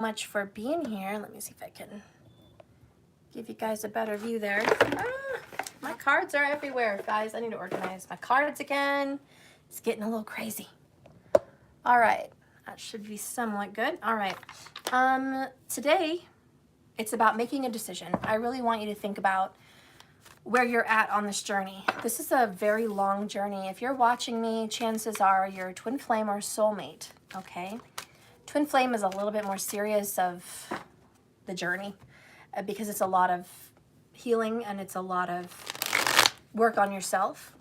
much for being here. Let me see if I can give you guys a better view there. My cards are everywhere, guys. I need to organize my cards again. It's getting a little crazy. All right, that should be somewhat good. All right, today it's about making a decision. I really want you to think about where you're at on this journey. This is a very long journey. If you're watching me, chances are you're twin flame or soulmate, okay? Twin flame is a little bit more serious of the journey because it's a lot of healing and it's a lot of work on yourself,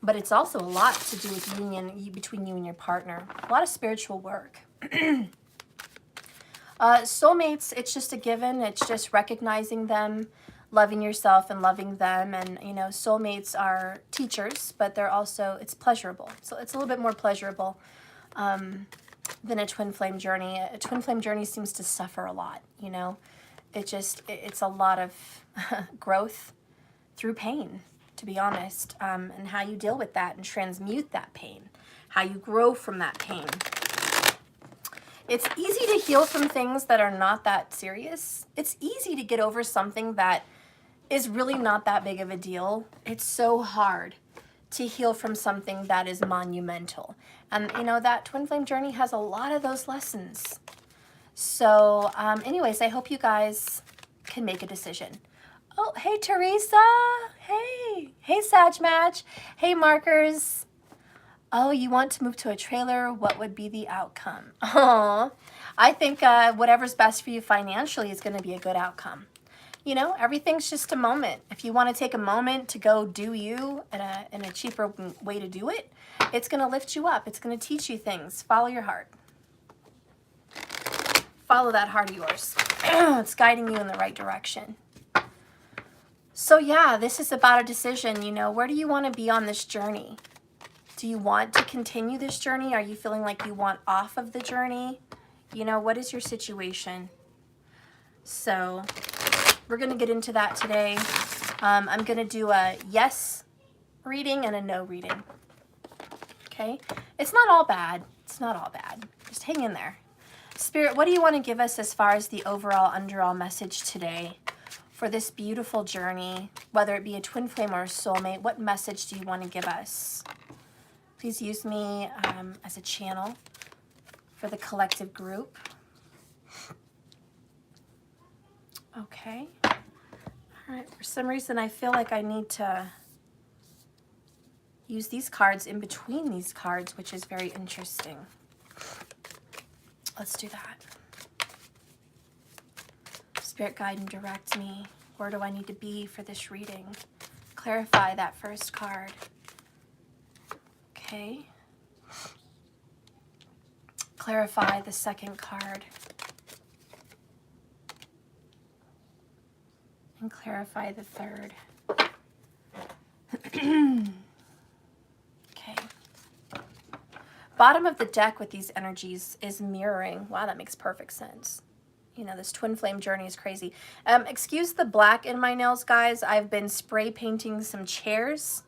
but it's also a lot to do with union between you and your partner. A lot of spiritual work. Soulmates, it's just a given. It's just recognizing them, loving yourself and loving them. And, you know, soulmates are teachers, but they're also, it's pleasurable. So it's a little bit more pleasurable than a twin flame journey. A twin flame journey seems to suffer a lot, you know. It's a lot of growth through pain, to be honest, and how you deal with that and transmute that pain, how you grow from that pain. It's easy to heal from things that are not that serious. It's easy to get over something that is really not that big of a deal. It's so hard to heal from something that is monumental. And you know, that twin flame journey has a lot of those lessons. So anyways, I hope you guys can make a decision. Oh, hey, Teresa. Hey, Sag Match. Hey, Markers. Oh, you want to move to a trailer? What would be the outcome? Oh, I think whatever's best for you financially is going to be a good outcome. You know, everything's just a moment. If you want to take a moment to go do you in a cheaper way to do it, it's going to lift you up. It's going to teach you things. Follow your heart. Follow that heart of yours. It's guiding you in the right direction. So yeah, this is about a decision. You know, where do you want to be on this journey? Do you want to continue this journey? Are you feeling like you want off of the journey? You know, what is your situation? So we're going to get into that today. I'm going to do a yes reading and a no reading. Okay? It's not all bad. It's not all bad. Just hang in there. Spirit, what do you want to give us as far as the overall underall message today for this beautiful journey, whether it be a twin flame or a soulmate? What message do you want to give us? Please use me as a channel for the collective group. Okay. All right. For some reason, I feel like I need to use these cards in between these cards, which is very interesting. Let's do that. Spirit, guide and direct me. Where do I need to be for this reading? Clarify that first card. Okay. Clarify the second card. And clarify the third. Okay. Bottom of the deck with these energies is mirroring. Wow, that makes perfect sense. You know, this twin flame journey is crazy. Excuse the black in my nails, guys. I've been spray painting some chairs.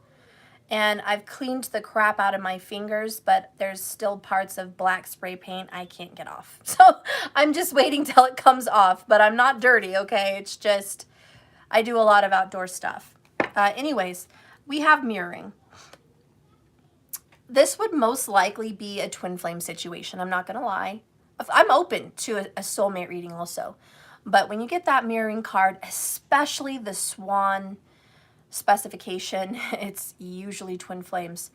And I've cleaned the crap out of my fingers, but there's still parts of black spray paint I can't get off. So I'm just waiting till it comes off, but I'm not dirty, okay? It's just, I do a lot of outdoor stuff. Anyways, we have mirroring. This would most likely be a twin flame situation, I'm not gonna lie. I'm open to a soulmate reading also. But when you get that mirroring card, especially the swan specification, it's usually twin flames.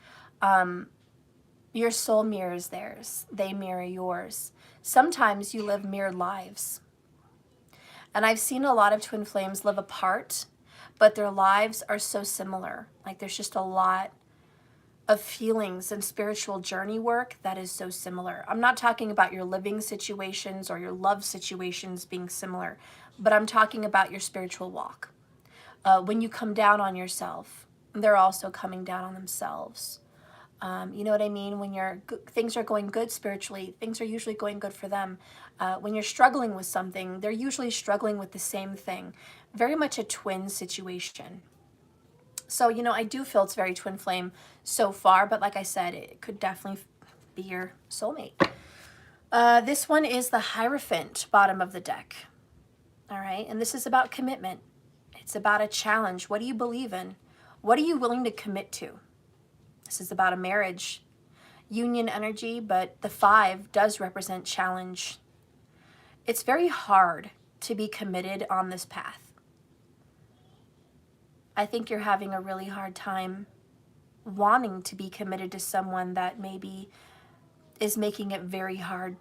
Your soul mirrors theirs. They mirror yours. Sometimes you live mirrored lives. And I've seen a lot of twin flames live apart, but their lives are so similar. Like there's just a lot of feelings and spiritual journey work that is so similar. I'm not talking about your living situations or your love situations being similar, but I'm talking about your spiritual walk. When you come down on yourself, they're also coming down on themselves. You know what I mean? When things are going good spiritually, things are usually going good for them. When you're struggling with something, they're usually struggling with the same thing. Very much a twin situation. So, you know, I do feel it's very twin flame so far, but like I said, it could definitely be your soulmate. This one is the Hierophant, bottom of the deck. All right, and this is about commitment. It's about a challenge. What do you believe in? What are you willing to commit to? This is about a marriage, union energy, but the 5 does represent challenge. It's very hard to be committed on this path. I think you're having a really hard time wanting to be committed to someone that maybe is making it very hard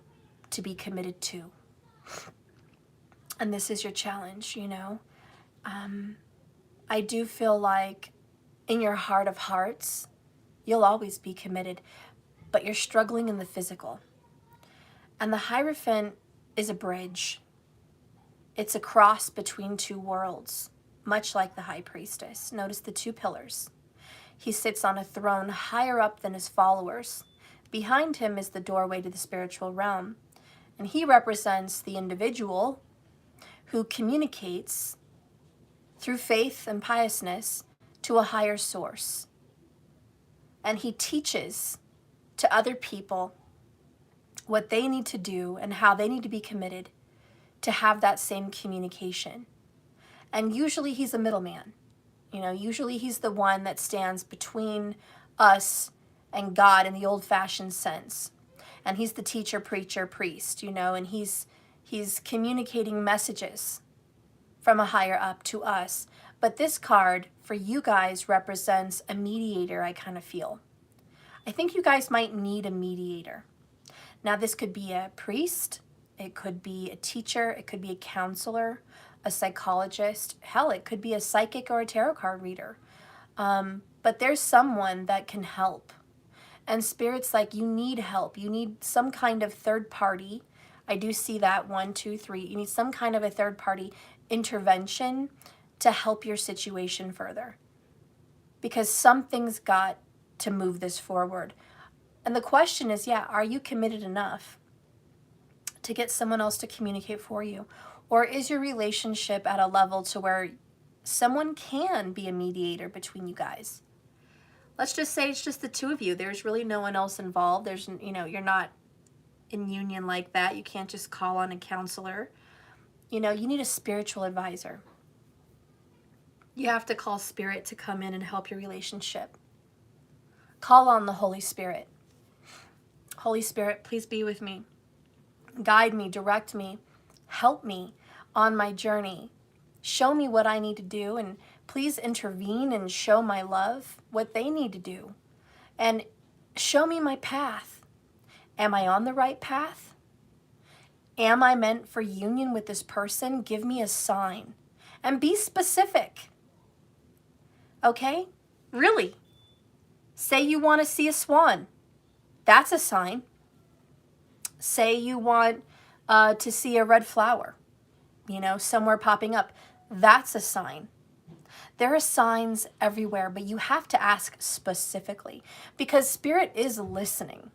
to be committed to. And this is your challenge, you know. I do feel like in your heart of hearts, you'll always be committed, but you're struggling in the physical. And the Hierophant is a bridge. It's a cross between 2 worlds, much like the High Priestess. Notice the 2 pillars. He sits on a throne higher up than his followers. Behind him is the doorway to the spiritual realm. And he represents the individual who communicates through faith and piousness to a higher source. And he teaches to other people what they need to do and how they need to be committed to have that same communication. And usually he's a middleman. You know, usually he's the one that stands between us and God in the old-fashioned sense. And he's the teacher, preacher, priest, you know, and he's communicating messages from a higher up to us. But this card for you guys represents a mediator, I kind of feel. I think you guys might need a mediator. Now, this could be a priest, it could be a teacher, it could be a counselor, a psychologist. Hell, it could be a psychic or a tarot card reader. But there's someone that can help. And Spirit's like, you need help. You need some kind of third party. I do see that 1, 2, 3. You need some kind of a third party intervention to help your situation further. Because something's got to move this forward. And the question is, yeah, are you committed enough to get someone else to communicate for you? Or is your relationship at a level to where someone can be a mediator between you guys? Let's just say it's just the 2 of you. There's really no one else involved. There's, you know, you're not in union like that. You can't just call on a counselor. You know, you need a spiritual advisor. You have to call Spirit to come in and help your relationship. Call on the Holy Spirit. Holy Spirit, please be with me. Guide me, direct me, help me on my journey. Show me what I need to do, and please intervene and show my love what they need to do. And show me my path. Am I on the right path? Am I meant for union with this person? Give me a sign. And be specific. Okay? Really. Say you want to see a swan. That's a sign. Say you want to see a red flower, you know, somewhere popping up. That's a sign. There are signs everywhere, but you have to ask specifically because Spirit is listening.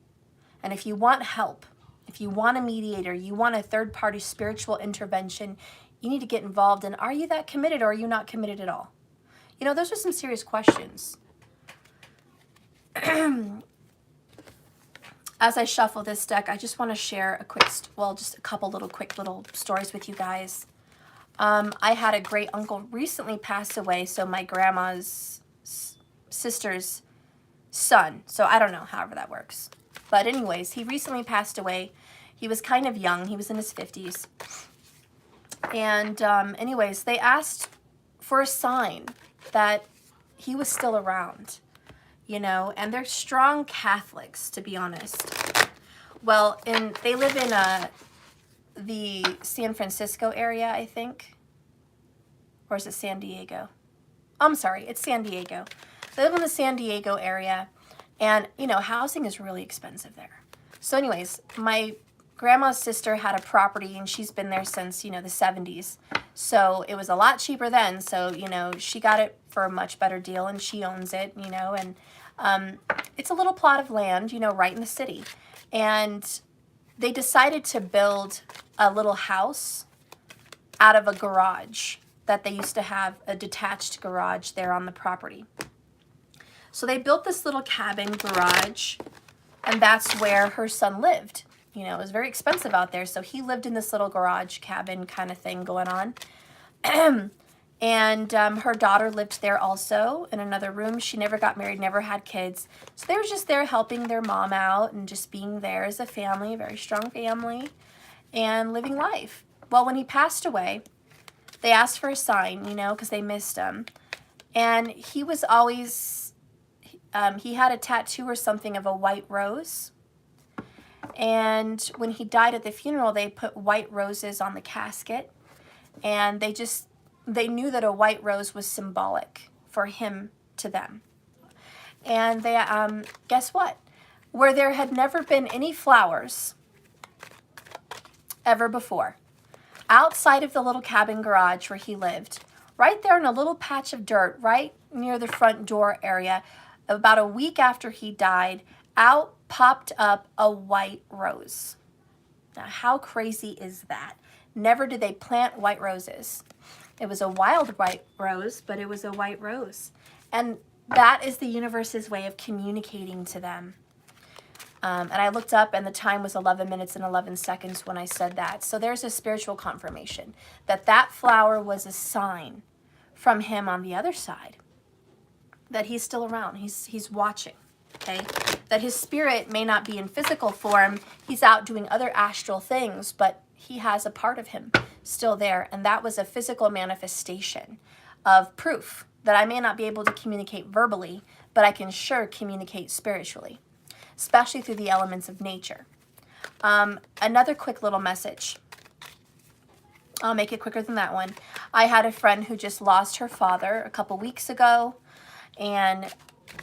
And if you want help, if you want a mediator, you want a third-party spiritual intervention, you need to get involved in, are you that committed or are you not committed at all? You know, those are some serious questions. As I shuffle this deck, I just want to share a quick, just a couple quick little stories with you guys. I had a great uncle recently pass away, so my grandma's sister's son. So I don't know, however that works. But anyways, he recently passed away. He was kind of young. He was in his 50s. And anyways, they asked for a sign that he was still around, you know, and they're strong Catholics, to be honest. Well, they live in the San Francisco area, I think. Or is it San Diego? I'm sorry, it's San Diego. They live in the San Diego area, and, you know, housing is really expensive there. So anyways, my grandma's sister had a property, and she's been there since, you know, the 70s. So it was a lot cheaper then, so, you know, she got it for a much better deal, and she owns it, you know, and it's a little plot of land, you know, right in the city. And they decided to build a little house out of a garage that they used to have, a detached garage there on the property. So they built this little cabin garage, and that's where her son lived. You know, it was very expensive out there. So he lived in this little garage cabin kind of thing going on. And her daughter lived there also in another room. She never got married, never had kids. So they were just there helping their mom out and just being there as a family, a very strong family, and living life. Well, when he passed away, they asked for a sign, you know, because they missed him. And he was always, he had a tattoo or something of a white rose. And when he died at the funeral, they put white roses on the casket. And they knew that a white rose was symbolic for him to them. And they, guess what? Where there had never been any flowers ever before, outside of the little cabin garage where he lived, right there in a little patch of dirt, right near the front door area, about a week after he died, out popped up a white rose. Now, how crazy is that? Never did they plant white roses. It was a wild white rose, but it was a white rose. And that is the universe's way of communicating to them. And I looked up and the time was 11 minutes and 11 seconds when I said that. So there's a spiritual confirmation that that flower was a sign from him on the other side, that he's still around. He's watching, okay? That his spirit may not be in physical form. He's out doing other astral things, but he has a part of him still there. And that was a physical manifestation of proof that I may not be able to communicate verbally, but I can sure communicate spiritually, especially through the elements of nature. Another quick little message. I'll make it quicker than that one. I had a friend who just lost her father a couple weeks ago, and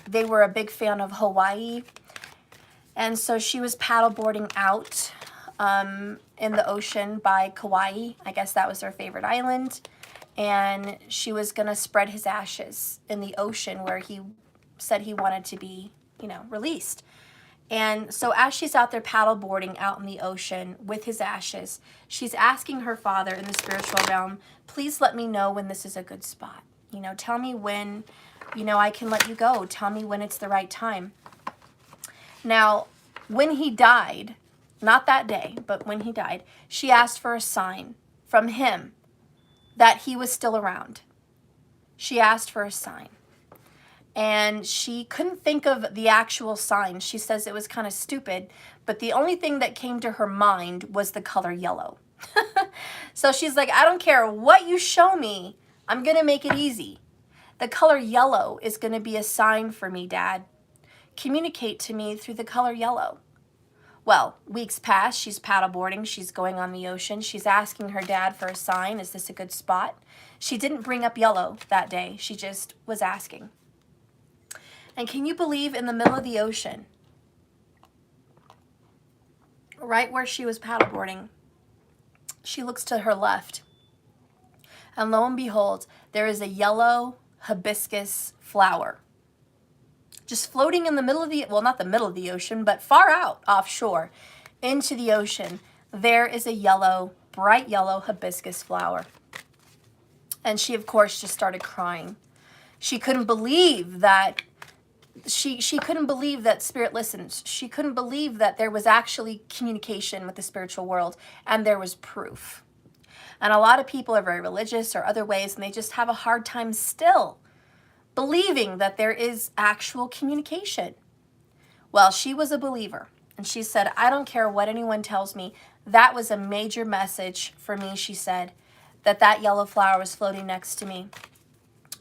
they were a big fan of Hawaii. And so she was paddleboarding out in the ocean by Kauai. I guess that was their favorite island. And she was going to spread his ashes in the ocean where he said he wanted to be, you know, released. And so as she's out there paddleboarding out in the ocean with his ashes, she's asking her father in the spiritual realm, please let me know when this is a good spot. You know, tell me when, you know, I can let you go. Tell me when it's the right time. Now, when he died, not that day, but when he died, she asked for a sign from him that he was still around. She asked for a sign. And she couldn't think of the actual sign. She says it was kind of stupid, but the only thing that came to her mind was the color yellow. So she's like, I don't care what you show me, I'm going to make it easy. The color yellow is going to be a sign for me, Dad. Communicate to me through the color yellow. Well, weeks pass, she's paddleboarding, she's going on the ocean, she's asking her dad for a sign, is this a good spot? She didn't bring up yellow that day, she just was asking. And can you believe in the middle of the ocean, right where she was paddleboarding, she looks to her left, and lo and behold, there is a yellow hibiscus flower. Just floating in the middle of the, well, not the middle of the ocean, but far out offshore into the ocean, there is a yellow, bright yellow hibiscus flower. And she, of course, just started crying. She couldn't believe that, she couldn't believe that spirit listens. She couldn't believe that there was actually communication with the spiritual world, and there was proof. And a lot of people are very religious or other ways, and they just have a hard time still believing that there is actual communication. Well, she was a believer, and she said, I don't care what anyone tells me. That was a major message for me, she said, that yellow flower was floating next to me.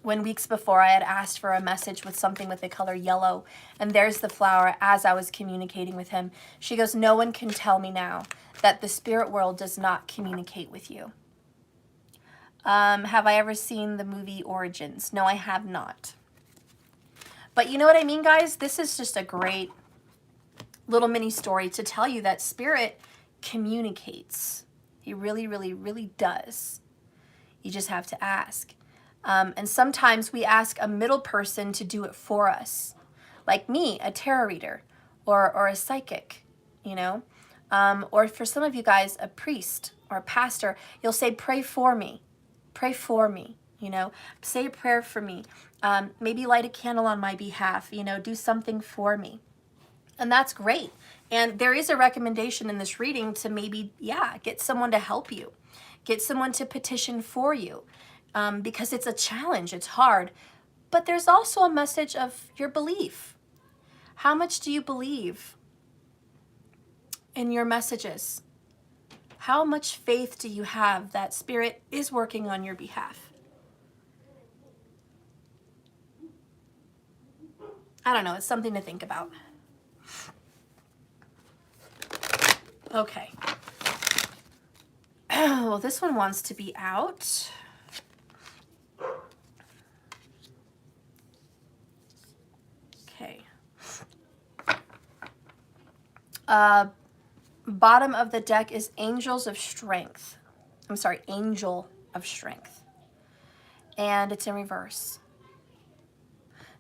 When weeks before I had asked for a message with something with the color yellow, and there's the flower as I was communicating with him. She goes, no one can tell me now that the spirit world does not communicate with you. Have I ever seen the movie Origins? No, I have not. But you know what I mean, guys? This is just a great little mini story to tell you that spirit communicates. He really, really, really does. You just have to ask. And sometimes we ask a middle person to do it for us. Like me, a tarot reader, or a psychic, you know? Or for some of you guys, a priest or a pastor, you'll say, pray for me. Pray for me, you know, say a prayer for me, maybe light a candle on my behalf, you know, do something for me. And that's great. And there is a recommendation in this reading to maybe, yeah, get someone to help you. Get someone to petition for you, because it's a challenge, it's hard. But there's also a message of your belief. How much do you believe in your messages? How much faith do you have that Spirit is working on your behalf? I don't know, it's something to think about. Okay. Well, this one wants to be out. Okay. Bottom of the deck is Angels of Strength. I'm sorry, Angel of Strength. And it's in reverse.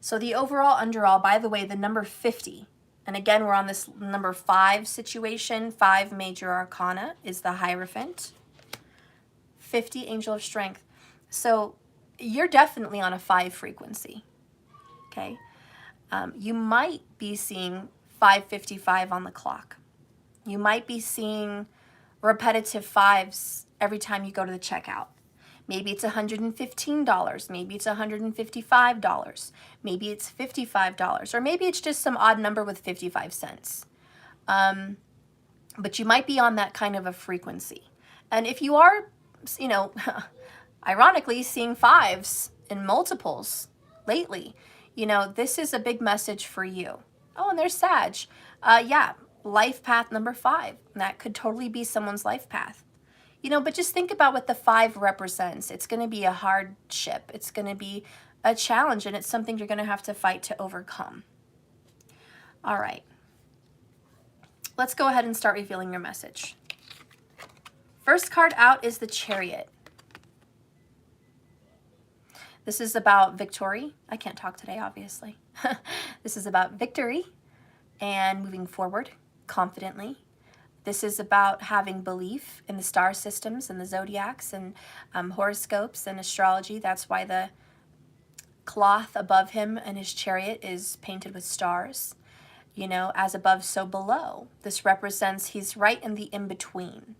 So the overall underall, by the way, the number 50, and again, we're on this number 5 situation. 5 major arcana is the Hierophant. 50, Angel of Strength. So you're definitely on a 5 frequency, okay? You might be seeing 555 on the clock. You might be seeing repetitive 5s every time you go to the checkout. Maybe it's $115, maybe it's $155, maybe it's $55, or maybe it's just some odd number with 55 cents. But you might be on that kind of a frequency. And if you are, you know, ironically seeing 5s in multiples lately, you know, this is a big message for you. Oh, and there's Sag. Yeah, life path number 5. That could totally be someone's life path. You know, but just think about what the 5 represents. It's going to be a hardship. It's going to be a challenge, and it's something you're going to have to fight to overcome. All right. Let's go ahead and start revealing your message. First card out is the Chariot. This is about victory. I can't talk today, obviously. This is about victory and moving forward confidently. This is about having belief in the star systems and the zodiacs and horoscopes and astrology. That's why the cloth above him and his chariot is painted with stars. You know, as above, so below. This represents he's right in the in-between.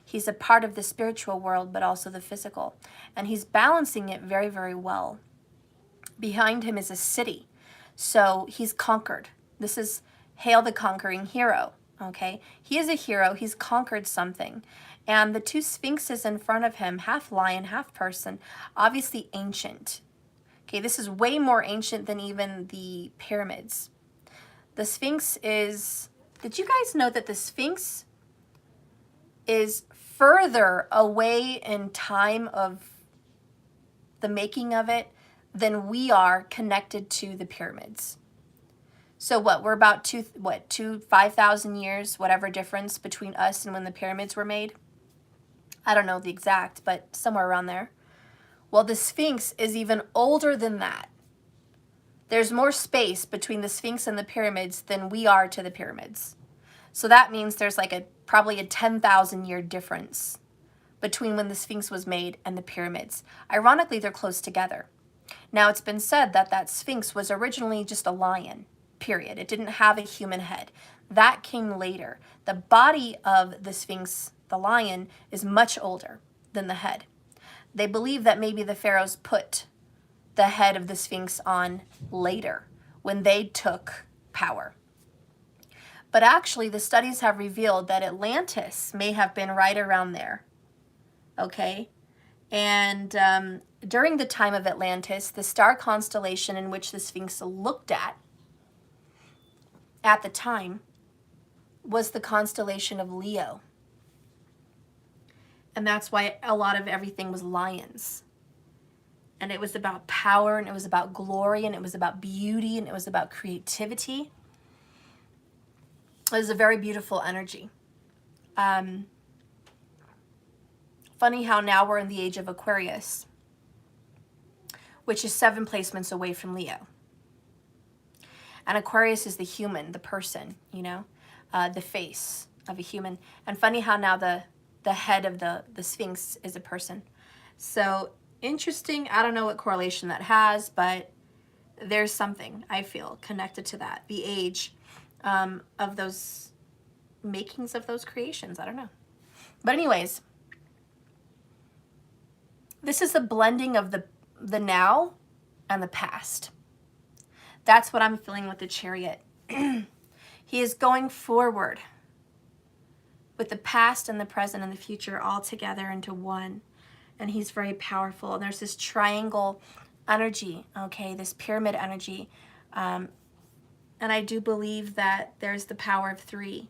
He's a part of the spiritual world, but also the physical. And he's balancing it very, very well. Behind him is a city. So he's conquered. This is Hail the Conquering Hero. Okay, he is a hero. He's conquered something. And the 2 sphinxes in front of him, half lion, half person, obviously ancient. Okay, this is way more ancient than even the pyramids. The Sphinx is, did you guys know that the Sphinx is further away in time of the making of it than we are connected to the pyramids? So what, we're about 5,000 years, whatever difference between us and when the pyramids were made? I don't know the exact, but somewhere around there. Well, the Sphinx is even older than that. There's more space between the Sphinx and the pyramids than we are to the pyramids. So that means there's like probably a 10,000 year difference between when the Sphinx was made and the pyramids. Ironically, they're close together. Now, it's been said that that Sphinx was originally just a lion. Period. It didn't have a human head. That came later. The body of the Sphinx, the lion, is much older than the head. They believe that maybe the pharaohs put the head of the Sphinx on later when they took power. But actually, the studies have revealed that Atlantis may have been right around there. Okay? And during the time of Atlantis, the star constellation in which the Sphinx looked at the time was the constellation of Leo. And that's why a lot of everything was lions. And it was about power, and it was about glory, and it was about beauty, and it was about creativity. It was a very beautiful energy. Funny how now we're in the age of Aquarius, which is 7 placements away from Leo. And Aquarius is the human, the person, you know, the face of a human. And funny how now the head of the Sphinx is a person. So interesting. I don't know what correlation that has, but there's something, I feel, connected to that. The age of those makings of those creations. I don't know. But anyways, this is a blending of the now and the past. That's what I'm feeling with the Chariot. He is going forward with the past and the present and the future all together into one. And he's very powerful. And there's this triangle energy, okay, this pyramid energy. And I do believe that there's the power of 3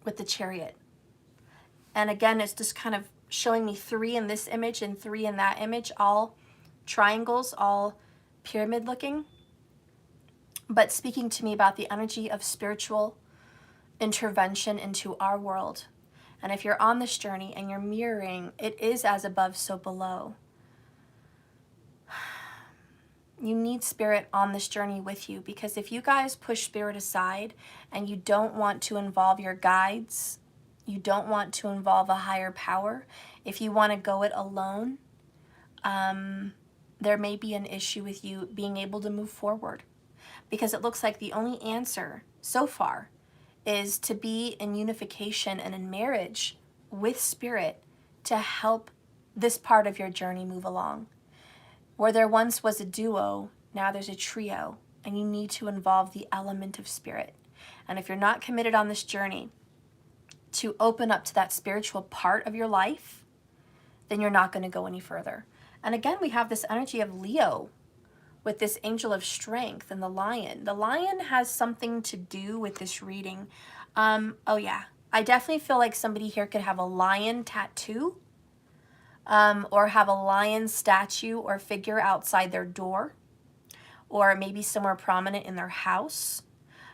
with the Chariot. And again, it's just kind of showing me 3 in this image and 3 in that image, all triangles, all pyramid looking, but speaking to me about the energy of spiritual intervention into our world. And if you're on this journey and you're mirroring, it is as above, so below. You need spirit on this journey with you, because if you guys push spirit aside and you don't want to involve your guides, you don't want to involve a higher power, if you want to go it alone, there may be an issue with you being able to move forward, because it looks like the only answer so far is to be in unification and in marriage with spirit to help this part of your journey move along. Where there once was a duo, now there's a trio, and you need to involve the element of spirit. And if you're not committed on this journey to open up to that spiritual part of your life, then you're not going to go any further. And again, we have this energy of Leo with this angel of strength and the lion. The lion has something to do with this reading. Oh yeah, I definitely feel like somebody here could have a lion tattoo, or have a lion statue or figure outside their door, or maybe somewhere prominent in their house.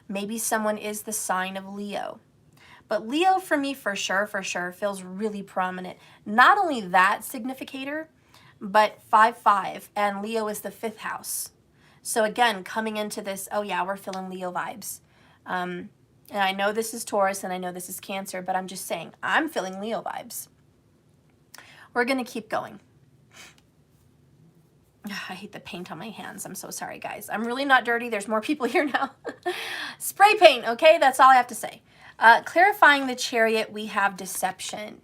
Maybe someone is the sign of Leo. But Leo for me, for sure, feels really prominent. Not only that significator, but 5/5, and Leo is the 5th house. So again, coming into this, oh yeah, we're feeling Leo vibes. And I know this is Taurus and I know this is Cancer, but I'm just saying, I'm feeling Leo vibes. We're going to keep going. I hate the paint on my hands. I'm so sorry, guys. I'm really not dirty. There's more people here now. Spray paint, okay? That's all I have to say. Clarifying the Chariot, we have deception.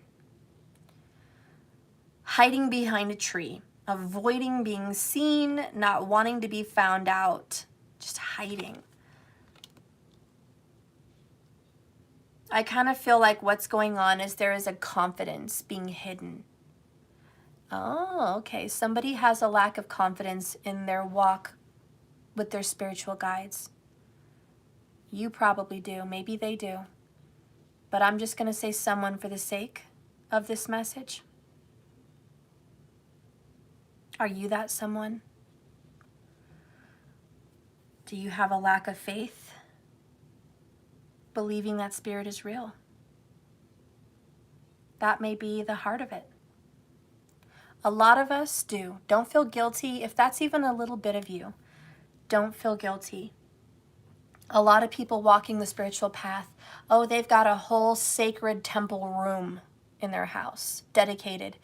Hiding behind a tree. Avoiding being seen. Not wanting to be found out. Just hiding. I kind of feel like what's going on is there is a confidence being hidden. Oh, okay. Somebody has a lack of confidence in their walk with their spiritual guides. You probably do. Maybe they do. But I'm just going to say someone for the sake of this message. Are you that someone? Do you have a lack of faith? Believing that spirit is real? That may be the heart of it. A lot of us do. Don't feel guilty. If that's even a little bit of you, don't feel guilty. A lot of people walking the spiritual path, oh, they've got a whole sacred temple room in their house dedicated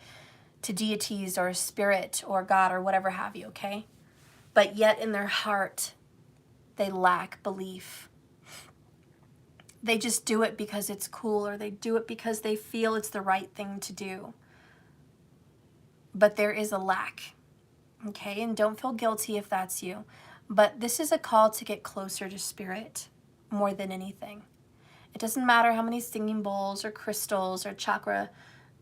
to deities or spirit or God or whatever have you, okay? But yet in their heart, they lack belief. They just do it because it's cool, or they do it because they feel it's the right thing to do. But there is a lack, okay? And don't feel guilty if that's you. But this is a call to get closer to spirit more than anything. It doesn't matter how many singing bowls or crystals or chakra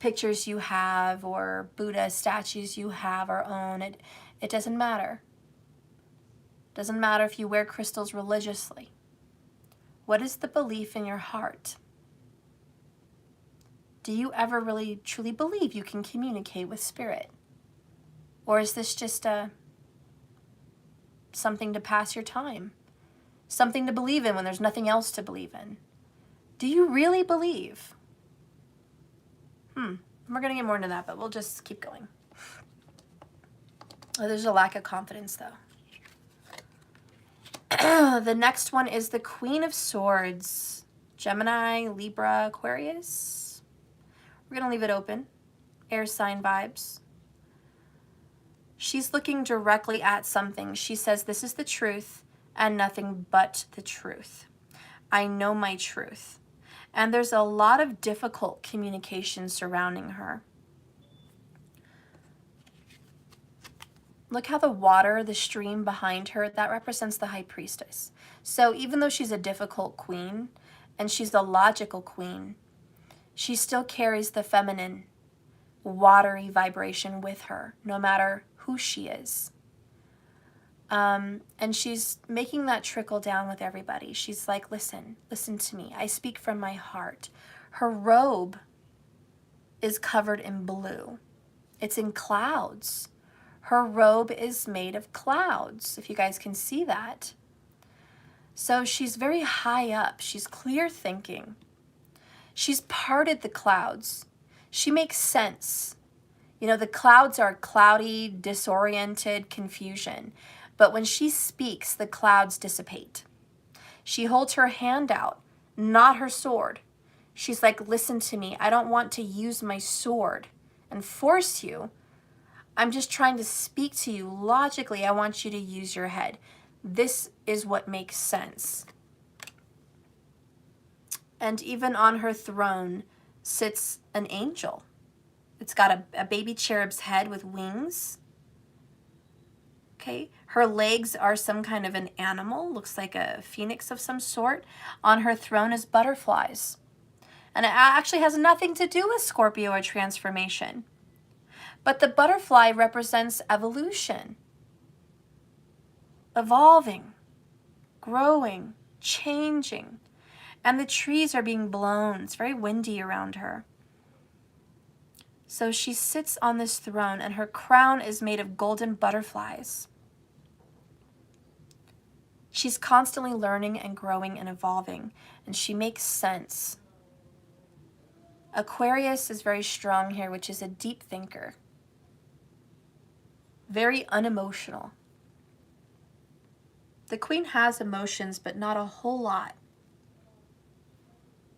pictures you have or Buddha statues you have or own. It doesn't matter. It doesn't matter if you wear crystals religiously. What is the belief in your heart? Do you ever really truly believe you can communicate with spirit? Or is this just something to pass your time? Something to believe in when there's nothing else to believe in? Do you really believe? We're going to get more into that, but we'll just keep going. Oh, there's a lack of confidence, though. The next one is the Queen of Swords. Gemini, Libra, Aquarius. We're going to leave it open. Air sign vibes. She's looking directly at something. She says, this is the truth and nothing but the truth. I know my truth. And there's a lot of difficult communication surrounding her. Look how the water, the stream behind her, that represents the high priestess. So even though she's a difficult queen and she's a logical queen, she still carries the feminine, watery vibration with her, no matter who she is. And she's making that trickle down with everybody. She's like, listen to me. I speak from my heart. Her robe is covered in blue. It's in clouds. Her robe is made of clouds, if you guys can see that. So she's very high up. She's clear thinking. She's parted the clouds. She makes sense. You know, the clouds are cloudy, disoriented confusion. But when she speaks, the clouds dissipate. She holds her hand out, not her sword. She's like, listen to me. I don't want to use my sword and force you. I'm just trying to speak to you logically. I want you to use your head. This is what makes sense. And even on her throne sits an angel. It's got a baby cherub's head with wings. Okay, her legs are some kind of an animal, looks like a phoenix of some sort. On her throne is butterflies. And it actually has nothing to do with Scorpio or transformation. But the butterfly represents evolution, evolving, growing, changing. And the trees are being blown. It's very windy around her. So she sits on this throne and her crown is made of golden butterflies. She's constantly learning and growing and evolving, and she makes sense. Aquarius is very strong here, which is a deep thinker. Very unemotional. The queen has emotions, but not a whole lot.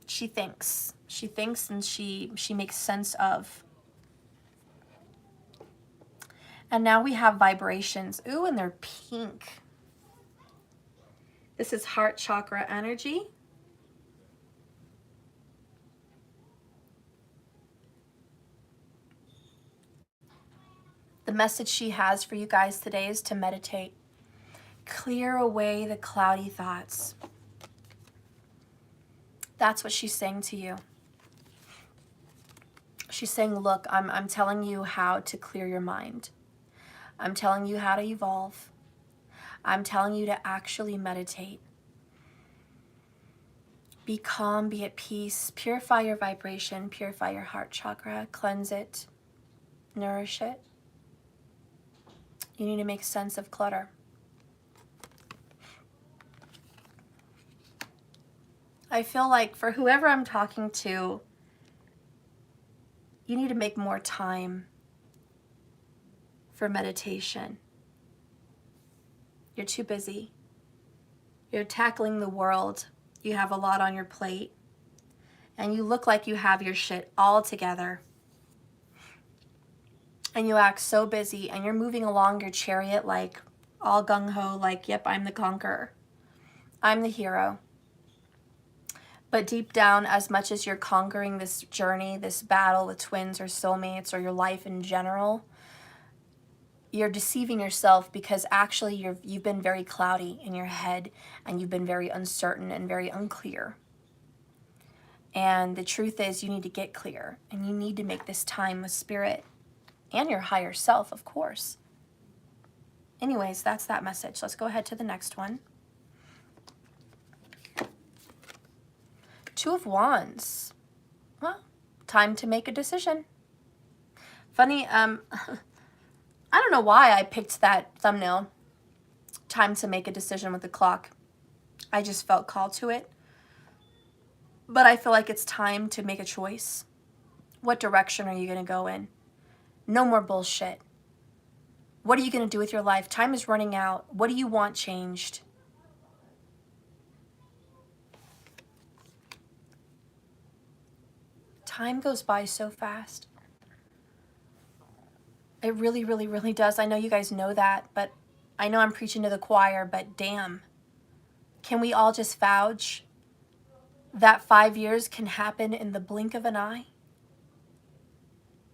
She thinks. She thinks and she makes sense of. And now we have vibrations. Ooh, and they're pink. This is heart chakra energy. The message she has for you guys today is to meditate. Clear away the cloudy thoughts. That's what she's saying to you. She's saying, look, I'm telling you how to clear your mind. I'm telling you how to evolve. I'm telling you to actually meditate. Be calm, be at peace, purify your vibration, purify your heart chakra, cleanse it, nourish it. You need to make sense of clutter. I feel like for whoever I'm talking to, you need to make more time for meditation. You're too busy. You're tackling the world. You have a lot on your plate. And you look like you have your shit all together. And you act so busy and you're moving along your chariot like all gung-ho, like, yep, I'm the conqueror. I'm the hero. But deep down, as much as you're conquering this journey, this battle with twins or soulmates or your life in general, you're deceiving yourself because actually you've been very cloudy in your head and you've been very uncertain and very unclear. And the truth is you need to get clear and you need to make this time with spirit and your higher self, of course. Anyways, that's that message. Let's go ahead to the next one. Two of Wands. Well, time to make a decision. Funny, I don't know why I picked that thumbnail. Time to make a decision with the clock. I just felt called to it. But I feel like it's time to make a choice. What direction are you going to go in? No more bullshit. What are you going to do with your life? Time is running out. What do you want changed? Time goes by so fast. It really, really, really does. I know you guys know that, but I know I'm preaching to the choir, but damn. Can we all just vouch? that 5 years can happen in the blink of an eye?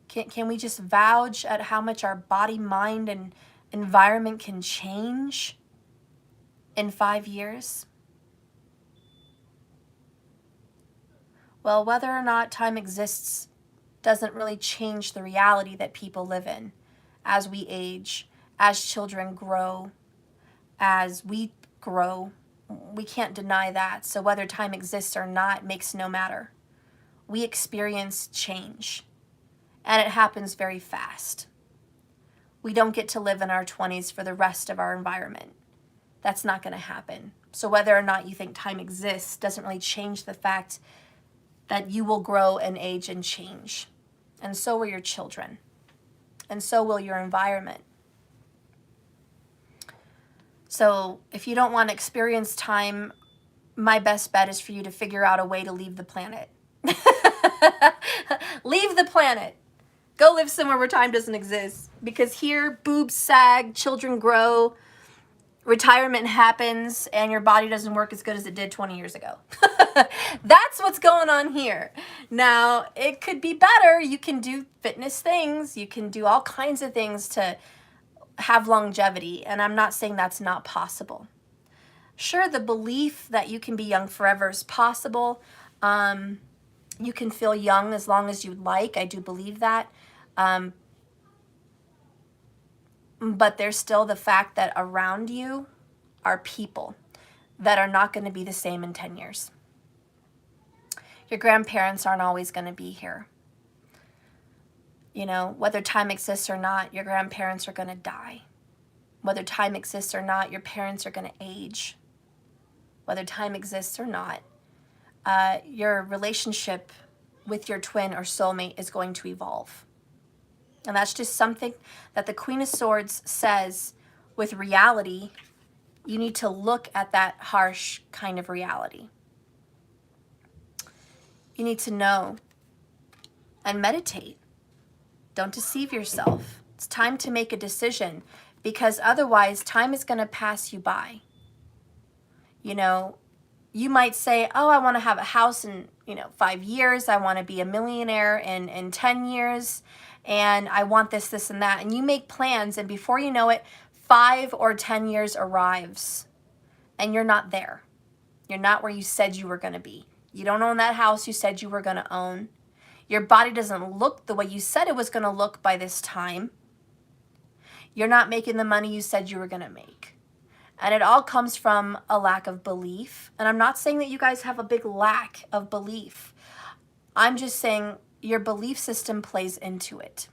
Can we just vouch at how much our body, mind, and environment can change in 5 years? Well, whether or not time exists doesn't really change the reality that people live in as we age, as children grow, as we grow. We can't deny that. So whether time exists or not makes no matter. We experience change, and it happens very fast. We don't get to live in our 20s for the rest of our environment. That's not going to happen. So whether or not you think time exists doesn't really change the fact that you will grow and age and change. And so will your children. And so will your environment. So if you don't want to experience time, my best bet is for you to figure out a way to leave the planet. Leave the planet. Go live somewhere where time doesn't exist. Because here, boobs sag, children grow, retirement happens, and your body doesn't work as good as it did 20 years ago. That's what's going on here. Now, it could be better. You can do fitness things. You can do all kinds of things to have longevity, and I'm not saying that's not possible. Sure, the belief that you can be young forever is possible. You can feel young as long as you'd like. I do believe that. But there's still the fact that around you are people that are not going to be the same in 10 years. Your grandparents aren't always going to be here. You know, whether time exists or not, your grandparents are going to die. Whether time exists or not, your parents are going to age. Whether time exists or not, your relationship with your twin or soulmate is going to evolve. And that's just something that the Queen of Swords says with reality. You need to look at that harsh kind of reality. You need to know and meditate. Don't deceive yourself. It's time to make a decision, because otherwise time is going to pass you by. You know, you might say, oh, I want to have a house in, 5 years. I want to be a millionaire in 10 years. And I want this, this, and that. And you make plans, and before you know it, 5 or 10 years arrives, and you're not there. You're not where you said you were going to be. You don't own that house you said you were going to own. Your body doesn't look the way you said it was going to look by this time. You're not making the money you said you were going to make. And it all comes from a lack of belief. And I'm not saying that you guys have a big lack of belief. I'm just saying your belief system plays into it.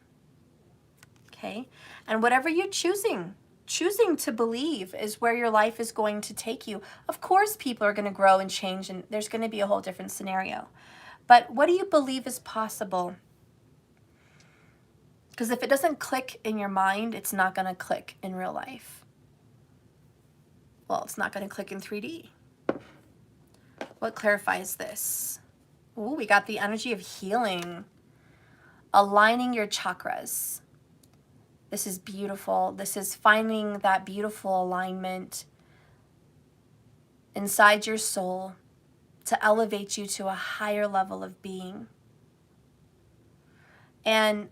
Okay? And whatever you're choosing to believe is where your life is going to take you. Of course, people are going to grow and change, and there's going to be a whole different scenario. But what do you believe is possible? Because if it doesn't click in your mind, it's not going to click in real life. Well, it's not going to click in 3D. What clarifies this? Ooh, we got the energy of healing. Aligning your chakras. This is beautiful. This is finding that beautiful alignment inside your soul to elevate you to a higher level of being. And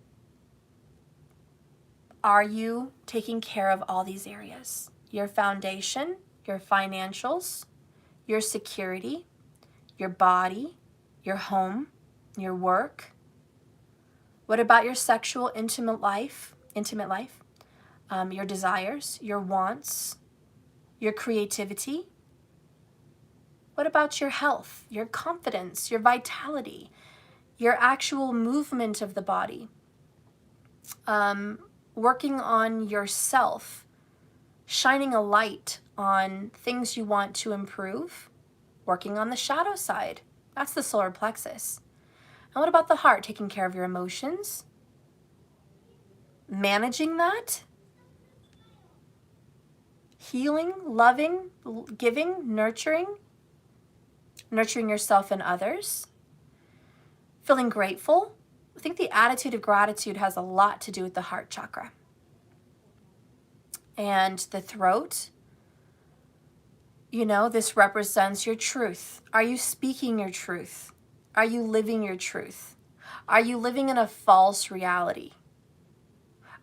are you taking care of all these areas? Your foundation, your financials, your security, your body, your home, your work. What about your sexual, intimate life? Your desires, your wants, your creativity. What about your health, your confidence, your vitality, your actual movement of the body? Working on yourself, shining a light on things you want to improve, working on the shadow side. That's the solar plexus. And what about the heart? Taking care of your emotions, managing that, healing, loving, giving, nurturing yourself and others, feeling grateful. I think the attitude of gratitude has a lot to do with the heart chakra. And the throat, You know, this represents your truth. Are you speaking your truth? Are you living your truth? Are you living in a false reality?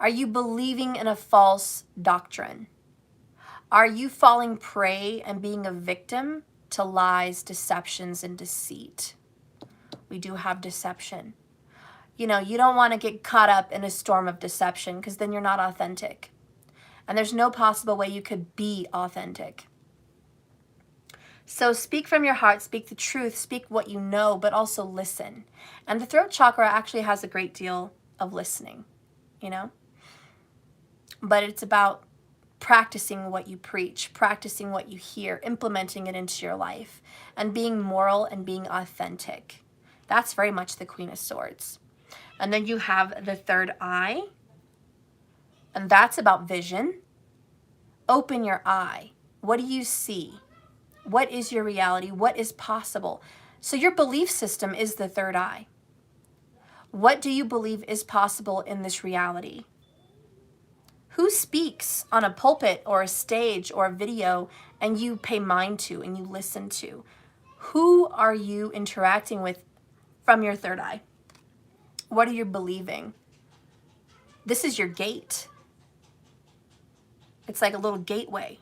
Are you believing in a false doctrine? Are you falling prey and being a victim to lies, deceptions, and deceit? We do have deception. You know, you don't want to get caught up in a storm of deception because then you're not authentic. And there's no possible way you could be authentic. So speak from your heart, speak the truth, speak what you know, but also listen. And the throat chakra actually has a great deal of listening, you know? But it's about practicing what you preach, practicing what you hear, implementing it into your life, and being moral and being authentic. That's very much the Queen of Swords. And then you have the third eye, and that's about vision. Open your eye. What do you see? What is your reality? What is possible? So your belief system is the third eye. What do you believe is possible in this reality? Who speaks on a pulpit or a stage or a video and you pay mind to and you listen to? Who are you interacting with from your third eye? What are you believing? This is your gate. It's like a little gateway.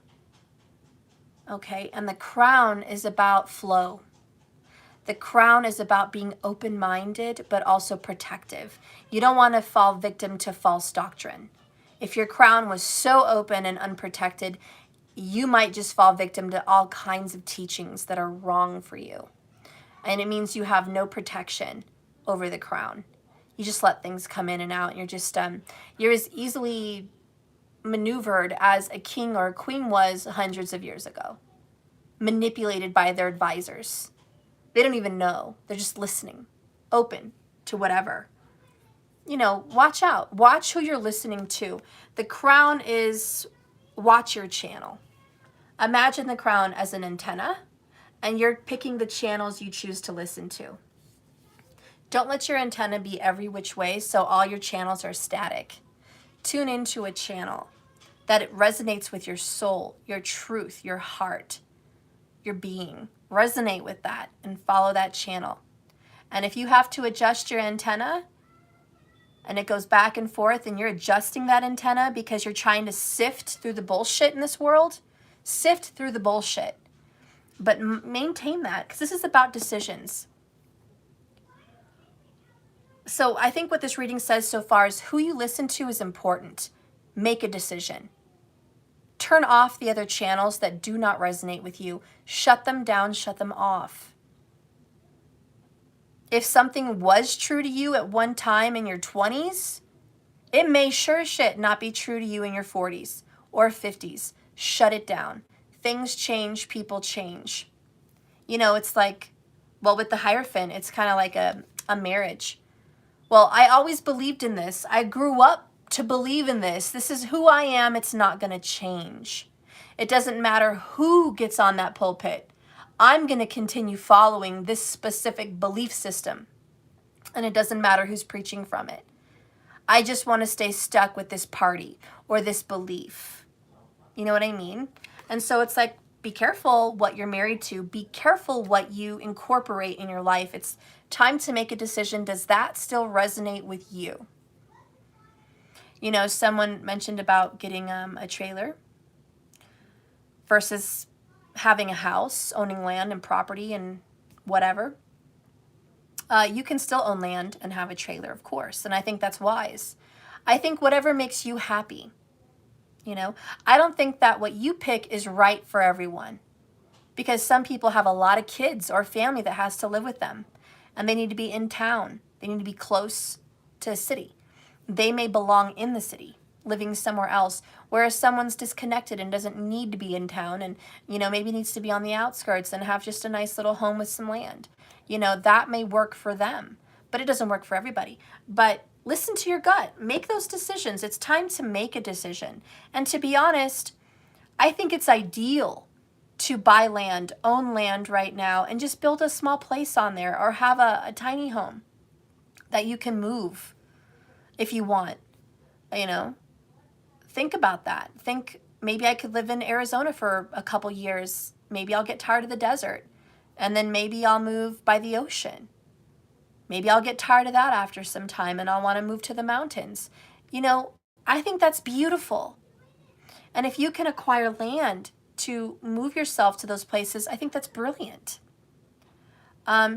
Okay, and the crown is about flow. The crown is about being open-minded, but also protective. You don't want to fall victim to false doctrine. If your crown was so open and unprotected, you might just fall victim to all kinds of teachings that are wrong for you. And it means you have no protection over the crown. You just let things come in and out. And you're as easily maneuvered as a king or a queen was hundreds of years ago, manipulated by their advisors. They don't even know. They're just listening, open to whatever. You know, watch out. Watch who you're listening to. The crown is watch your channel. Imagine the crown as an antenna, and you're picking the channels you choose to listen to. Don't let your antenna be every which way so all your channels are static. Tune into a channel that it resonates with your soul, your truth, your heart, your being. Resonate with that and follow that channel. And if you have to adjust your antenna and it goes back and forth and you're adjusting that antenna because you're trying to sift through the bullshit in this world, sift through the bullshit. But maintain that, because this is about decisions. So I think what this reading says so far is who you listen to is important. Make a decision. Turn off the other channels that do not resonate with you. Shut them down, shut them off. If something was true to you at one time in your 20s, it may sure shit not be true to you in your 40s or 50s. Shut it down. Things change, people change. You know, it's like, well, with the Hierophant, it's kind of like a marriage. Well, I always believed in this. I grew up to believe in this. This is who I am. It's not going to change. It doesn't matter who gets on that pulpit. I'm going to continue following this specific belief system. And it doesn't matter who's preaching from it. I just want to stay stuck with this party or this belief. You know what I mean? And so it's like, be careful what you're married to. Be careful what you incorporate in your life. It's time to make a decision. Does that still resonate with you? You know, someone mentioned about getting a trailer versus having a house, owning land and property and whatever. You can still own land and have a trailer, of course. And I think that's wise. I think whatever makes you happy. You know, I don't think that what you pick is right for everyone, because some people have a lot of kids or family that has to live with them and they need to be in town. They need to be close to a city. They may belong in the city, living somewhere else, whereas someone's disconnected and doesn't need to be in town and, you know, maybe needs to be on the outskirts and have just a nice little home with some land. You know, that may work for them, but it doesn't work for everybody. But listen to your gut. Make those decisions. It's time to make a decision. And to be honest, I think it's ideal to buy land, own land right now, and just build a small place on there or have a tiny home that you can move if you want. You know, think about that. Think maybe I could live in Arizona for a couple years Maybe I'll get tired of the desert, and then maybe I'll move by the ocean. Maybe I'll get tired of that after some time and I'll want to move to the mountains. You know, I think that's beautiful. And if you can acquire land to move yourself to those places, I think that's brilliant.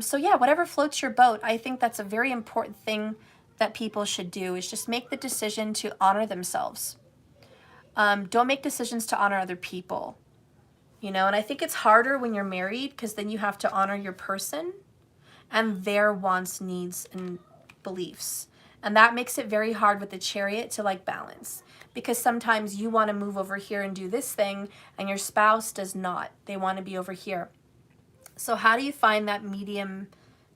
So yeah, whatever floats your boat, I think that's a very important thing that people should do, is just make the decision to honor themselves. Don't make decisions to honor other people. You know, and I think it's harder when you're married, because then you have to honor your person and their wants, needs, and beliefs. And that makes it very hard with the Chariot to like balance, because sometimes you want to move over here and do this thing and your spouse does not. They want to be over here. So how do you find that medium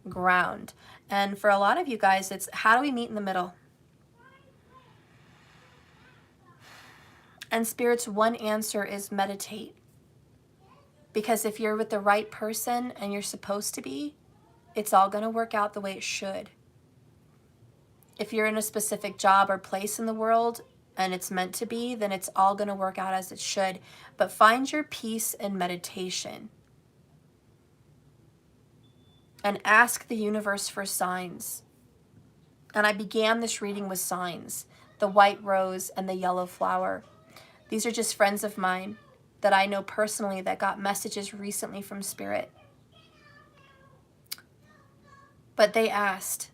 ground? And for a lot of you guys, it's how do we meet in the middle? And Spirit's one answer is meditate. Because if you're with the right person and you're supposed to be, it's all going to work out the way it should. If you're in a specific job or place in the world and it's meant to be, then it's all going to work out as it should. But find your peace in meditation. And ask the universe for signs. And I began this reading with signs. The white rose and the yellow flower. These are just friends of mine that I know personally that got messages recently from Spirit. But they asked,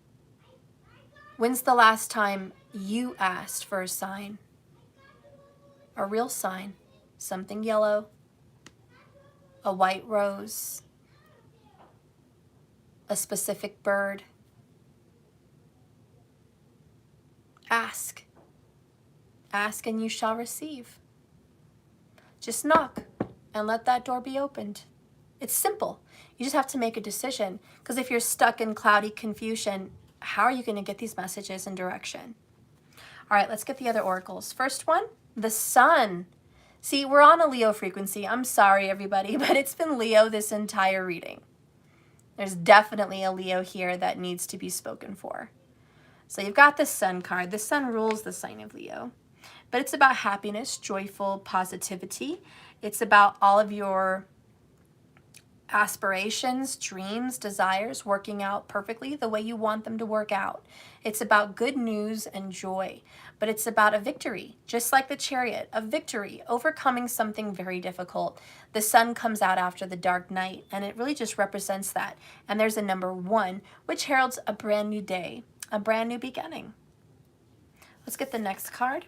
when's the last time you asked for a sign? A real sign. Something yellow. A white rose. A specific bird. Ask. Ask and you shall receive. Just knock and let that door be opened. It's simple. You just have to make a decision, because if you're stuck in cloudy confusion, how are you going to get these messages and direction? All right, let's get the other oracles. First one, the sun. See, we're on a Leo frequency. I'm sorry, everybody, but it's been Leo this entire reading. There's definitely a Leo here that needs to be spoken for. So you've got the sun card. The sun rules the sign of Leo. But it's about happiness, joyful positivity. It's about all of your aspirations, dreams, desires working out perfectly the way you want them to work out. It's about good news and joy. But it's about a victory, just like the Chariot, a victory, overcoming something very difficult. The sun comes out after the dark night, and it really just represents that. And there's a number 1, which heralds a brand new day, a brand new beginning. Let's get the next card.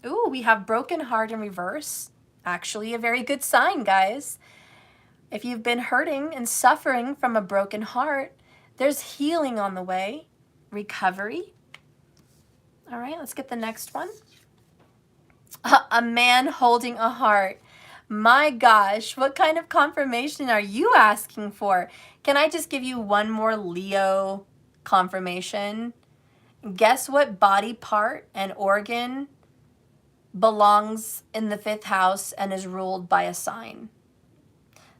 Ooh, we have broken heart in reverse. Actually, a very good sign, guys. If you've been hurting and suffering from a broken heart, there's healing on the way, recovery. All right, let's get the next one. A man holding a heart. My gosh, what kind of confirmation are you asking for? Can I just give you one more Leo confirmation? Guess what body part and organ belongs in the 5th house and is ruled by a sign?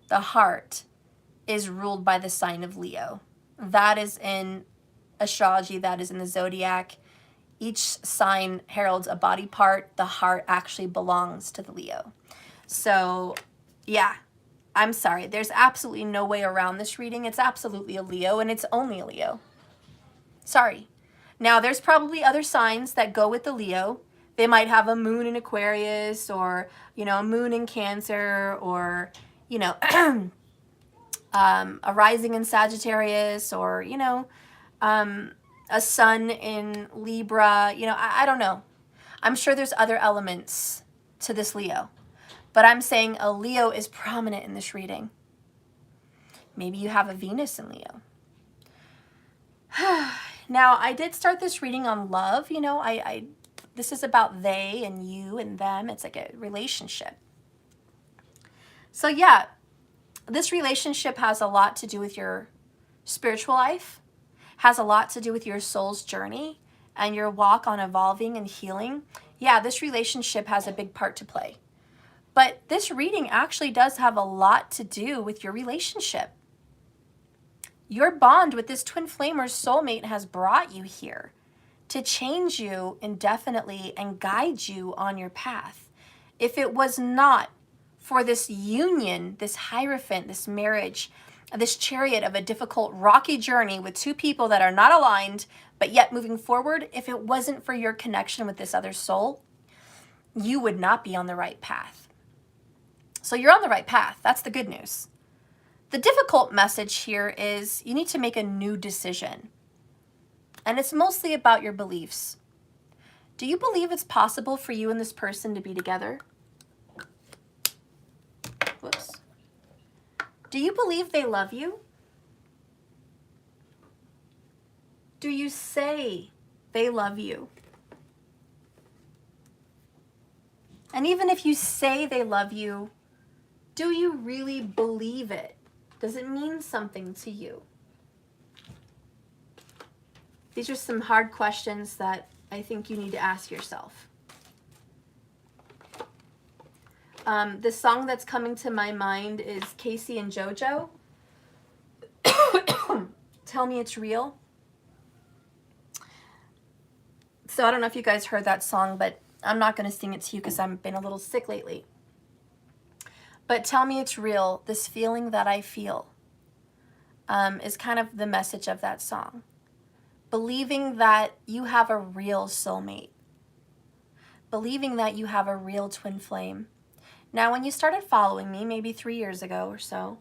The heart is ruled by the sign of Leo. That is in astrology, that is in the zodiac. Each sign heralds a body part. The heart actually belongs to the Leo. So yeah, I'm sorry. There's absolutely no way around this reading. It's absolutely a Leo, and it's only a Leo. Sorry. Now, there's probably other signs that go with the Leo. They might have a moon in Aquarius, or, you know, a moon in Cancer, or, you know, a rising in Sagittarius, or, you know, a sun in Libra. You know, I don't know. I'm sure there's other elements to this Leo. But I'm saying a Leo is prominent in this reading. Maybe you have a Venus in Leo. Now, I did start this reading on love. You know, this is about they and you and them. It's like a relationship. So yeah, this relationship has a lot to do with your spiritual life, has a lot to do with your soul's journey and your walk on evolving and healing. Yeah, this relationship has a big part to play. But this reading actually does have a lot to do with your relationship. Your bond with this twin flamer's soulmate has brought you here to change you indefinitely and guide you on your path. If it was not for this union, this Hierophant, this marriage, this chariot of a difficult, rocky journey with two people that are not aligned, but yet moving forward. If it wasn't for your connection with this other soul, you would not be on the right path. So you're on the right path. That's the good news. The difficult message here is you need to make a new decision. And it's mostly about your beliefs. Do you believe it's possible for you and this person to be together? Whoops. Do you believe they love you? Do you say they love you? And even if you say they love you, do you really believe it? Does it mean something to you? These are some hard questions that I think you need to ask yourself. The song that's coming to my mind is Casey and JoJo. Tell Me It's Real. So I don't know if you guys heard that song, but I'm not going to sing it to you because I've been a little sick lately. But Tell Me It's Real, this feeling that I feel, is kind of the message of that song. Believing that you have a real soulmate. Believing that you have a real twin flame. Now, when you started following me, maybe 3 years ago or so,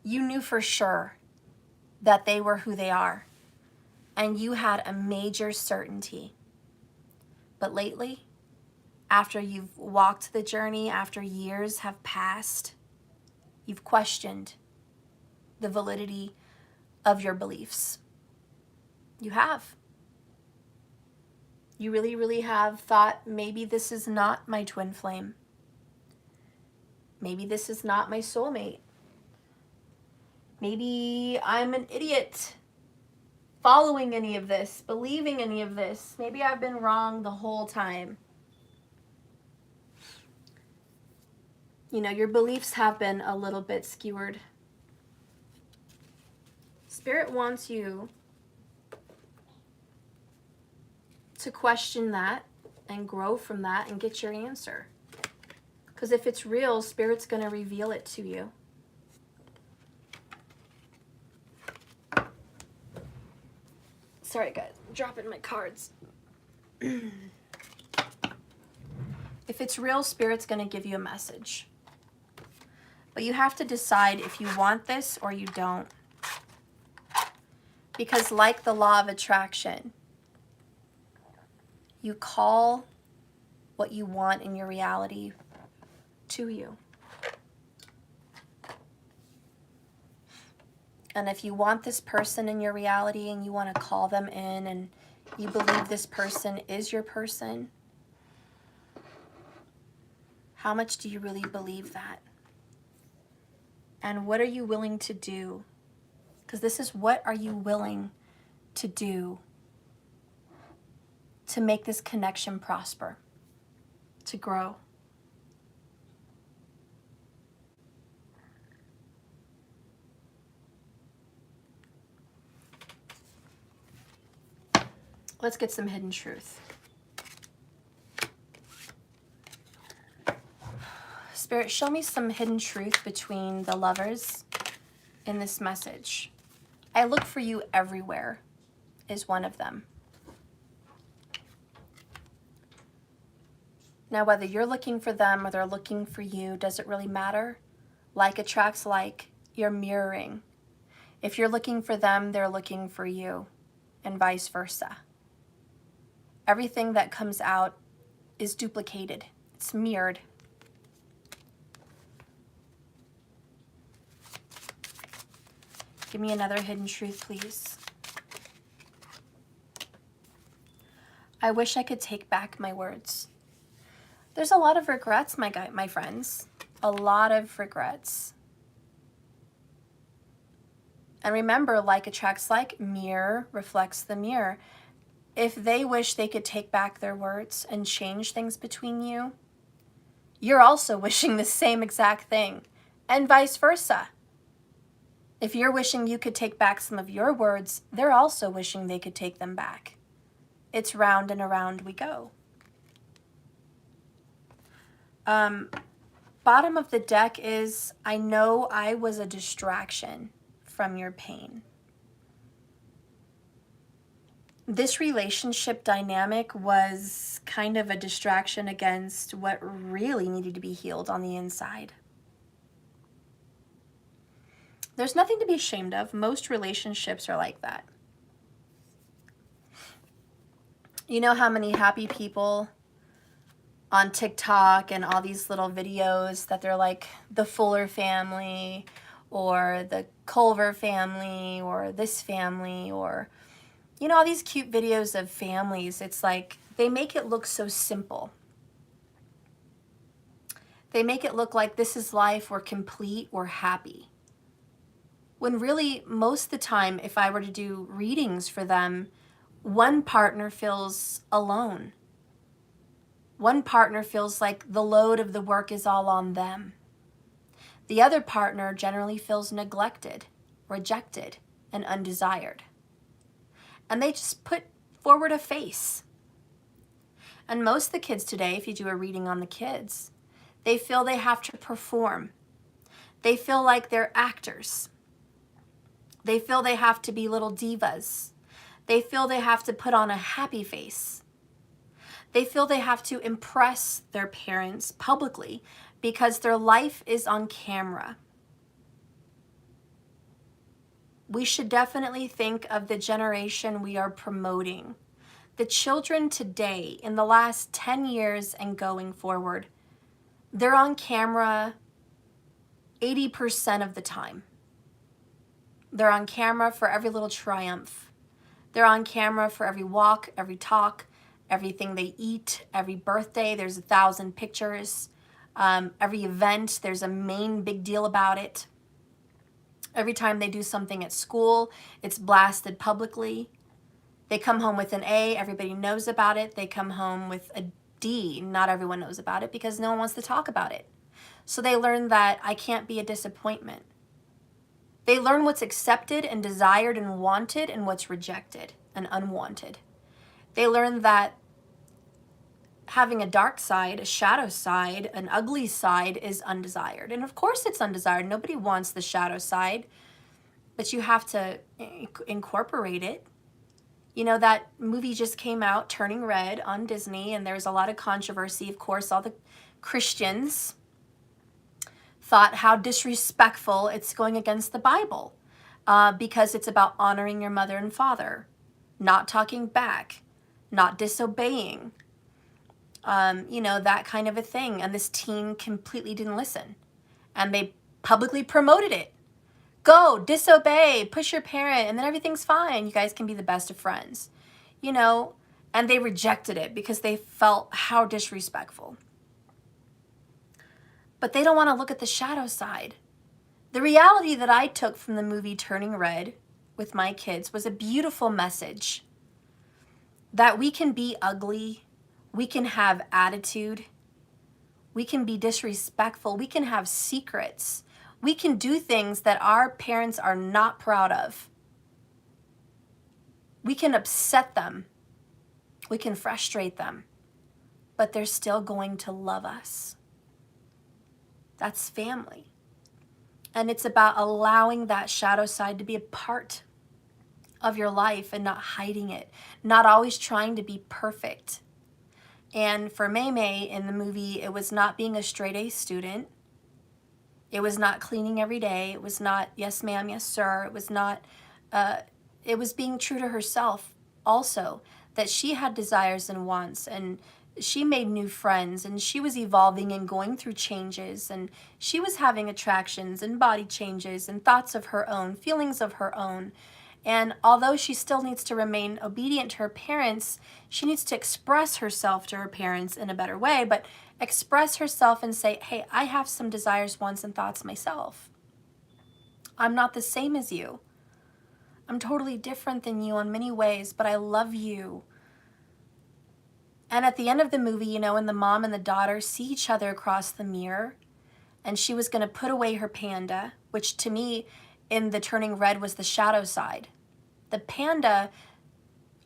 you knew for sure that they were who they are. And you had a major certainty. But lately, after you've walked the journey, after years have passed, you've questioned the validity of your beliefs. You have. You really, really have thought, maybe this is not my twin flame. Maybe this is not my soulmate. Maybe I'm an idiot following any of this, believing any of this. Maybe I've been wrong the whole time. You know, your beliefs have been a little bit skewered. Spirit wants you to question that and grow from that and get your answer. Because if it's real, Spirit's going to reveal it to you. Sorry guys, I'm dropping my cards. If it's real, Spirit's going to give you a message. But you have to decide if you want this or you don't. Because like the law of attraction, you call what you want in your reality to you. And if you want this person in your reality and you want to call them in and you believe this person is your person, how much do you really believe that? And what are you willing to do? Because this is, what are you willing to do to make this connection prosper, to grow? Let's get some hidden truth. Spirit, show me some hidden truth between the lovers in this message. I look for you everywhere is one of them. Now, whether you're looking for them or they're looking for you, does it really matter? Like attracts like, you're mirroring. If you're looking for them, they're looking for you, and vice versa. Everything that comes out is duplicated. It's mirrored. Give me another hidden truth, please. I wish I could take back my words. There's a lot of regrets, my friends. A lot of regrets. And remember, like attracts like, mirror reflects the mirror. If they wish they could take back their words and change things between you, you're also wishing the same exact thing, and vice versa. If you're wishing you could take back some of your words, they're also wishing they could take them back. It's round and around we go. bottom of the deck is, I know I was a distraction from your pain. This relationship dynamic was kind of a distraction against what really needed to be healed on the inside. There's nothing to be ashamed of. Most relationships are like that. You know how many happy people on TikTok and all these little videos that they're like the Fuller family or the Culver family or this family, or, you know, all these cute videos of families. It's like they make it look so simple. They make it look like this is life, we're complete, we're happy. When really, most of the time, if I were to do readings for them, one partner feels alone. One partner feels like the load of the work is all on them. The other partner generally feels neglected, rejected, and undesired. And they just put forward a face. And most of the kids today, if you do a reading on the kids, they feel they have to perform. They feel like they're actors. They feel they have to be little divas. They feel they have to put on a happy face. They feel they have to impress their parents publicly because their life is on camera. We should definitely think of the generation we are promoting. The children today, in the last 10 years and going forward, they're on camera 80% of the time. They're on camera for every little triumph. They're on camera for every walk, every talk, everything they eat, every birthday, there's 1,000 pictures. Every event, there's a main big deal about it. Every time they do something at school, it's blasted publicly. They come home with an A, everybody knows about it. They come home with a D, not everyone knows about it because no one wants to talk about it. So they learn that I can't be a disappointment. They learn what's accepted and desired and wanted and what's rejected and unwanted. They learn that having a dark side, a shadow side, an ugly side is undesired. And of course it's undesired. Nobody wants the shadow side, but you have to incorporate it. You know, that movie just came out, Turning Red, on Disney, and there's a lot of controversy. Of course, all the Christians thought how disrespectful it's going against the Bible because it's about honoring your mother and father, not talking back, not disobeying, you know, that kind of a thing. And this teen completely didn't listen. And they publicly promoted it. Go, disobey, push your parent, and then everything's fine. You guys can be the best of friends. You know, and they rejected it because they felt how disrespectful. But they don't want to look at the shadow side. The reality that I took from the movie Turning Red with my kids was a beautiful message that we can be ugly, we can have attitude, we can be disrespectful, we can have secrets, we can do things that our parents are not proud of. We can upset them, we can frustrate them, but they're still going to love us. That's family. And it's about allowing that shadow side to be a part of your life and not hiding it, not always trying to be perfect. And for May in the movie, it was not being a straight A student. It was not cleaning every day. It was not yes ma'am, yes sir. It was not, it was being true to herself also, that she had desires and wants, and she made new friends, and she was evolving and going through changes, and she was having attractions and body changes and thoughts of her own, feelings of her own. And although she still needs to remain obedient to her parents, she needs to express herself to her parents in a better way, but express herself and say, hey, I have some desires, wants, and thoughts myself. I'm not the same as you. I'm totally different than you in many ways, but I love you. And at the end of the movie, you know, when the mom and the daughter see each other across the mirror, and she was going to put away her panda, which to me in the Turning Red was the shadow side. The panda,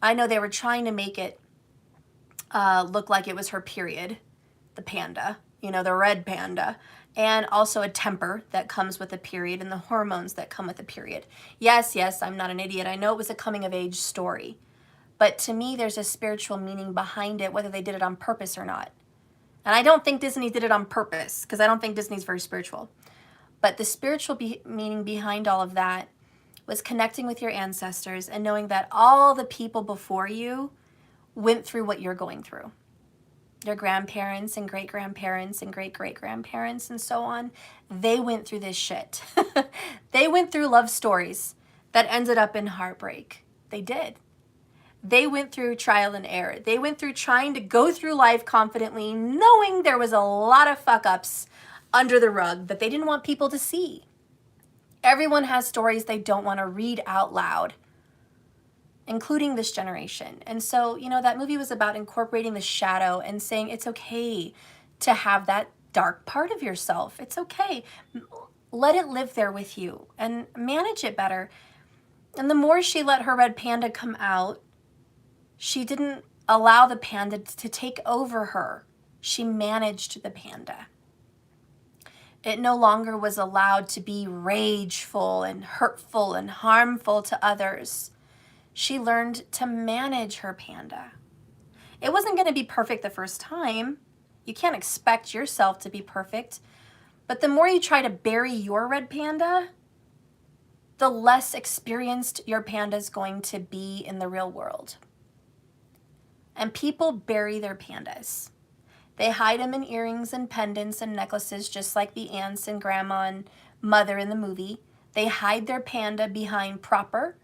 I know they were trying to make it look like it was her period, the panda, you know, the red panda, and also a temper that comes with a period and the hormones that come with a period. Yes, I'm not an idiot. I know it was a coming of age story, but to me, there's a spiritual meaning behind it, whether they did it on purpose or not. And I don't think Disney did it on purpose, because I don't think Disney's very spiritual. But the spiritual meaning behind all of that was connecting with your ancestors and knowing that all the people before you went through what you're going through. Your grandparents and great-grandparents and great-great-grandparents and so on, they went through this shit. They went through love stories that ended up in heartbreak. They did. They went through trial and error. They went through trying to go through life confidently, knowing there was a lot of fuck-ups under the rug that they didn't want people to see. Everyone has stories they don't want to read out loud, including this generation. And so, you know, that movie was about incorporating the shadow and saying it's okay to have that dark part of yourself. It's okay. Let it live there with you and manage it better. And the more she let her red panda come out, she didn't allow the panda to take over her. She managed the panda. It no longer was allowed to be rageful and hurtful and harmful to others. She learned to manage her panda. It wasn't going to be perfect the first time. You can't expect yourself to be perfect. But the more you try to bury your red panda, the less experienced your panda is going to be in the real world. And people bury their pandas. They hide them in earrings and pendants and necklaces, just like the aunts and grandma and mother in the movie. They hide their panda behind proper,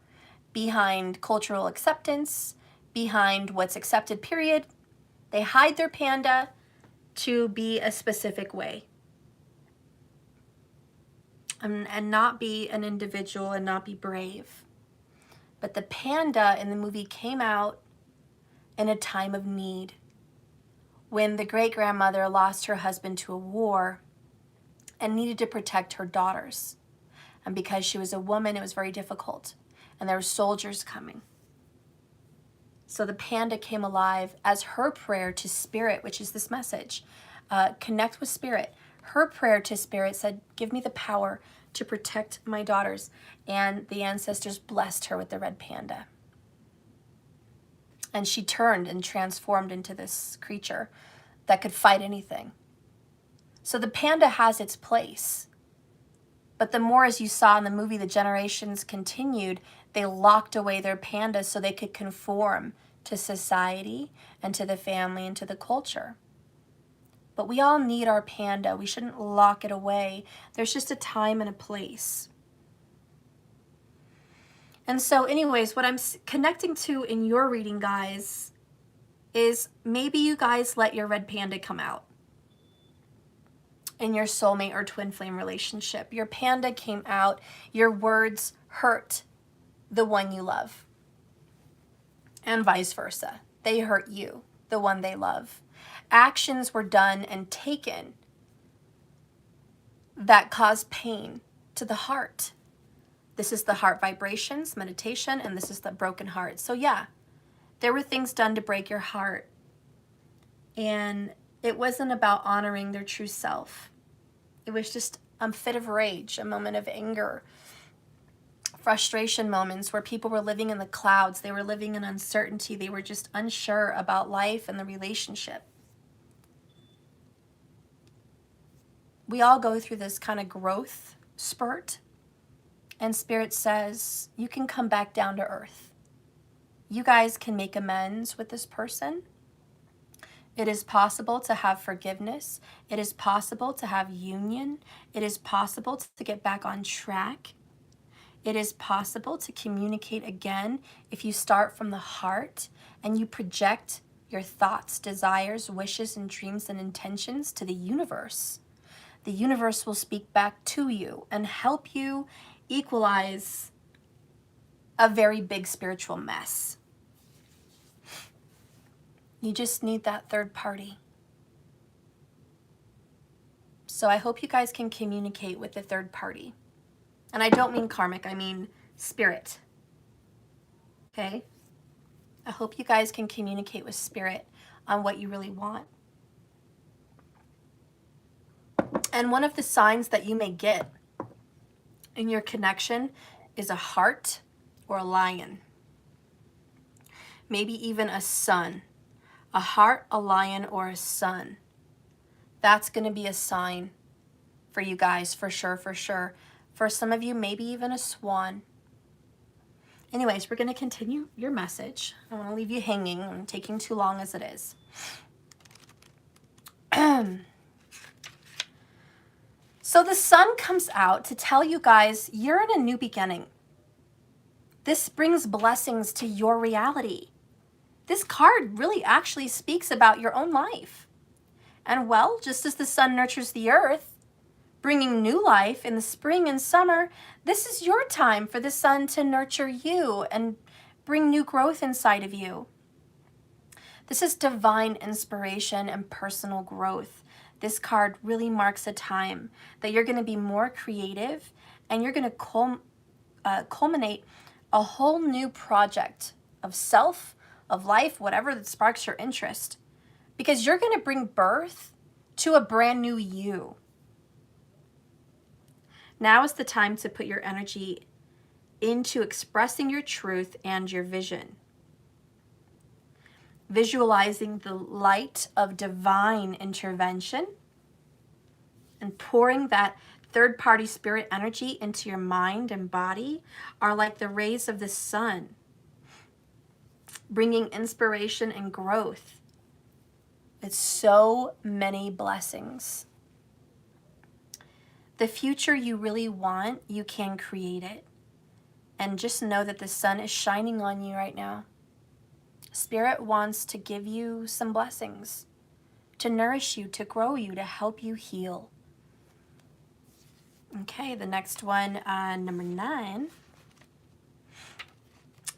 behind cultural acceptance, behind what's accepted, period. They hide their panda to be a specific way. And not be an individual and not be brave. But the panda in the movie came out in a time of need, when the great-grandmother lost her husband to a war and needed to protect her daughters. And because she was a woman, it was very difficult. And there were soldiers coming. So the panda came alive as her prayer to Spirit, which is this message. Connect with Spirit. Her prayer to Spirit said, give me the power to protect my daughters. And the ancestors blessed her with the red panda. And she turned and transformed into this creature that could fight anything. So the panda has its place. But the more, as you saw in the movie, the generations continued, they locked away their pandas so they could conform to society and to the family and to the culture. But we all need our panda. We shouldn't lock it away. There's just a time and a place. And so anyways, what I'm connecting to in your reading, guys, is maybe you guys let your red panda come out in your soulmate or twin flame relationship. Your panda came out. Your words hurt the one you love. And vice versa. They hurt you, the one they love. Actions were done and taken that cause pain to the heart. This is the heart vibrations, meditation, and this is the broken heart. So yeah, there were things done to break your heart. And it wasn't about honoring their true self. It was just a fit of rage, a moment of anger, frustration moments where people were living in the clouds. They were living in uncertainty. They were just unsure about life and the relationship. We all go through this kind of growth spurt. And Spirit says, you can come back down to earth. You guys can make amends with this person. It is possible to have forgiveness. It is possible to have union. It is possible to get back on track. It is possible to communicate again if you start from the heart and you project your thoughts, desires, wishes, and dreams and intentions to the universe. The universe will speak back to you and help you equalize a very big spiritual mess. You just need that third party. So I hope you guys can communicate with the third party. And I don't mean karmic, I mean spirit. Okay? I hope you guys can communicate with Spirit on what you really want. And one of the signs that you may get in your connection is a heart or a lion. Maybe even a sun. A heart, a lion, or a sun. That's going to be a sign for you guys, for sure, for sure. For some of you, maybe even a swan. Anyways, we're going to continue your message. I don't want to leave you hanging. I'm taking too long as it is. So the sun comes out to tell you guys you're in a new beginning. This brings blessings to your reality. This card really actually speaks about your own life. And well, just as the sun nurtures the earth, bringing new life in the spring and summer, this is your time for the sun to nurture you and bring new growth inside of you. This is divine inspiration and personal growth. This card really marks a time that you're going to be more creative and you're going to culminate a whole new project of self, of life, whatever that sparks your interest. Because you're going to bring birth to a brand new you. Now is the time to put your energy into expressing your truth and your vision. Visualizing the light of divine intervention and pouring that third-party spirit energy into your mind and body are like the rays of the sun, bringing inspiration and growth. It's so many blessings. The future you really want, you can create it. And just know that the sun is shining on you right now. Spirit wants to give you some blessings, to nourish you, to grow you, to help you heal. Okay, the next one, number 9.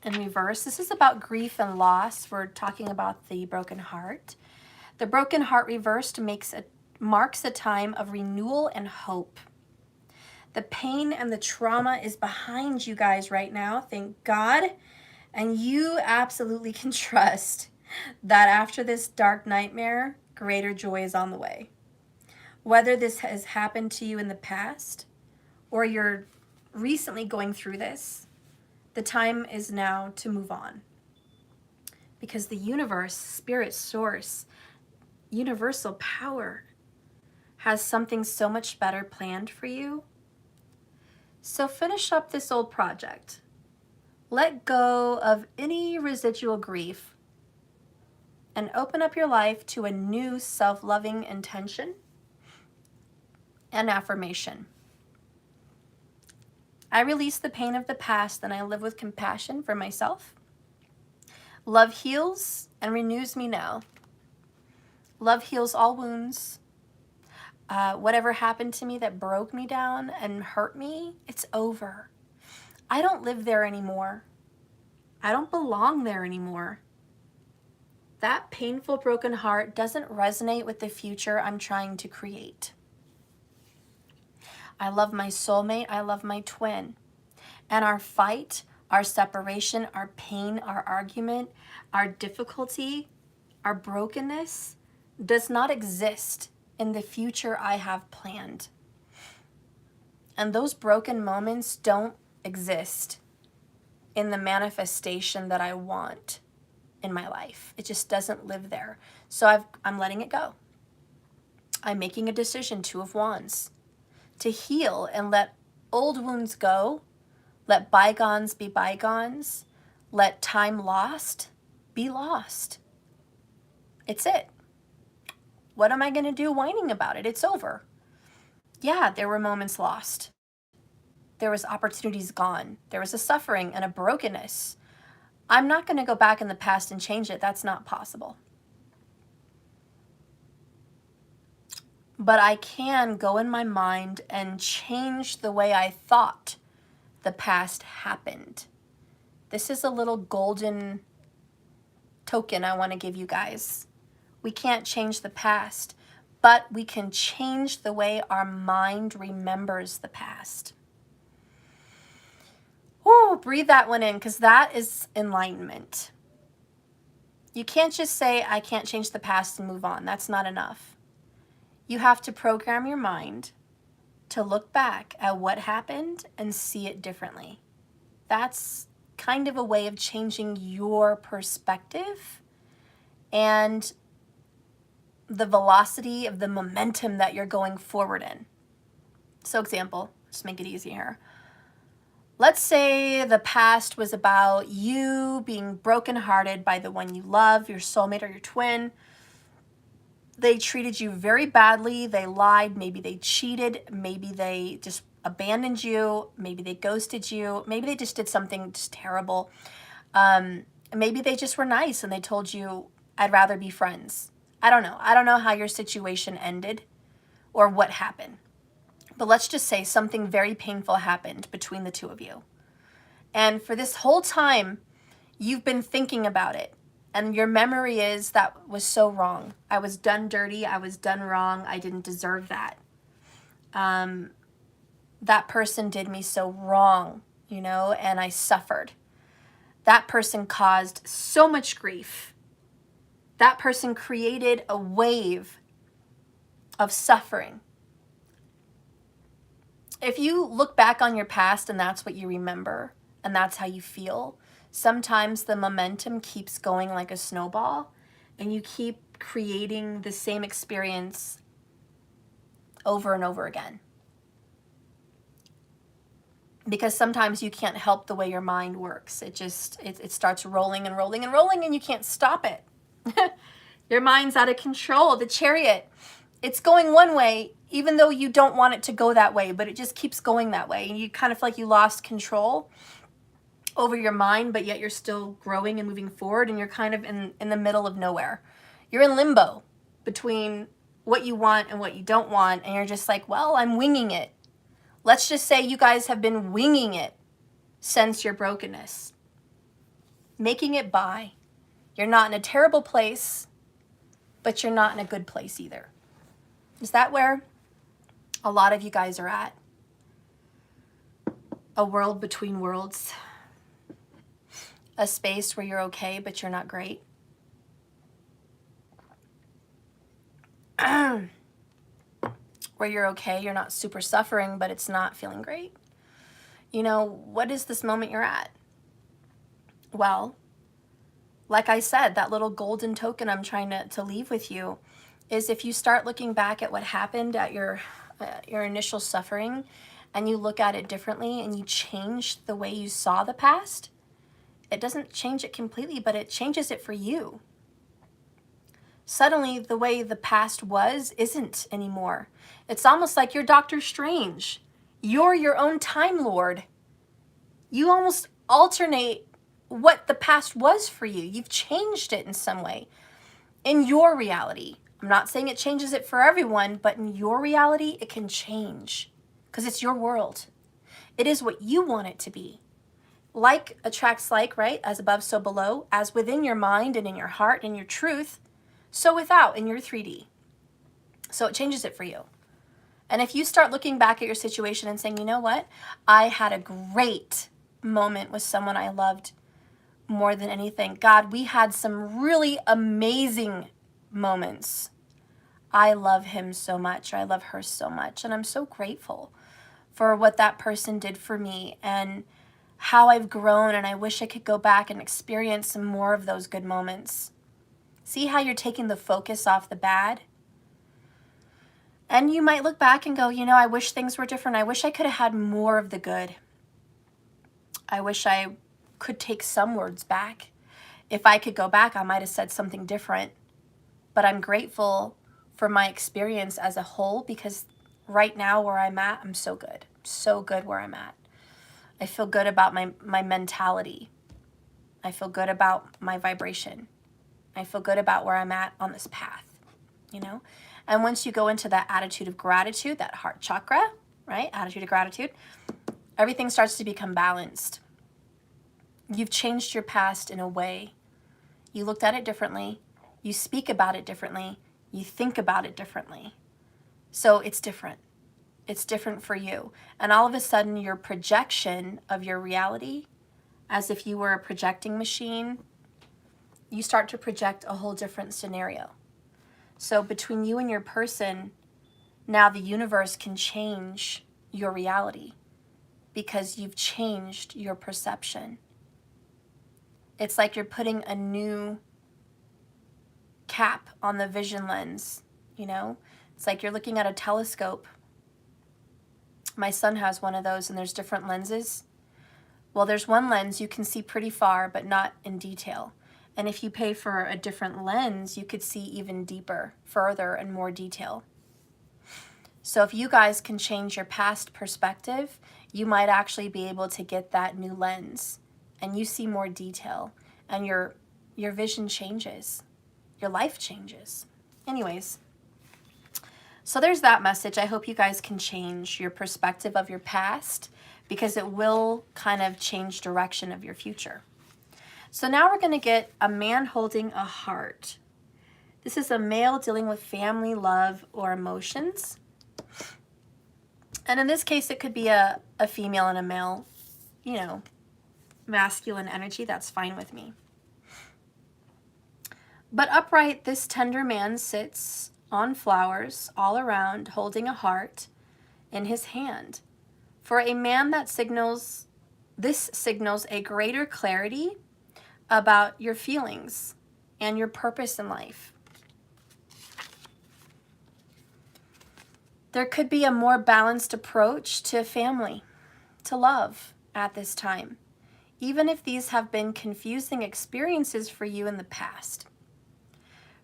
In reverse, this is about grief and loss. We're talking about the broken heart. The broken heart reversed marks a time of renewal and hope. The pain and the trauma is behind you guys right now, thank God. And you absolutely can trust that after this dark nightmare, greater joy is on the way. Whether this has happened to you in the past or you're recently going through this, the time is now to move on. Because the universe, spirit, source, universal power has something so much better planned for you. So finish up this old project. Let go of any residual grief and open up your life to a new self-loving intention and affirmation. I release the pain of the past and I live with compassion for myself. Love heals and renews me now. Love heals all wounds. Whatever happened to me that broke me down and hurt me, it's over. I don't live there anymore. I don't belong there anymore. That painful, broken heart doesn't resonate with the future I'm trying to create. I love my soulmate. I love my twin. And our fight, our separation, our pain, our argument, our difficulty, our brokenness does not exist in the future I have planned. And those broken moments don't exist in the manifestation that I want in my life. It just doesn't live there. So I'm letting it go. I'm making a decision, 2 of Wands, to heal and let old wounds go, let bygones be bygones, let time lost be lost. It's it. What am I going to do whining about it? It's over. Yeah, there were moments lost. There was opportunities gone. There was a suffering and a brokenness. I'm not going to go back in the past and change it. That's not possible. But I can go in my mind and change the way I thought the past happened. This is a little golden token I want to give you guys. We can't change the past, but we can change the way our mind remembers the past. Ooh, breathe that one in, because that is enlightenment. You can't just say, I can't change the past and move on. That's not enough. You have to program your mind to look back at what happened and see it differently. That's kind of a way of changing your perspective and the velocity of the momentum that you're going forward in. So example, just make it easy here. Let's say the past was about you being brokenhearted by the one you love, your soulmate or your twin. They treated you very badly. They lied. Maybe they cheated. Maybe they just abandoned you. Maybe they ghosted you. Maybe they just did something just terrible. Maybe they just were nice and they told you, I'd rather be friends. I don't know. I don't know how your situation ended or what happened. But let's just say something very painful happened between the two of you. And for this whole time, you've been thinking about it. And your memory is, that was so wrong. I was done dirty. I was done wrong. I didn't deserve that. That person did me so wrong, you know, and I suffered. That person caused so much grief. That person created a wave of suffering. If you look back on your past and that's what you remember and that's how you feel, sometimes the momentum keeps going like a snowball and you keep creating the same experience over and over again. Because sometimes you can't help the way your mind works. It starts rolling and rolling and rolling and you can't stop it. Your mind's out of control. The Chariot, it's going one way even though you don't want it to go that way, but it just keeps going that way. And you kind of feel like you lost control over your mind, but yet you're still growing and moving forward, and you're kind of in the middle of nowhere. You're in limbo between what you want and what you don't want, and you're just like, well, I'm winging it. Let's just say you guys have been winging it since your brokenness. Making it by. You're not in a terrible place, but you're not in a good place either. Is that where a lot of you guys are at? A world between worlds. A space where you're okay, but you're not great. Where you're okay, you're not super suffering, but it's not feeling great. You know, what is this moment you're at? Well, like I said, that little golden token I'm trying to leave with you is, if you start looking back at what happened at your initial suffering and you look at it differently and you change the way you saw the past, it doesn't change it completely, but it changes it for you. Suddenly, the way the past was isn't anymore. It's almost like you're Doctor Strange. You're your own Time Lord. You almost alternate what the past was for you. You've changed it in some way. In your reality. I'm not saying it changes it for everyone, but in your reality, it can change. Because it's your world. It is what you want it to be. Like attracts like, right? As above, so below. As within your mind and in your heart and your truth, so without in your 3D. So it changes it for you. And if you start looking back at your situation and saying, you know what? I had a great moment with someone I loved more than anything. God, we had some really amazing moments. I love him so much. Or I love her so much. And I'm so grateful for what that person did for me and how I've grown. And I wish I could go back and experience some more of those good moments. See how you're taking the focus off the bad? And you might look back and go, you know, I wish things were different. I wish I could have had more of the good. I wish I could take some words back. If I could go back, I might have said something different. But I'm grateful for my experience as a whole, because right now where I'm at, I'm so good. So good where I'm at. I feel good about my mentality. I feel good about my vibration. I feel good about where I'm at on this path, you know? And once you go into that attitude of gratitude, that heart chakra, right? Attitude of gratitude, everything starts to become balanced. You've changed your past in a way. You looked at it differently. You speak about it differently. You think about it differently. So it's different. It's different for you. And all of a sudden, your projection of your reality, as if you were a projecting machine, you start to project a whole different scenario. So between you and your person, Now the universe can change your reality because you've changed your perception. It's like you're putting a new cap on the vision lens, you know? It's like you're looking at a telescope. My son has one of those, and there's different lenses. Well, there's one lens you can see pretty far, but not in detail. And if you pay for a different lens, you could see even deeper, further, and more detail. So if you guys can change your past perspective, you might actually be able to get that new lens, and you see more detail, and your vision changes. Your life changes. Anyways, so there's that message. I hope you guys can change your perspective of your past, because it will kind of change direction of your future. So now we're going to get a man holding a heart. This is a male dealing with family, love, or emotions. And in this case, it could be a female and a male, you know, masculine energy. That's fine with me. But upright, this tender man sits on flowers all around, holding a heart in his hand. For a man, this signals a greater clarity about your feelings and your purpose in life. There could be a more balanced approach to family, to love at this time, even if these have been confusing experiences for you in the past.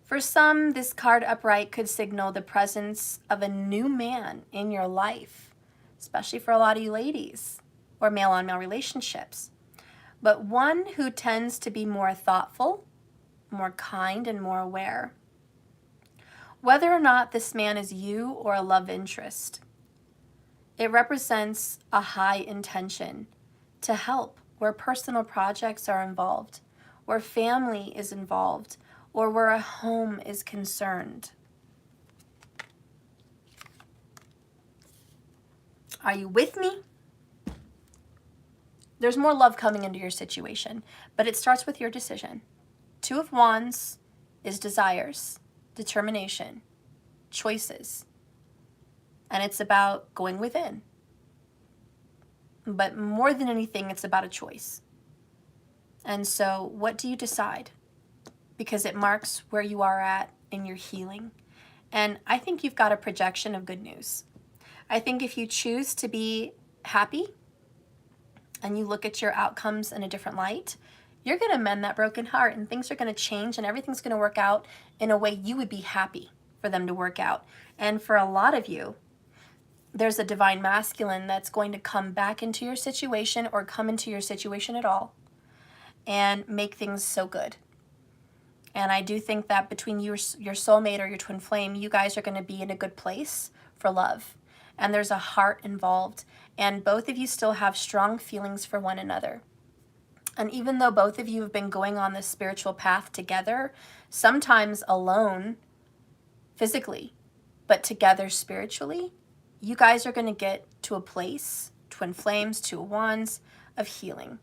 For some, this card upright could signal the presence of a new man in your life, especially for a lot of you ladies or male-on-male relationships, but one who tends to be more thoughtful, more kind, and more aware. Whether or not this man is you or a love interest, it represents a high intention to help where personal projects are involved, where family is involved, or where a home is concerned. Are you with me? There's more love coming into your situation, but it starts with your decision. Two of Wands is desires, determination, choices, and it's about going within. But more than anything, it's about a choice. And so what do you decide? Because it marks where you are at in your healing. And I think you've got a projection of good news. I think if you choose to be happy and you look at your outcomes in a different light, you're going to mend that broken heart, and things are going to change, and everything's going to work out in a way you would be happy for them to work out. And for a lot of you, there's a divine masculine that's going to come back into your situation or come into your situation at all and make things so good. And I do think that between your soulmate or your twin flame, you guys are going to be in a good place for love. And there's a heart involved. And both of you still have strong feelings for one another. And even though both of you have been going on this spiritual path together, sometimes alone physically, but together spiritually, you guys are going to get to a place, twin flames, two of wands, of healing.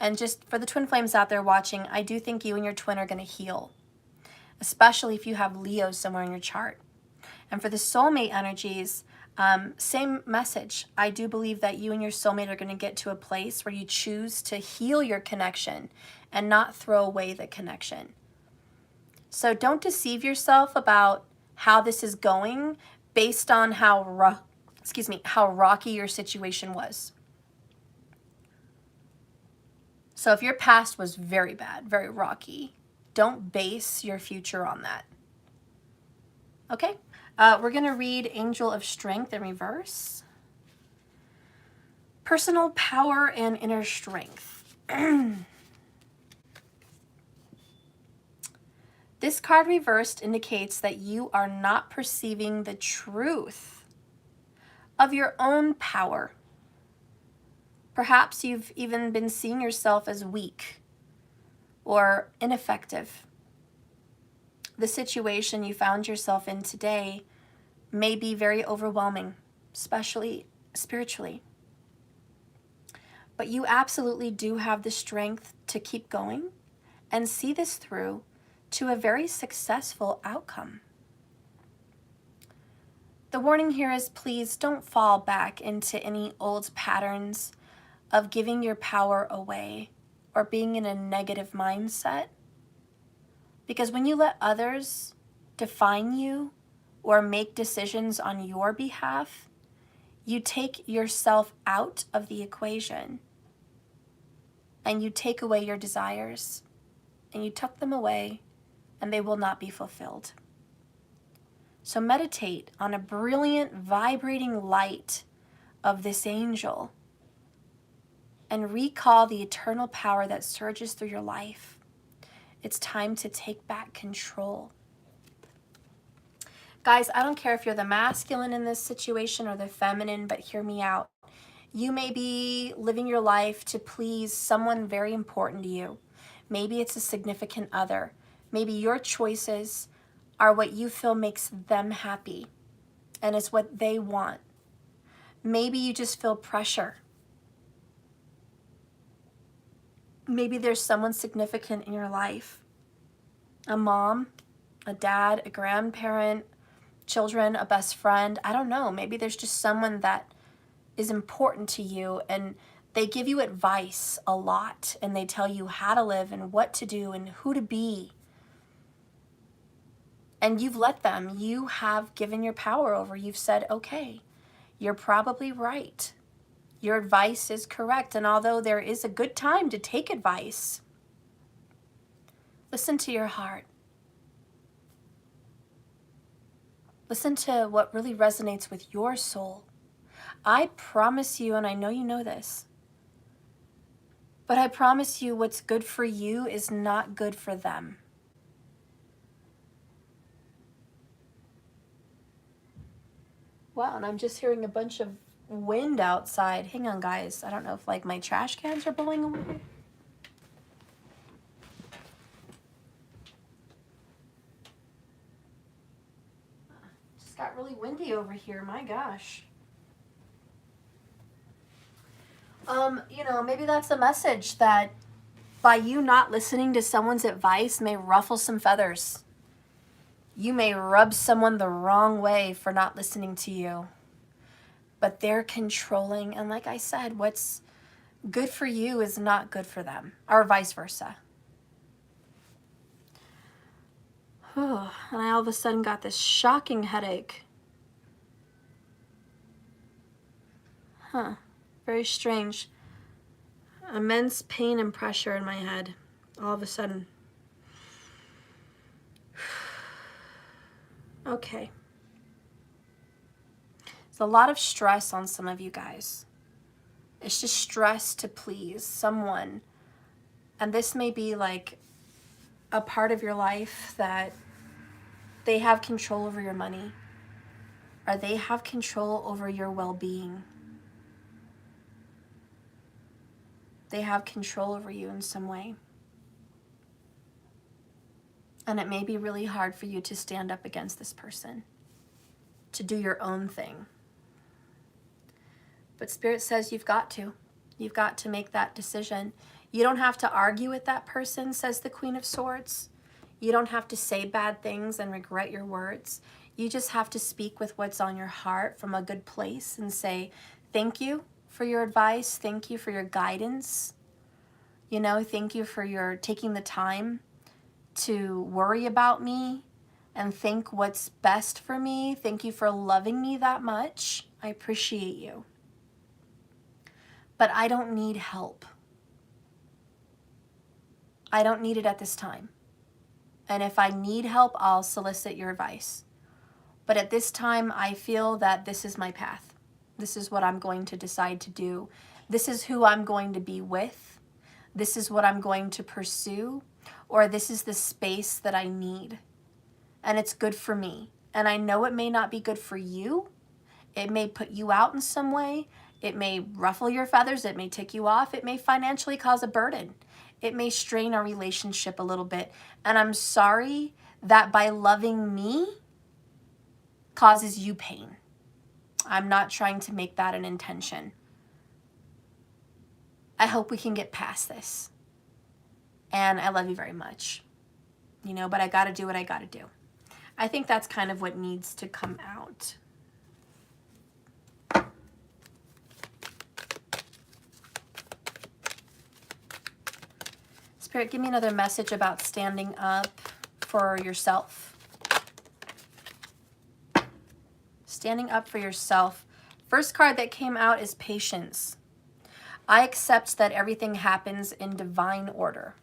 And just for the twin flames out there watching, I do think you and your twin are going to heal, especially if you have Leo somewhere in your chart. And for the soulmate energies, same message. I do believe that you and your soulmate are going to get to a place where you choose to heal your connection and not throw away the connection. So don't deceive yourself about how this is going based on how rocky your situation was. So if your past was very bad, very rocky, don't base your future on that. Okay? We're going to read Angel of Strength in reverse. Personal power and inner strength. This card reversed indicates that you are not perceiving the truth of your own power. Perhaps you've even been seeing yourself as weak or ineffective. The situation you found yourself in today may be very overwhelming, especially spiritually. But you absolutely do have the strength to keep going and see this through to a very successful outcome. The warning here is, please don't fall back into any old patterns of giving your power away or being in a negative mindset. Because when you let others define you or make decisions on your behalf, you take yourself out of the equation and you take away your desires and you tuck them away and they will not be fulfilled. So meditate on a brilliant, vibrating light of this angel and recall the eternal power that surges through your life. It's time to take back control. Guys, I don't care if you're the masculine in this situation or the feminine, but hear me out. You may be living your life to please someone very important to you. Maybe it's a significant other. Maybe your choices are what you feel makes them happy and is what they want. Maybe you just feel pressure. Maybe there's someone significant in your life. A mom, a dad, a grandparent, children, a best friend. I don't know. Maybe there's just someone that is important to you and they give you advice a lot and they tell you how to live and what to do and who to be. And you've let them. You have given your power over. You've said, okay, you're probably right. Your advice is correct. And although there is a good time to take advice, listen to your heart. Listen to what really resonates with your soul. I promise you, and I know you know this, but I promise you what's good for you is not good for them. Wow, and I'm just hearing a bunch of wind outside. Hang on, guys. I don't know if like my trash cans are blowing away. Just got really windy over here. My gosh. You know, maybe that's a message that by you not listening to someone's advice may ruffle some feathers. You may rub someone the wrong way for not listening to you. But they're controlling, and like I said, what's good for you is not good for them, or vice versa. And I all of a sudden got this shocking headache. Very strange. Immense pain and pressure in my head, all of a sudden. Okay. There's a lot of stress on some of you guys. It's just stress to please someone. And this may be like a part of your life that they have control over your money, or they have control over your well-being. They have control over you in some way. And it may be really hard for you to stand up against this person, to do your own thing. But Spirit says you've got to. You've got to make that decision. You don't have to argue with that person, says the Queen of Swords. You don't have to say bad things and regret your words. You just have to speak with what's on your heart from a good place and say, thank you for your advice. Thank you for your guidance. You know, thank you for your taking the time to worry about me and think what's best for me. Thank you for loving me that much. I appreciate you. But I don't need help. I don't need it at this time. And if I need help, I'll solicit your advice. But at this time, I feel that this is my path. This is what I'm going to decide to do. This is who I'm going to be with. This is what I'm going to pursue. Or this is the space that I need. And it's good for me. And I know it may not be good for you. It may put you out in some way. It may ruffle your feathers. It may tick you off. It may financially cause a burden. It may strain our relationship a little bit. And I'm sorry that by loving me causes you pain. I'm not trying to make that an intention. I hope we can get past this. And I love you very much. You know, but I got to do what I got to do. I think that's kind of what needs to come out. Spirit, give me another message about standing up for yourself. Standing up for yourself. First card that came out is patience. I accept that everything happens in divine order.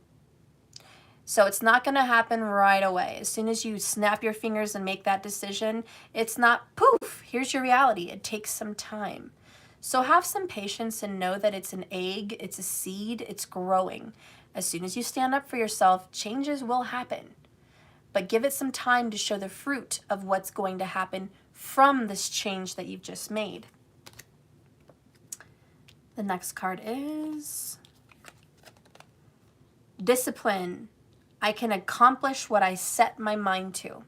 So it's not going to happen right away. As soon as you snap your fingers and make that decision, it's not poof, here's your reality. It takes some time. So have some patience and know that it's an egg, it's a seed, it's growing. As soon as you stand up for yourself, changes will happen. But give it some time to show the fruit of what's going to happen from this change that you've just made. The next card is discipline. I can accomplish what I set my mind to.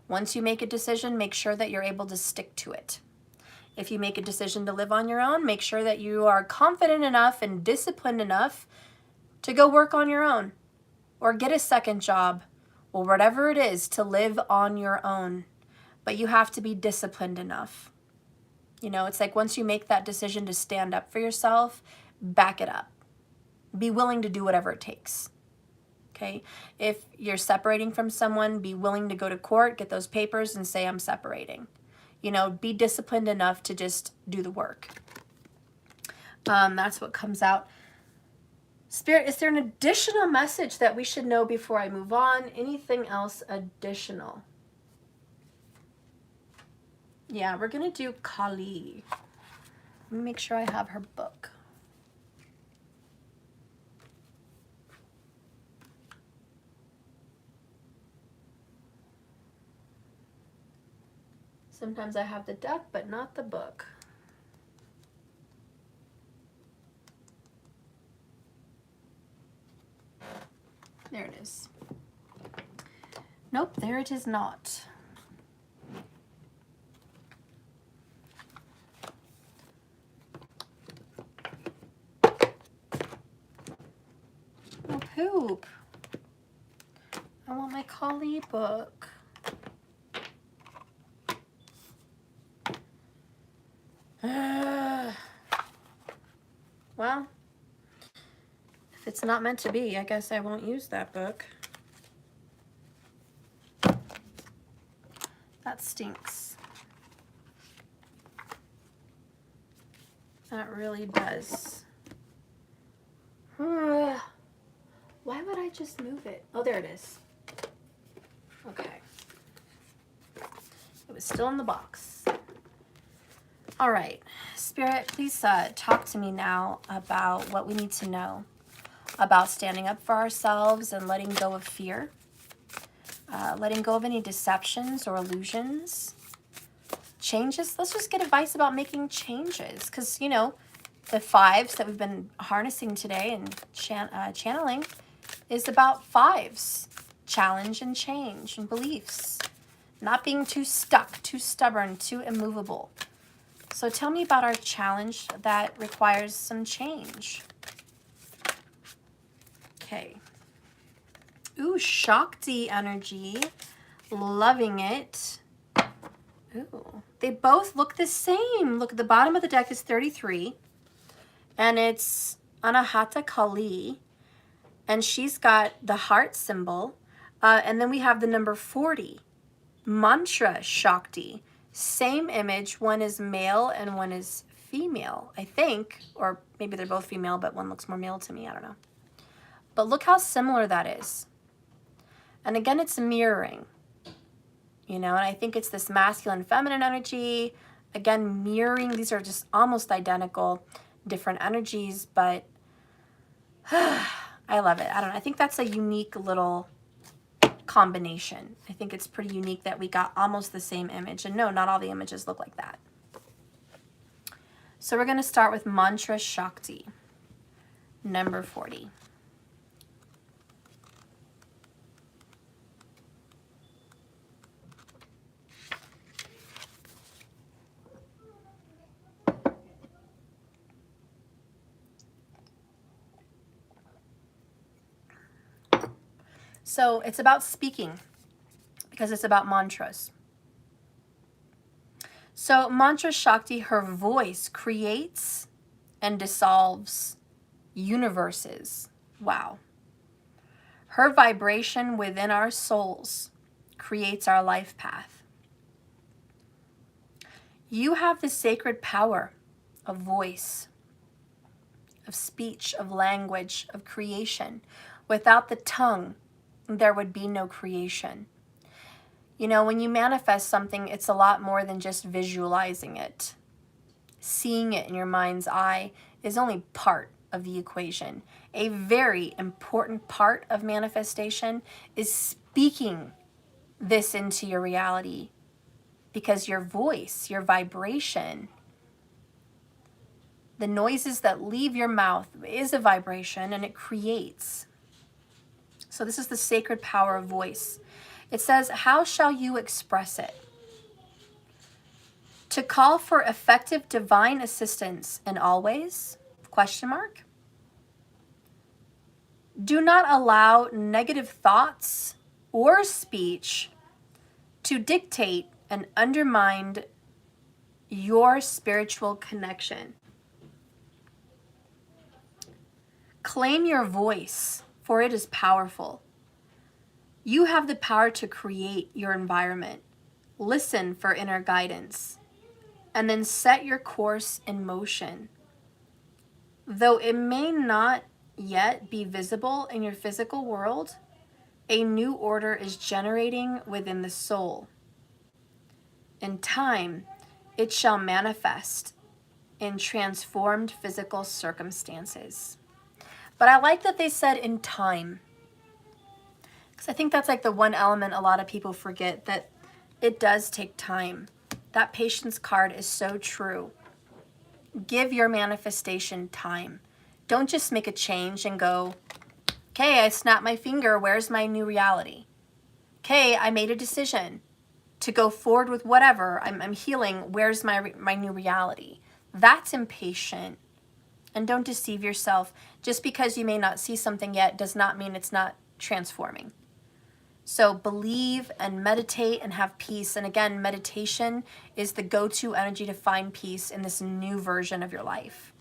Once you make a decision, make sure that you're able to stick to it. If you make a decision to live on your own, make sure that you are confident enough and disciplined enough to go work on your own or get a second job or whatever it is to live on your own. But you have to be disciplined enough. You know, it's like once you make that decision to stand up for yourself, back it up. Be willing to do whatever it takes. Okay? If you're separating from someone, be willing to go to court, get those papers and say, I'm separating. You know, be disciplined enough to just do the work. That's what comes out. Spirit, is there an additional message that we should know before I move on? Anything else additional? Yeah, we're going to do Kali. Let me make sure I have her book. Sometimes I have the deck, but not the book. There it is. Nope, there it is not. Oh, poop. I want my Kali book. Well, if it's not meant to be, I guess I won't use that book. That stinks. That really does. Why would I just move it? Oh, there it is. Okay. It was still in the box. All right. Spirit, please talk to me now about what we need to know about standing up for ourselves and letting go of fear, letting go of any deceptions or illusions, changes. Let's just get advice about making changes because, you know, the fives that we've been harnessing today and channeling is about fives, challenge and change and beliefs, not being too stuck, too stubborn, too immovable. So tell me about our challenge that requires some change. Okay. Ooh, Shakti energy. Loving it. Ooh, they both look the same. Look, at the bottom of the deck is 33. And it's Anahata Kali. And she's got the heart symbol. And then we have the number 40. Mantra Shakti. Same image. One is male and one is female, I think. Or maybe they're both female, but one looks more male to me. I don't know. But look how similar that is. And again, it's mirroring. You know, and I think it's this masculine, feminine energy. Again, mirroring. These are just almost identical, different energies, but I love it. I don't know. I think that's a unique little combination. I think it's pretty unique that we got almost the same image. And no, not all the images look like that. So we're going to start with Mantra Shakti, number 40. So it's about speaking because it's about mantras. So Mantra Shakti, her voice creates and dissolves universes. Wow. Her vibration within our souls creates our life path. You have the sacred power of voice, of speech, of language, of creation. Without the tongue, there would be no creation. You know, when you manifest something, it's a lot more than just visualizing it. Seeing it in your mind's eye is only part of the equation. A very important part of manifestation is speaking this into your reality, because your voice, your vibration, the noises that leave your mouth is a vibration, and it creates. So this is the sacred power of voice. It says, how shall you express it? To call for effective divine assistance in all ways? Question mark. Do not allow negative thoughts or speech to dictate and undermine your spiritual connection. Claim your voice, for it is powerful. You have the power to create your environment. Listen for inner guidance, and then set your course in motion. Though it may not yet be visible in your physical world, a new order is generating within the soul. In time, it shall manifest in transformed physical circumstances. But I like that they said in time, because I think that's like the one element a lot of people forget, that it does take time. That patience card is so true. Give your manifestation time. Don't just make a change and go, okay, I snapped my finger, where's my new reality? Okay, I made a decision to go forward with whatever, I'm healing, where's my new reality? That's impatient. And don't deceive yourself. Just because you may not see something yet does not mean it's not transforming. So believe and meditate and have peace. And again, meditation is the go-to energy to find peace in this new version of your life.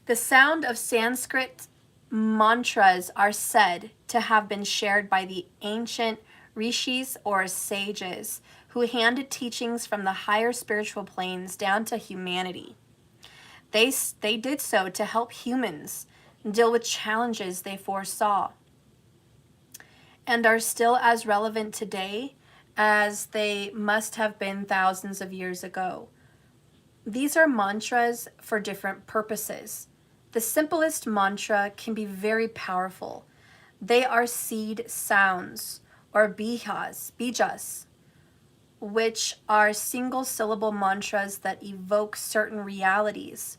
The sound of Sanskrit mantras are said to have been shared by the ancient rishis or sages who handed teachings from the higher spiritual planes down to humanity. They did so to help humans deal with challenges they foresaw, and are still as relevant today as they must have been thousands of years ago. These are mantras for different purposes. The simplest mantra can be very powerful. They are seed sounds, or bijas, which are single syllable mantras that evoke certain realities,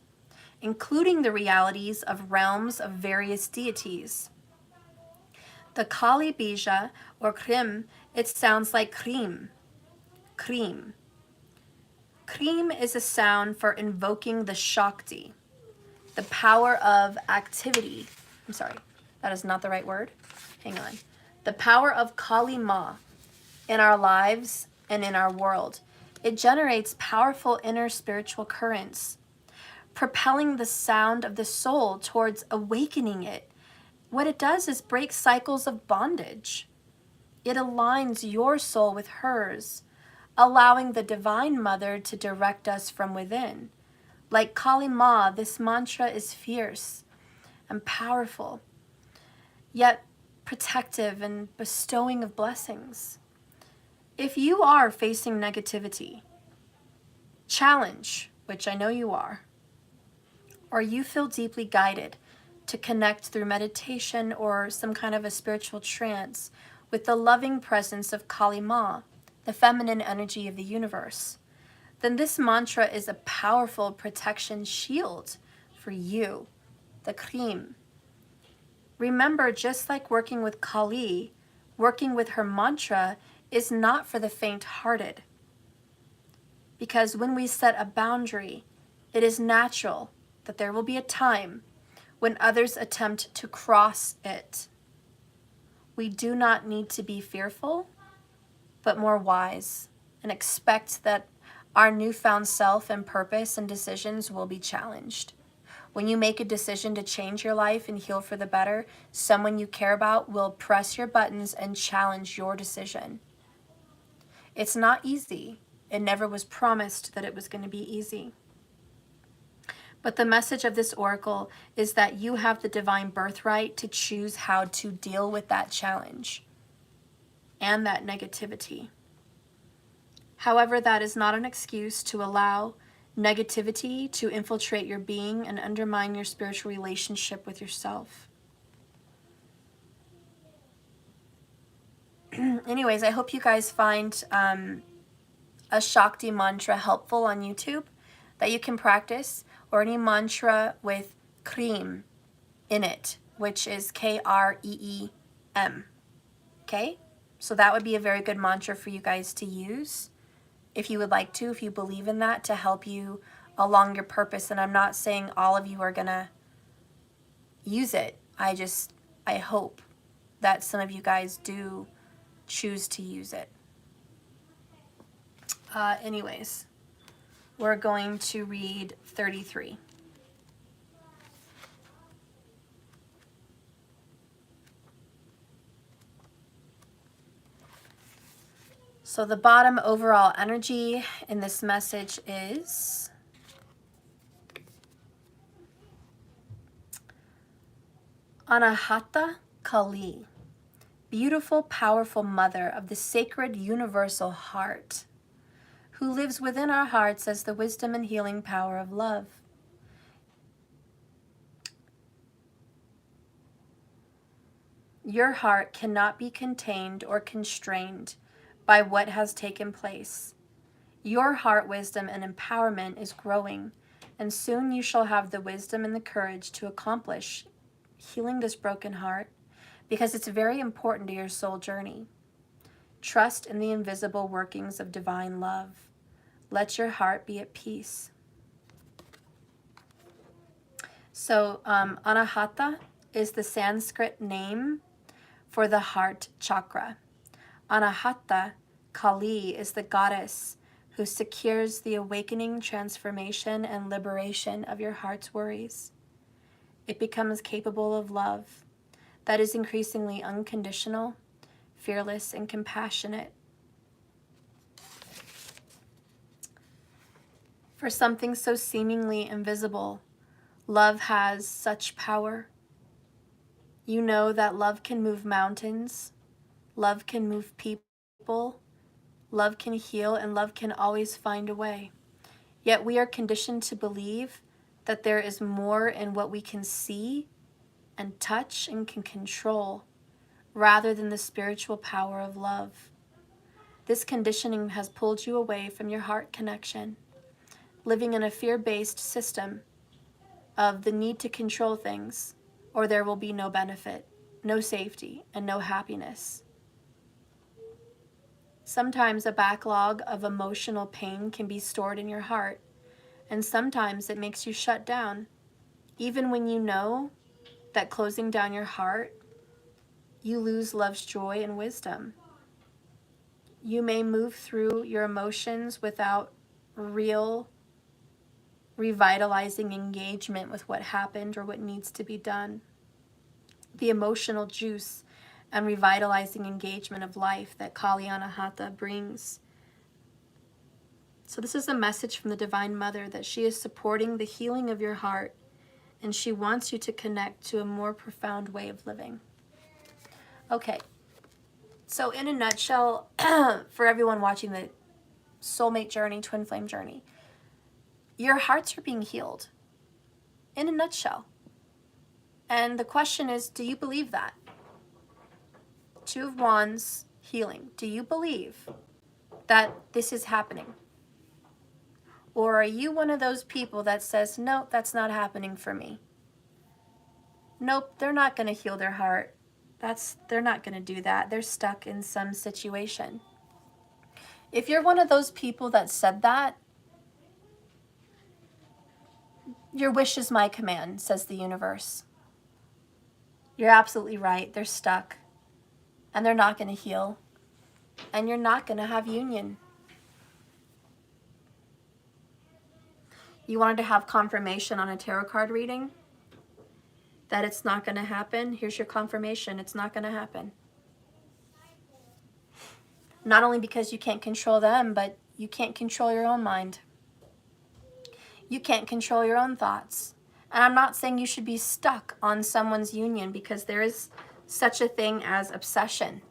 including the realities of realms of various deities. The Kali Bija, or Krim, it sounds like cream. Cream. Cream is a sound for invoking the Shakti, the power of activity. I'm sorry, that is not the right word. Hang on. The power of Kali Ma in our lives and in our world. It generates powerful inner spiritual currents, propelling the sound of the soul towards awakening it. What it does is break cycles of bondage. It aligns your soul with hers, allowing the Divine Mother to direct us from within. Like Kali Ma, this mantra is fierce and powerful, yet protective and bestowing of blessings. If you are facing negativity, challenge, which I know you are, or you feel deeply guided to connect through meditation or some kind of a spiritual trance with the loving presence of Kali Ma, the feminine energy of the universe, then this mantra is a powerful protection shield for you, the Krim. Remember, just like working with Kali, working with her mantra is not for the faint-hearted. Because when we set a boundary, it is natural that there will be a time when others attempt to cross it. We do not need to be fearful, but more wise, and expect that our newfound self and purpose and decisions will be challenged. When you make a decision to change your life and heal for the better, someone you care about will press your buttons and challenge your decision. It's not easy. It never was promised that it was going to be easy. But the message of this oracle is that you have the divine birthright to choose how to deal with that challenge and that negativity. However, that is not an excuse to allow negativity to infiltrate your being and undermine your spiritual relationship with yourself. Anyways, I hope you guys find a Shakti mantra helpful on YouTube that you can practice, or any mantra with cream in it, which is K-R-E-E-M. Okay? So that would be a very good mantra for you guys to use if you would like to, if you believe in that, to help you along your purpose. And I'm not saying all of you are going to use it. I hope that some of you guys do choose to use it. Anyways, we're going to read 33. So the bottom overall energy in this message is Anahata Kali, beautiful, powerful mother of the sacred universal heart, who lives within our hearts as the wisdom and healing power of love. Your heart cannot be contained or constrained by what has taken place. Your heart wisdom and empowerment is growing, and soon you shall have the wisdom and the courage to accomplish healing this broken heart, because it's very important to your soul journey. Trust in the invisible workings of divine love. Let your heart be at peace. So Anahata is the Sanskrit name for the heart chakra. Anahata Kali is the goddess who secures the awakening, transformation, and liberation of your heart's worries. It becomes capable of love that is increasingly unconditional, fearless, and compassionate. For something so seemingly invisible, love has such power. You know that love can move mountains, love can move people, love can heal, and love can always find a way. Yet we are conditioned to believe that there is more in what we can see and touch and can control, rather than the spiritual power of love. This conditioning has pulled you away from your heart connection, living in a fear-based system of the need to control things, or there will be no benefit, no safety, and no happiness. Sometimes a backlog of emotional pain can be stored in your heart, and sometimes it makes you shut down, even when you know that closing down your heart, you lose love's joy and wisdom. You may move through your emotions without real revitalizing engagement with what happened or what needs to be done. The emotional juice and revitalizing engagement of life that Kali Anahata brings. So this is a message from the Divine Mother that she is supporting the healing of your heart, and she wants you to connect to a more profound way of living. Okay, so in a nutshell, for everyone watching the soulmate journey, twin flame journey, your hearts are being healed, in a nutshell. And the question is, do you believe that? Two of Wands, healing. Do you believe that this is happening? Or are you one of those people that says, nope, that's not happening for me? Nope, they're not going to heal their heart. They're not going to do that. They're stuck in some situation. If you're one of those people that said that, your wish is my command, says the universe. You're absolutely right. They're stuck. And they're not going to heal. And you're not going to have union. You wanted to have confirmation on a tarot card reading that it's not going to happen. Here's your confirmation. It's not going to happen. Not only because you can't control them, but you can't control your own mind. You can't control your own thoughts. And I'm not saying you should be stuck on someone's union, because there is such a thing as obsession.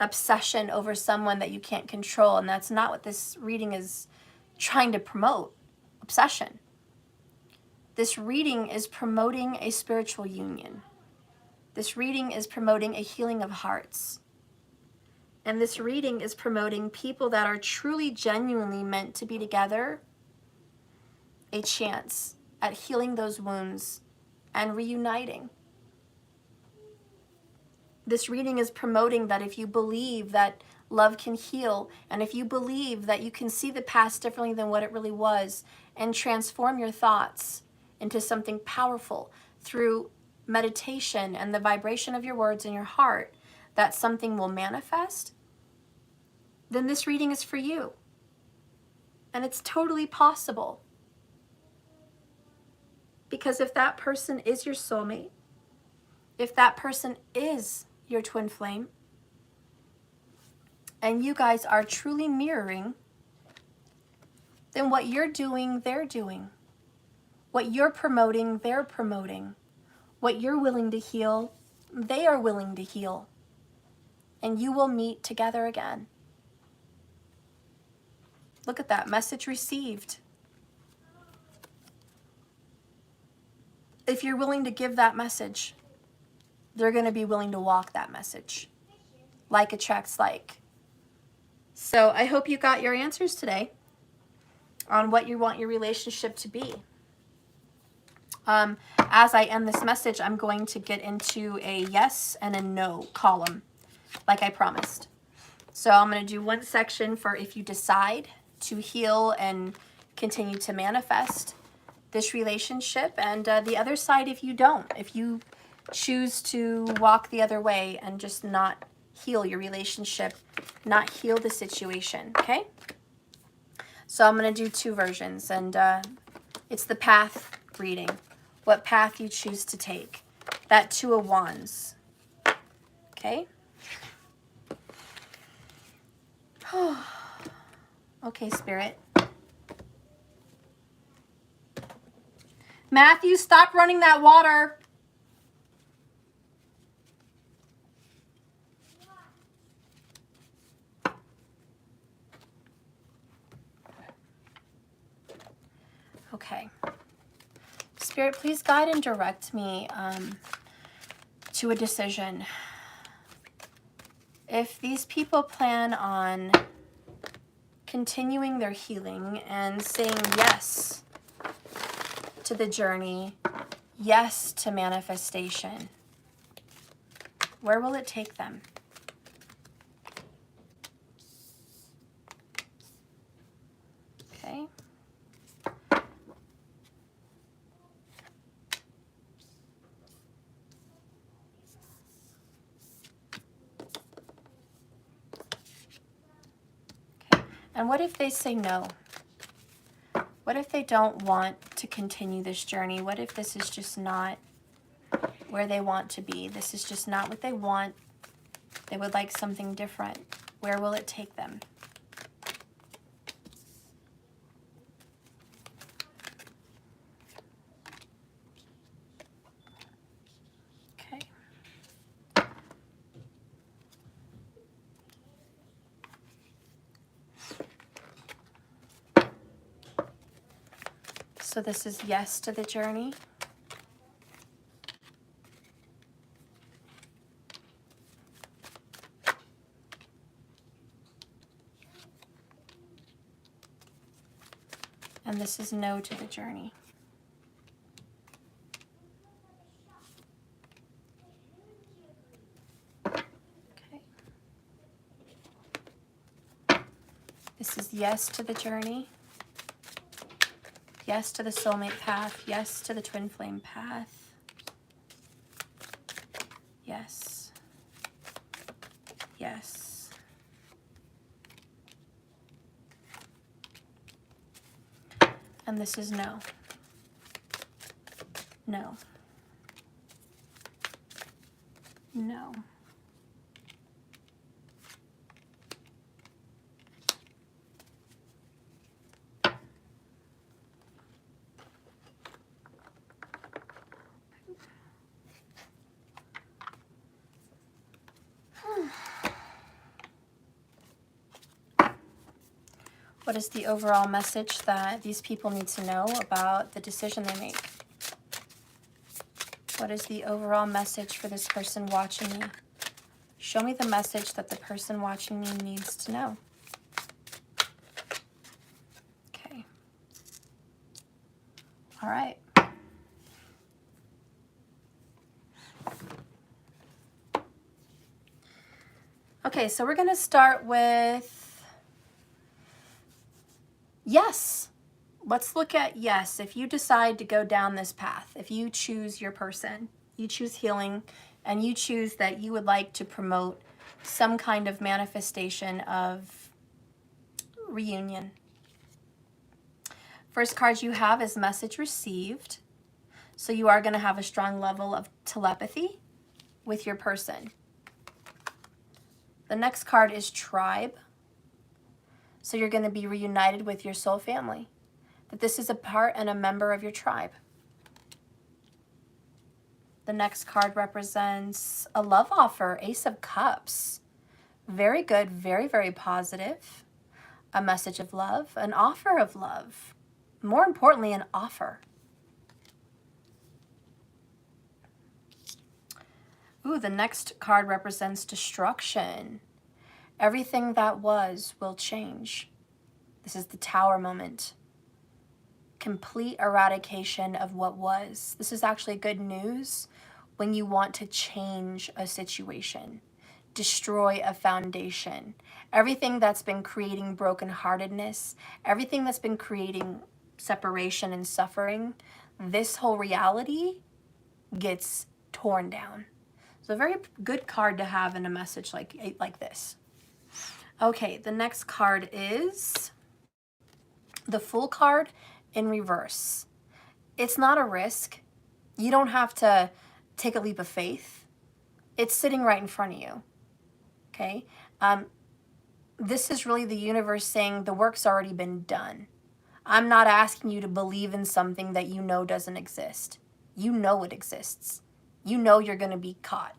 Obsession over someone that you can't control. And that's not what this reading is trying to promote. Obsession. This reading is promoting a spiritual union. This reading is promoting a healing of hearts. And this reading is promoting people that are truly, genuinely meant to be together, a chance at healing those wounds and reuniting. This reading is promoting that if you believe that love can heal, and if you believe that you can see the past differently than what it really was, and transform your thoughts into something powerful through meditation and the vibration of your words in your heart, that something will manifest, then this reading is for you. And it's totally possible. Because if that person is your soulmate, if that person is your twin flame, and you guys are truly mirroring, then what you're doing, they're doing. What you're promoting, they're promoting. What you're willing to heal, they are willing to heal. And you will meet together again. Look at that, message received. If you're willing to give that message, they're going to be willing to walk that message. Like attracts like. So I hope you got your answers today on what you want your relationship to be. As I end this message, I'm going to get into a yes and a no column, like I promised. So I'm going to do one section for if you decide to heal and continue to manifest this relationship, and the other side if you don't, if you choose to walk the other way and just not heal your relationship, not heal the situation, okay? So I'm going to do two versions, and it's the path reading, what path you choose to take. That Two of Wands, okay? Okay, Spirit. Matthew, stop running that water. Okay. Spirit, please guide and direct me to a decision. If these people plan on continuing their healing and saying yes to the journey, yes to manifestation, where will it take them? Okay. And what if they say no? What if they don't want to continue this journey? What if this is just not where they want to be? This is just not what they want. They would like something different. Where will it take them? Okay. So this is yes to the journey. And this is no to the journey. Okay. This is yes to the journey. Yes to the soulmate path. Yes to the twin flame path. Yes. Yes. And this is no. No. No. What is the overall message that these people need to know about the decision they make? What is the overall message for this person watching me? Show me the message that the person watching me needs to know. Okay. All right. Okay, so we're going to start with yes. Let's look at yes. If you decide to go down this path, if you choose your person, you choose healing, and you choose that you would like to promote some kind of manifestation of reunion. First card you have is message received. So you are going to have a strong level of telepathy with your person. The next card is tribe. So you're going to be reunited with your soul family. That this is a part and a member of your tribe. The next card represents a love offer, Ace of Cups. Very good, very, very positive. A message of love, an offer of love. More importantly, an offer. Ooh, the next card represents destruction. Everything that was will change. This is the Tower moment. Complete eradication of what was. This is actually good news when you want to change a situation, destroy a foundation. Everything that's been creating brokenheartedness, everything that's been creating separation and suffering, this whole reality gets torn down. So a very good card to have in a message like this. Okay, the next card is the Fool card in reverse. It's not a risk. You don't have to take a leap of faith. It's sitting right in front of you. Okay? This is really the universe saying the work's already been done. I'm not asking you to believe in something that you know doesn't exist. You know it exists. You know you're going to be caught.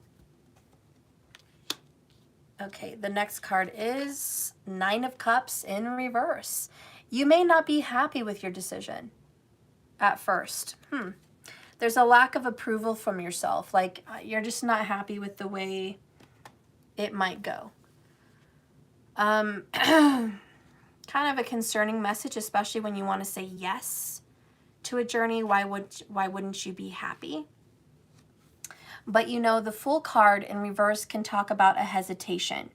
Okay, the next card is Nine of Cups in reverse. You may not be happy with your decision at first. There's a lack of approval from yourself. Like, you're just not happy with the way it might go. Kind of a concerning message, especially when you want to say yes to a journey. Why wouldn't you be happy? But you know, the Fool card in reverse can talk about a hesitation.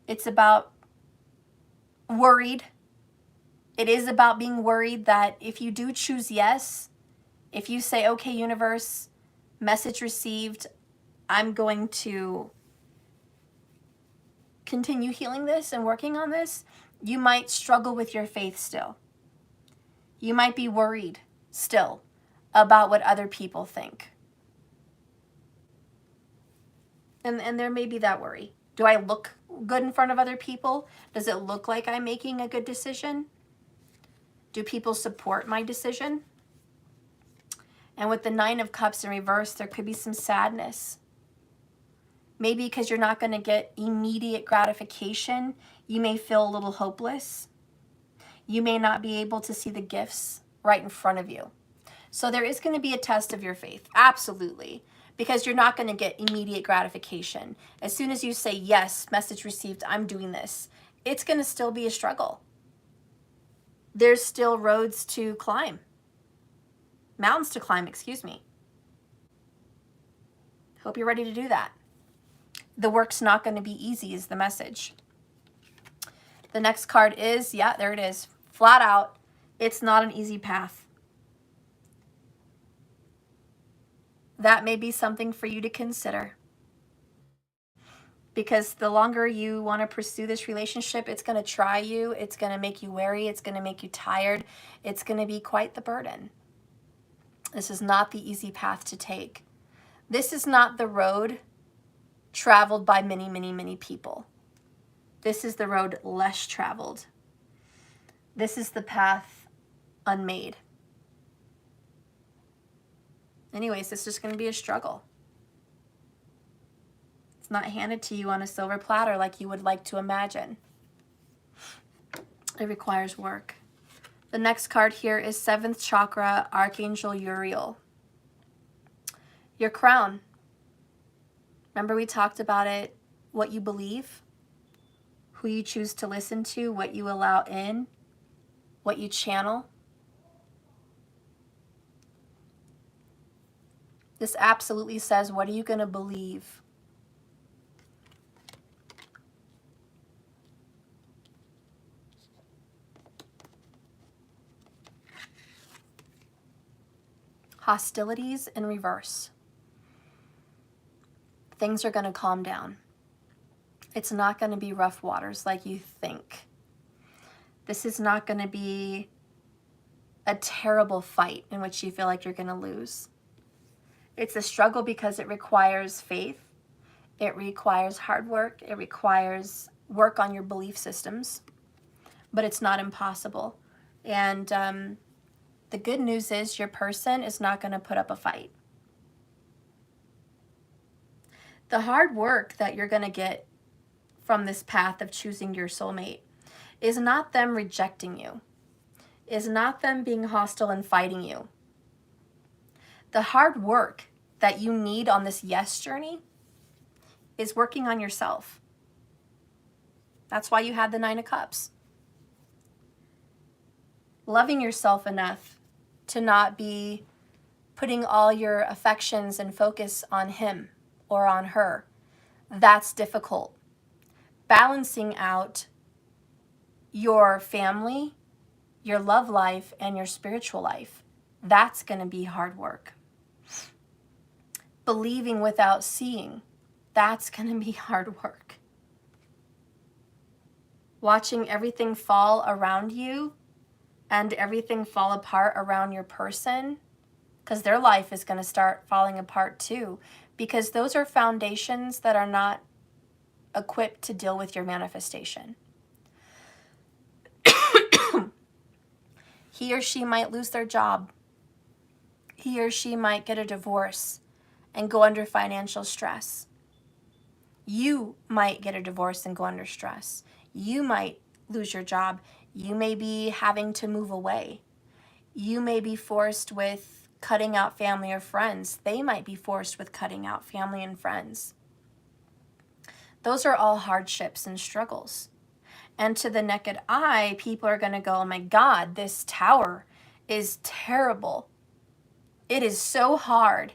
It's about worried. It is about being worried that if you do choose yes, if you say, okay, universe, message received, I'm going to continue healing this and working on this, you might struggle with your faith still. You might be worried still about what other people think. And there may be that worry. Do I look good in front of other people? Does it look like I'm making a good decision? Do people support my decision? And with the Nine of Cups in reverse, there could be some sadness. Maybe because you're not going to get immediate gratification, you may feel a little hopeless. You may not be able to see the gifts right in front of you. So there is going to be a test of your faith, absolutely, because you're not going to get immediate gratification. As soon as you say, yes, message received, I'm doing this, it's going to still be a struggle. There's still roads to climb. Mountains to climb, excuse me. Hope you're ready to do that. The work's not going to be easy is the message. The next card is, yeah, there it is. Flat out, it's not an easy path. That may be something for you to consider. Because the longer you want to pursue this relationship, it's going to try you. It's going to make you wary. It's going to make you tired. It's going to be quite the burden. This is not the easy path to take. This is not the road traveled by many, many, many people. This is the road less traveled. This is the path unmade. Anyways, it's just going to be a struggle. It's not handed to you on a silver platter like you would like to imagine. It requires work. The next card here is 7th chakra, Archangel Uriel. Your crown. Remember we talked about it, what you believe, who you choose to listen to, what you allow in, what you channel. This absolutely says, what are you going to believe? Hostilities in reverse. Things are going to calm down. It's not going to be rough waters like you think. This is not going to be a terrible fight in which you feel like you're going to lose. It's a struggle because it requires faith. It requires hard work. It requires work on your belief systems. But it's not impossible. And the good news is your person is not going to put up a fight. The hard work that you're going to get from this path of choosing your soulmate is not them rejecting you, is not them being hostile and fighting you. The hard work that you need on this yes journey is working on yourself. That's why you had the 9 of Cups. Loving yourself enough to not be putting all your affections and focus on him or on her. That's difficult. Balancing out your family, your love life, and your spiritual life, that's going to be hard work. Believing without seeing, that's going to be hard work. Watching everything fall around you and everything fall apart around your person, because their life is going to start falling apart too, because those are foundations that are not equipped to deal with your manifestation. He or she might lose their job. He or she might get a divorce and go under financial stress. You might get a divorce and go under stress. You might lose your job. You may be having to move away. You may be forced with cutting out family or friends. They might be forced with cutting out family and friends. Those are all hardships and struggles. And to the naked eye, people are going to go, oh my God, this tower is terrible. It is so hard.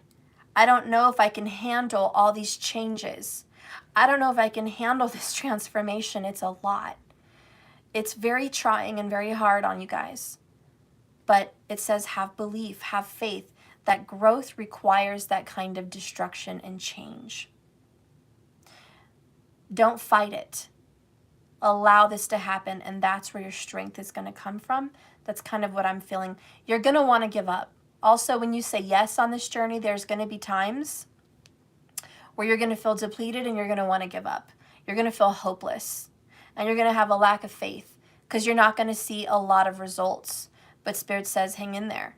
I don't know if I can handle all these changes. I don't know if I can handle this transformation. It's a lot. It's very trying and very hard on you guys. But it says have belief, have faith. That growth requires that kind of destruction and change. Don't fight it. Allow this to happen, and that's where your strength is going to come from. That's kind of what I'm feeling. You're going to want to give up. Also, when you say yes on this journey, there's going to be times where you're going to feel depleted and you're going to want to give up. You're going to feel hopeless, and you're going to have a lack of faith because you're not going to see a lot of results. But Spirit says, hang in there.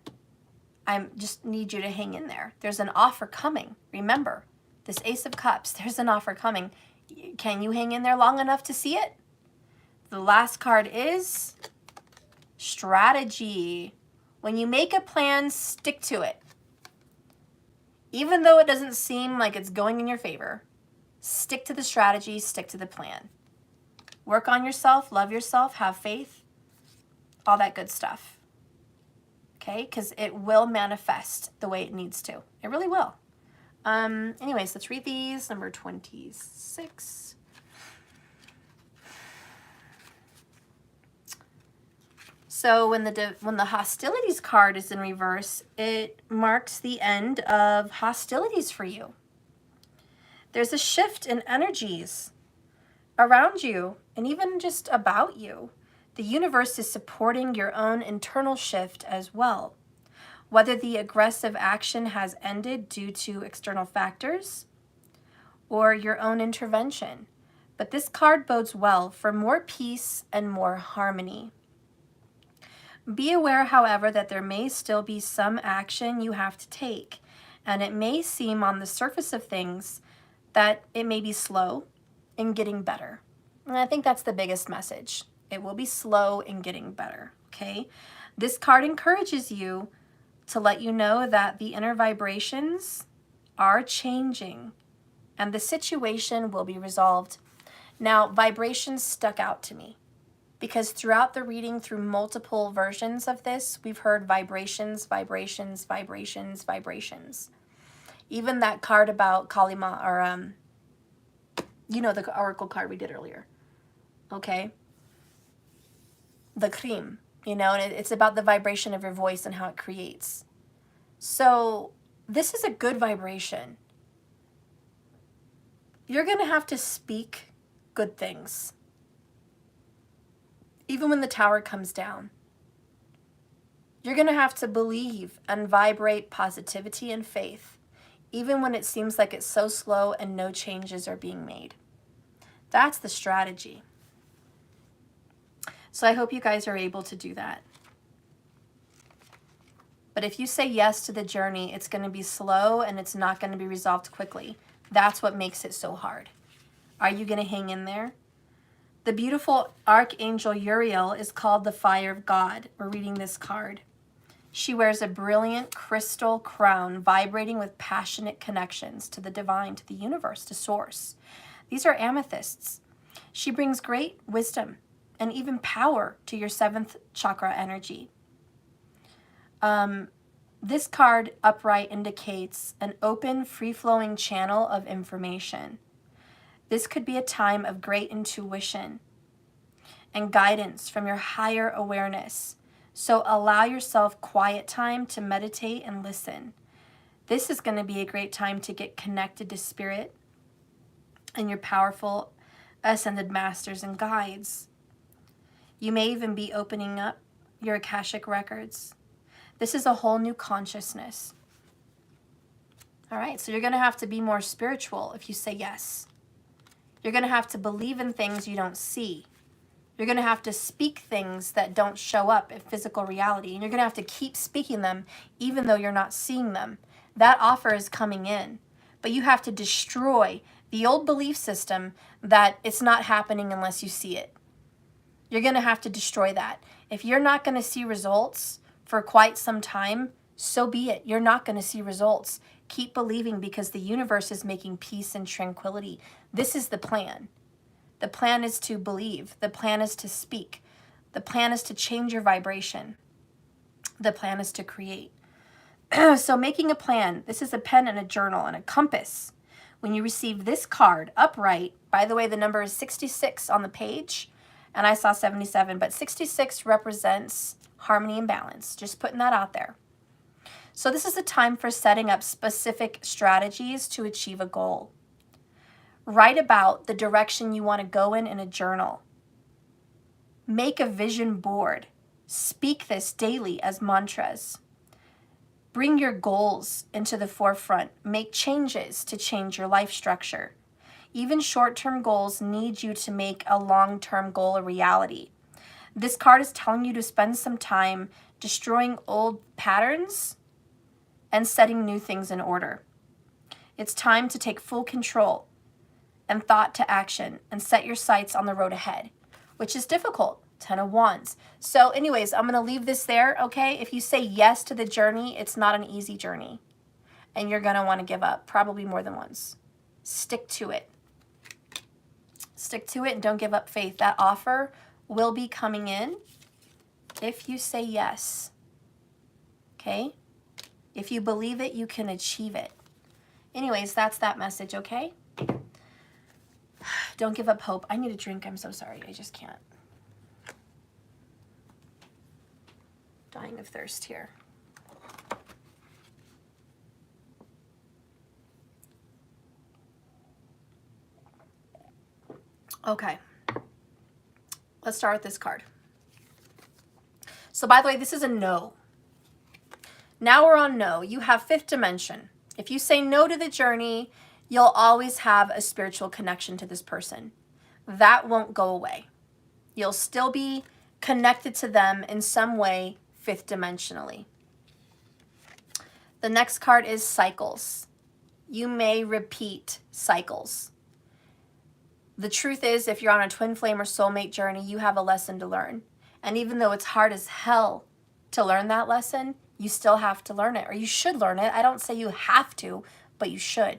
I just need you to hang in there. There's an offer coming. Remember, this Ace of Cups, there's an offer coming. Can you hang in there long enough to see it? The last card is strategy. When you make a plan, stick to it. Even though it doesn't seem like it's going in your favor, stick to the strategy, stick to the plan. Work on yourself, love yourself, have faith, all that good stuff. Okay? Because it will manifest the way it needs to. It really will. Anyways, let's read these. Number 26. So when the hostilities card is in reverse, it marks the end of hostilities for you. There's a shift in energies around you and even just about you. The universe is supporting your own internal shift as well. Whether the aggressive action has ended due to external factors or your own intervention. But this card bodes well for more peace and more harmony. Be aware, however, that there may still be some action you have to take, and it may seem on the surface of things that it may be slow in getting better. And I think that's the biggest message. It will be slow in getting better, okay? This card encourages you to let you know that the inner vibrations are changing and the situation will be resolved. Now, vibrations stuck out to me because throughout the reading, through multiple versions of this, we've heard vibrations, vibrations, vibrations, vibrations. Even that card about Kalima, or you know, the oracle card we did earlier, okay? The cream, you know, and it's about the vibration of your voice and how it creates. So this is a good vibration. You're going to have to speak good things. Even when the tower comes down. You're going to have to believe and vibrate positivity and faith, even when it seems like it's so slow and no changes are being made. That's the strategy. So I hope you guys are able to do that. But if you say yes to the journey, it's going to be slow and it's not going to be resolved quickly. That's what makes it so hard. Are you going to hang in there? The beautiful Archangel Uriel is called the Fire of God. We're reading this card. She wears a brilliant crystal crown vibrating with passionate connections to the divine, to the universe, to source. These are amethysts. She brings great wisdom and even power to your 7th chakra energy. This card upright indicates an open, free-flowing channel of information. This could be a time of great intuition and guidance from your higher awareness. So allow yourself quiet time to meditate and listen. This is going to be a great time to get connected to spirit and your powerful ascended masters and guides. You may even be opening up your Akashic records. This is a whole new consciousness. All right, so you're going to have to be more spiritual if you say yes. You're going to have to believe in things you don't see. You're going to have to speak things that don't show up in physical reality. And you're going to have to keep speaking them even though you're not seeing them. That offer is coming in. But you have to destroy the old belief system that it's not happening unless you see it. You're going to have to destroy that. If you're not going to see results for quite some time, so be it. You're not going to see results. Keep believing because the universe is making peace and tranquility. This is the plan. The plan is to believe. The plan is to speak. The plan is to change your vibration. The plan is to create. So making a plan, this is a pen and a journal and a compass. When you receive this card upright, by the way, the number is 66 on the page, and I saw 77, but 66 represents harmony and balance. Just putting that out there. So this is a time for setting up specific strategies to achieve a goal. Write about the direction you want to go in a journal. Make a vision board. Speak this daily as mantras. Bring your goals into the forefront. Make changes to change your life structure. Even short-term goals need you to make a long-term goal a reality. This card is telling you to spend some time destroying old patterns and setting new things in order. It's time to take full control and thought to action and set your sights on the road ahead, which is difficult. 10 of Wands. So anyways, I'm going to leave this there, okay? If you say yes to the journey, it's not an easy journey. And you're going to want to give up, probably more than once. Stick to it. Stick to it and don't give up faith. That offer will be coming in if you say yes. Okay? If you believe it, you can achieve it. Anyways, that's that message, okay? Don't give up hope. I need a drink. I'm so sorry. I just can't. Dying of thirst here. Okay. Let's start with this card. So by the way, this is a no. Now we're on no. You have fifth dimension. If you say no to the journey, you'll always have a spiritual connection to this person. That won't go away. You'll still be connected to them in some way, fifth dimensionally. The next card is cycles. You may repeat cycles. The truth is, if you're on a twin flame or soulmate journey, you have a lesson to learn. And even though it's hard as hell to learn that lesson, you still have to learn it, or you should learn it. I don't say you have to, but you should.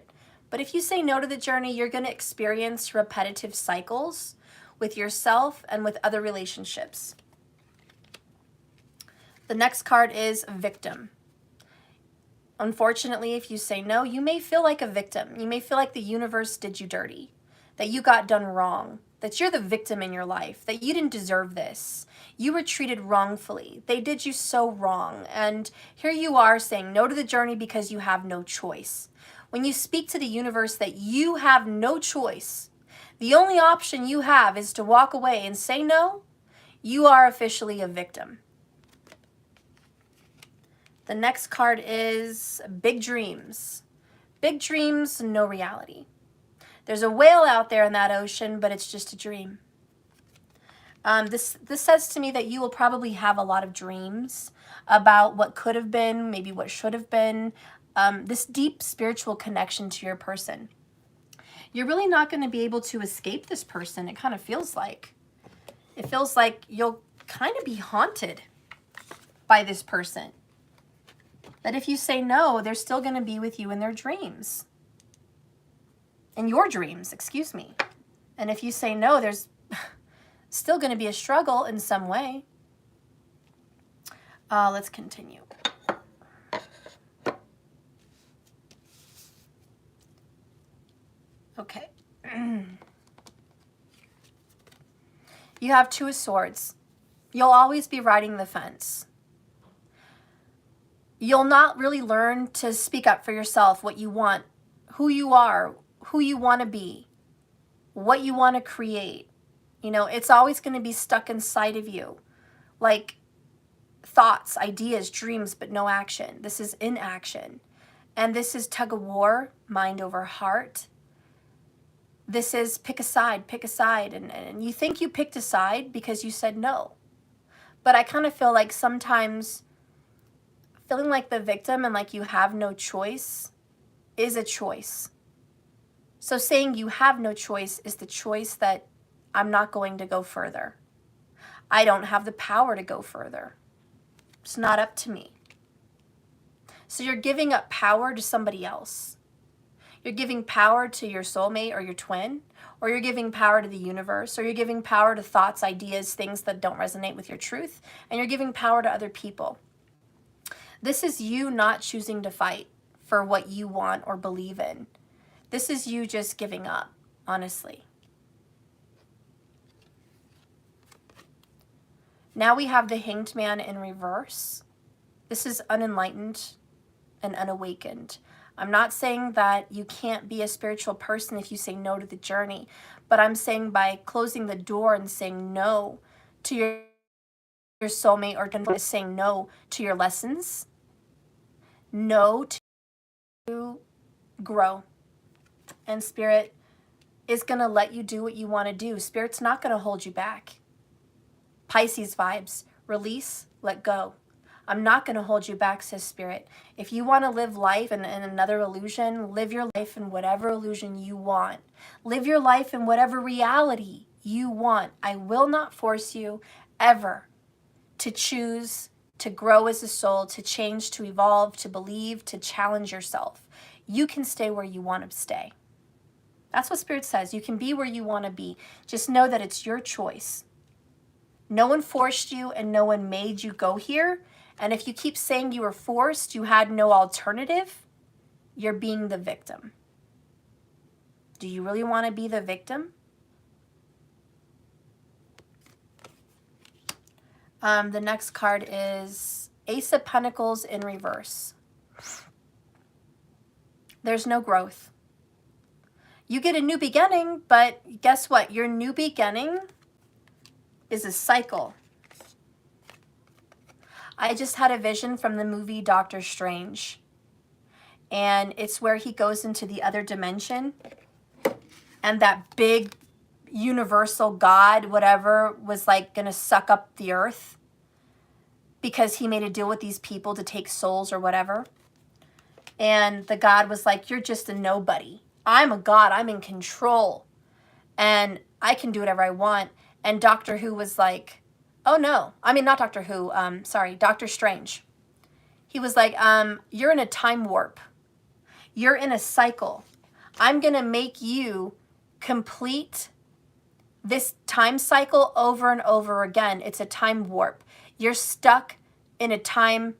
But if you say no to the journey, you're going to experience repetitive cycles with yourself and with other relationships. The next card is victim. Unfortunately, if you say no, you may feel like a victim. You may feel like the universe did you dirty, that you got done wrong, that you're the victim in your life, that you didn't deserve this. You were treated wrongfully. They did you so wrong. And here you are saying no to the journey because you have no choice. When you speak to the universe that you have no choice, the only option you have is to walk away and say no, you are officially a victim. The next card is big dreams. Big dreams, no reality. There's a whale out there in that ocean, but it's just a dream. This says to me that you will probably have a lot of dreams about what could have been, maybe what should have been, this deep spiritual connection to your person. You're really not going to be able to escape this person, it kind of feels like. It feels like you'll kind of be haunted by this person. That if you say no, they're still going to be with you in their dreams. In your dreams, excuse me. And if you say no, there's still going to be a struggle in some way. Let's continue. Okay. You have Two of Swords. You'll always be riding the fence. You'll not really learn to speak up for yourself, what you want, who you are, who you want to be, what you want to create. You know, it's always going to be stuck inside of you. Like thoughts, ideas, dreams, but no action. This is inaction. And this is tug of war, mind over heart. This is pick a side. And you think you picked a side because you said no. But I kind of feel like sometimes feeling like the victim and like you have no choice is a choice. So saying you have no choice is the choice that I'm not going to go further. I don't have the power to go further. It's not up to me. So you're giving up power to somebody else. You're giving power to your soulmate or your twin, or you're giving power to the universe, or you're giving power to thoughts, ideas, things that don't resonate with your truth, and you're giving power to other people. This is you not choosing to fight for what you want or believe in. This is you just giving up, honestly. Now we have the Hanged Man in reverse. This is unenlightened and unawakened. I'm not saying that you can't be a spiritual person if you say no to the journey, but I'm saying by closing the door and saying no to your soulmate, or saying no to your lessons, no to grow. And Spirit is going to let you do what you want to do. Spirit's not going to hold you back. Pisces vibes, release, let go. I'm not going to hold you back, says Spirit. If you want to live life in another illusion, live your life in whatever illusion you want. Live your life in whatever reality you want. I will not force you ever to choose to grow as a soul, to change, to evolve, to believe, to challenge yourself. You can stay where you want to stay. That's what Spirit says. You can be where you want to be. Just know that it's your choice. No one forced you and no one made you go here. And if you keep saying you were forced, you had no alternative, you're being the victim. Do you really want to be the victim? The next card is Ace of Pentacles in reverse. There's no growth. You get a new beginning, but guess what? Your new beginning is a cycle. I just had a vision from the movie Doctor Strange. And it's where he goes into the other dimension. And that big universal God, whatever, was like going to suck up the earth. Because he made a deal with these people to take souls or whatever. And the God was like, you're just a nobody. I'm a God. I'm in control. And I can do whatever I want. And Doctor Who was like, oh no. I mean, not Doctor Who. Sorry, Doctor Strange. He was like, you're in a time warp. You're in a cycle. I'm going to make you complete this time cycle over and over again. It's a time warp. You're stuck in a time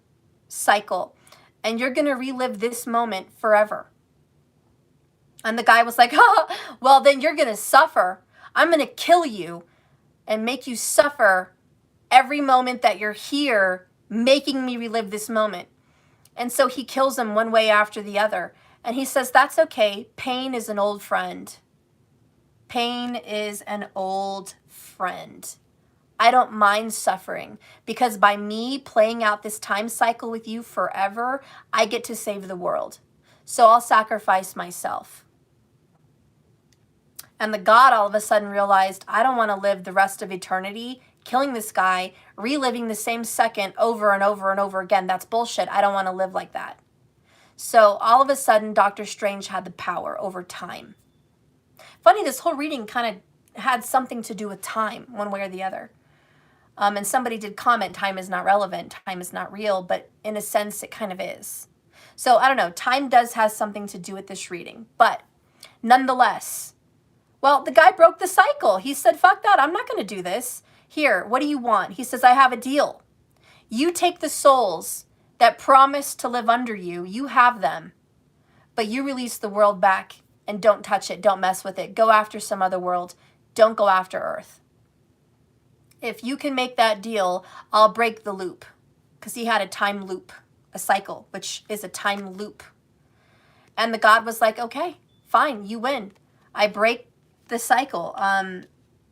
cycle. And you're going to relive this moment forever. And the guy was like, oh, well, then you're going to suffer. I'm going to kill you and make you suffer every moment that you're here, making me relive this moment. And so he kills him one way after the other. And he says, that's okay. Pain is an old friend. Pain is an old friend. I don't mind suffering because by me playing out this time cycle with you forever, I get to save the world. So I'll sacrifice myself. And the God all of a sudden realized, I don't want to live the rest of eternity killing this guy, reliving the same second over and over and over again. That's bullshit. I don't want to live like that. So all of a sudden, Doctor Strange had the power over time. Funny, this whole reading kind of had something to do with time, one way or the other. And somebody did comment, time is not relevant, time is not real, but in a sense, it kind of is. So I don't know, time does have something to do with this reading, but nonetheless, well, the guy broke the cycle. He said, fuck that, I'm not going to do this. Here, what do you want? He says, I have a deal. You take the souls that promise to live under you. You have them. But you release the world back and don't touch it. Don't mess with it. Go after some other world. Don't go after Earth. If you can make that deal, I'll break the loop. Because he had a time loop, a cycle, which is a time loop. And the God was like, okay, fine, you win. I break the cycle.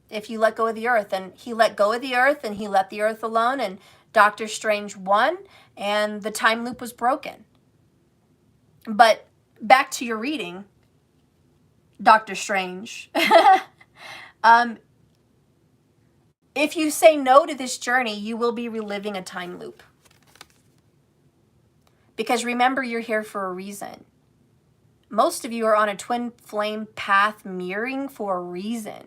If you let go of the earth. And he let go of the earth and he let the earth alone and Doctor Strange won and the time loop was broken. But back to your reading, Doctor Strange. If you say no to this journey, you will be reliving a time loop. Because remember, you're here for a reason. Most of you are on a twin flame path mirroring for a reason.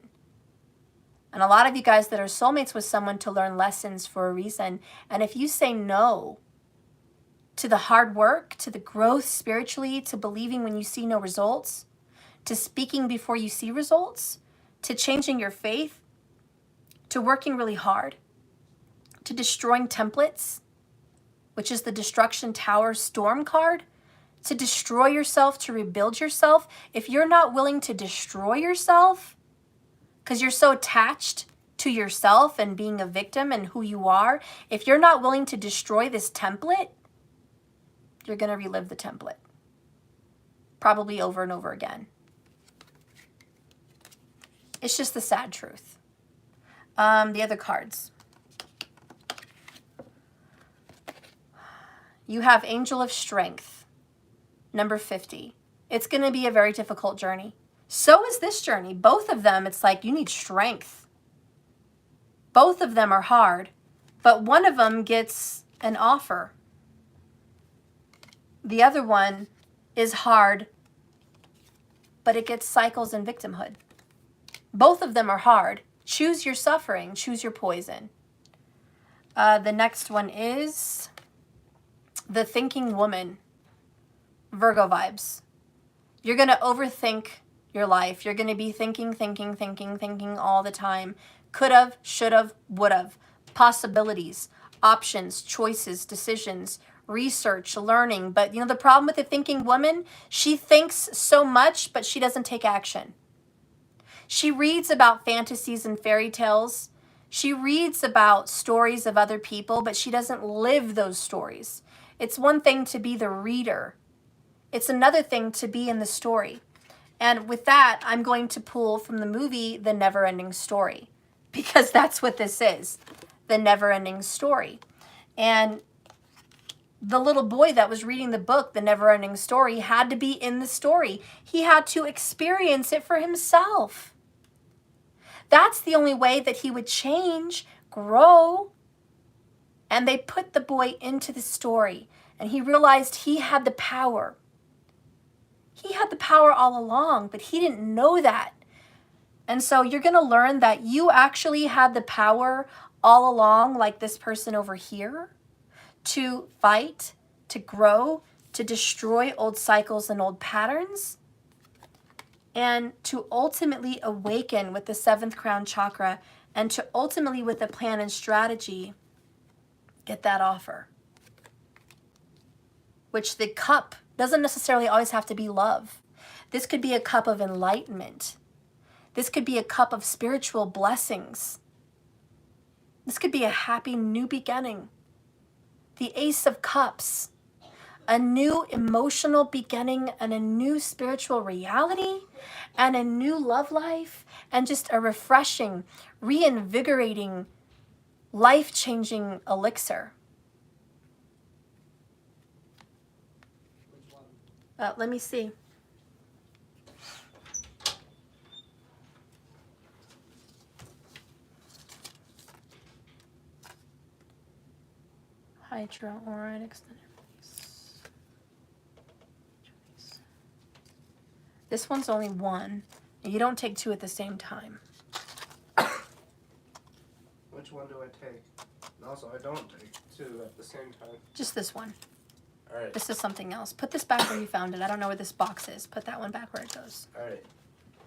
And a lot of you guys that are soulmates with someone to learn lessons for a reason. And if you say no to the hard work, to the growth spiritually, to believing when you see no results, to speaking before you see results, to changing your faith, to working really hard, to destroying templates, which is the Destruction Tower Storm card, to destroy yourself, to rebuild yourself. If you're not willing to destroy yourself, because you're so attached to yourself and being a victim and who you are, if you're not willing to destroy this template, you're going to relive the template. Probably over and over again. It's just the sad truth. The other cards. You have Angel of Strength, number 50. It's going to be a very difficult journey. So is this journey. Both of them, it's like you need strength. Both of them are hard, but one of them gets an offer. The other one is hard, but it gets cycles and victimhood. Both of them are hard. Choose your suffering. Choose your poison. The next one is the Thinking Woman. Virgo vibes. You're going to overthink your life. You're going to be thinking all the time. Could've, should've, would've. Possibilities, options, choices, decisions, research, learning. But you know the problem with the thinking woman? She thinks so much, but she doesn't take action. She reads about fantasies and fairy tales. She reads about stories of other people, but she doesn't live those stories. It's one thing to be the reader. It's another thing to be in the story. And with that, I'm going to pull from the movie The Never-Ending Story, because that's what this is, the never-ending story. And the little boy that was reading the book, The Never-Ending Story, had to be in the story. He had to experience it for himself. That's the only way that he would change, grow. And they put the boy into the story, and he realized he had the power. He had the power all along, but he didn't know that. And so you're going to learn that you actually had the power all along, like this person over here, to fight, to grow, to destroy old cycles and old patterns, and to ultimately awaken with the 7th crown chakra, and to ultimately, with a plan and strategy, get that offer. Which the cup doesn't necessarily always have to be love. This could be a cup of enlightenment. This could be a cup of spiritual blessings. This could be a happy new beginning. The Ace of Cups, a new emotional beginning and a new spiritual reality and a new love life and just a refreshing, reinvigorating, life-changing elixir. Let me see. Hydra, aura, and extended release. This one's only one. You don't take two at the same time. Which one do I take? And also, I don't take two at the same time. Just this one. All right. This is something else. Put this back where you found it. I don't know where this box is. Put that one back where it goes. All right.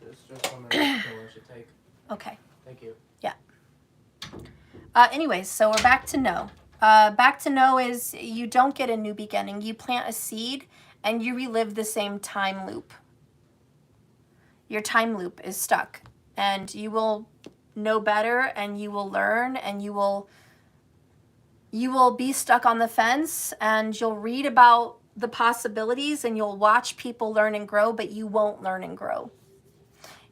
This is just one that I should take. Okay. Thank you. Yeah. Anyways, so we're back to no. Back to no is you don't get a new beginning. You plant a seed and you relive the same time loop. Your time loop is stuck, and you will know better, and you will learn, and you will be stuck on the fence, and you'll read about the possibilities, and you'll watch people learn and grow, but you won't learn and grow.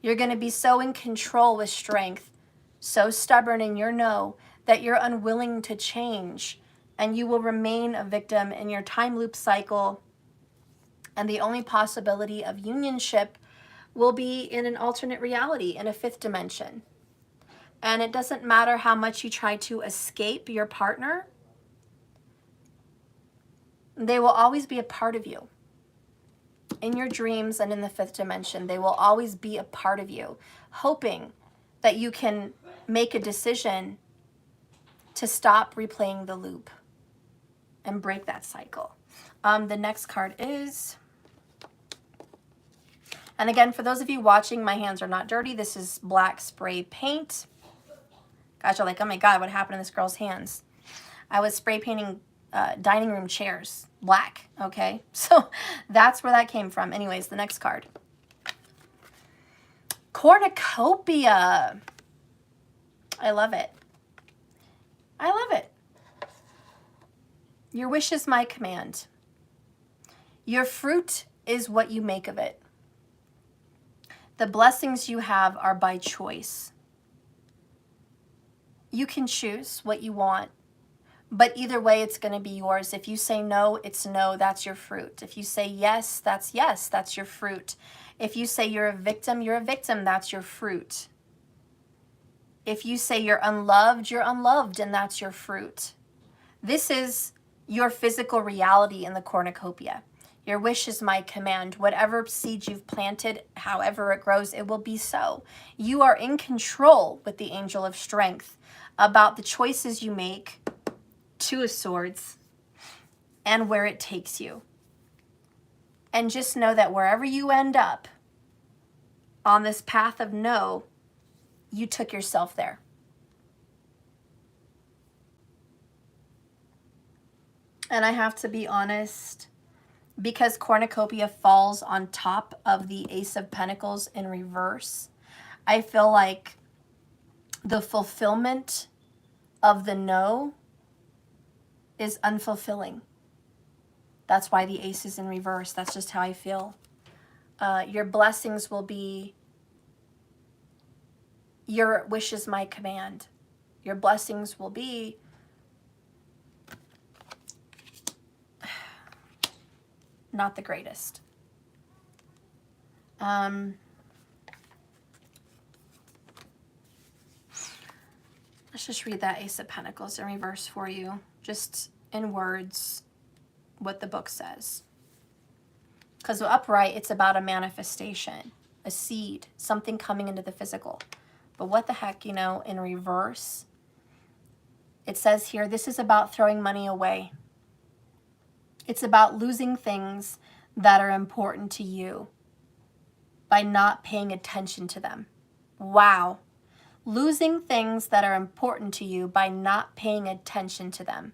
You're going to be so in control with strength, so stubborn in your no, that you're unwilling to change, and you will remain a victim in your time loop cycle. And the only possibility of unionship will be in an alternate reality, in a 5th dimension. And it doesn't matter how much you try to escape your partner, they will always be a part of you. In your dreams and in the 5th dimension, they will always be a part of you, hoping that you can make a decision to stop replaying the loop and break that cycle. The next card is, and again, for those of you watching, my hands are not dirty. This is black spray paint. Guys are like, oh my God, what happened to this girl's hands? I was spray painting dining room chairs black, okay? So that's where that came from. Anyways, the next card. Cornucopia. I love it. I love it. Your wish is my command. Your fruit is what you make of it. The blessings you have are by choice. You can choose what you want, but either way, it's going to be yours. If you say no, it's no, that's your fruit. If you say yes, that's your fruit. If you say you're a victim, that's your fruit. If you say you're unloved, and that's your fruit. This is your physical reality in the cornucopia. Your wish is my command. Whatever seed you've planted, however it grows, it will be so. You are in control with the angel of strength about the choices you make, 2 of swords, and where it takes you. And just know that wherever you end up on this path of no, you took yourself there. And I have to be honest, because cornucopia falls on top of the Ace of Pentacles in reverse, I feel like the fulfillment of the no is unfulfilling. That's why the Ace is in reverse. That's just how I feel. Your blessings will be, your wish is my command. Your blessings will be, not the greatest. Let's just read that Ace of Pentacles in reverse for you, just in words, what the book says. Because upright, it's about a manifestation, a seed, something coming into the physical. But what the heck, you know, in reverse, it says here, this is about throwing money away. It's about losing things that are important to you by not paying attention to them. Wow. Losing things that are important to you by not paying attention to them.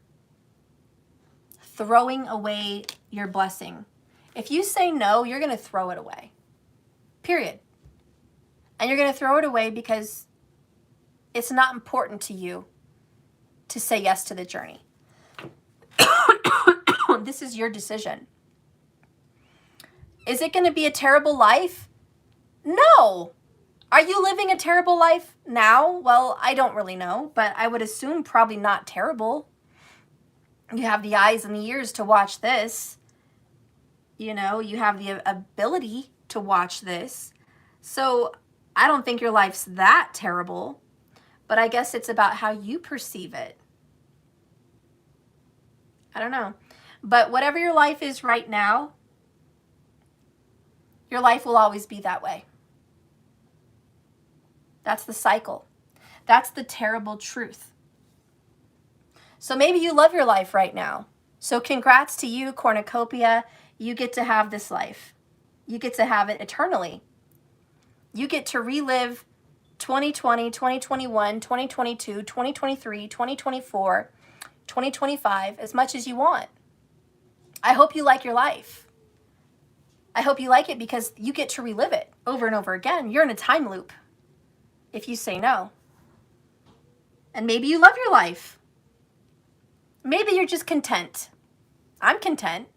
Throwing away your blessing. If you say no, you're going to throw it away. Period. And you're going to throw it away because it's not important to you to say yes to the journey. This is your decision. Is it going to be a terrible life? No. Are you living a terrible life now? Well, I don't really know, but I would assume probably not terrible. You have the eyes and the ears to watch this. You know, you have the ability to watch this. So I don't think your life's that terrible, but I guess it's about how you perceive it. I don't know. But whatever your life is right now, your life will always be that way. That's the cycle. That's the terrible truth. So maybe you love your life right now. So congrats to you, cornucopia. You get to have this life. You get to have it eternally. You get to relive 2020, 2021, 2022, 2023, 2024, 2025 as much as you want. I hope you like your life. I hope you like it because you get to relive it over and over again. You're in a time loop if you say no. And maybe you love your life. Maybe you're just content. I'm content.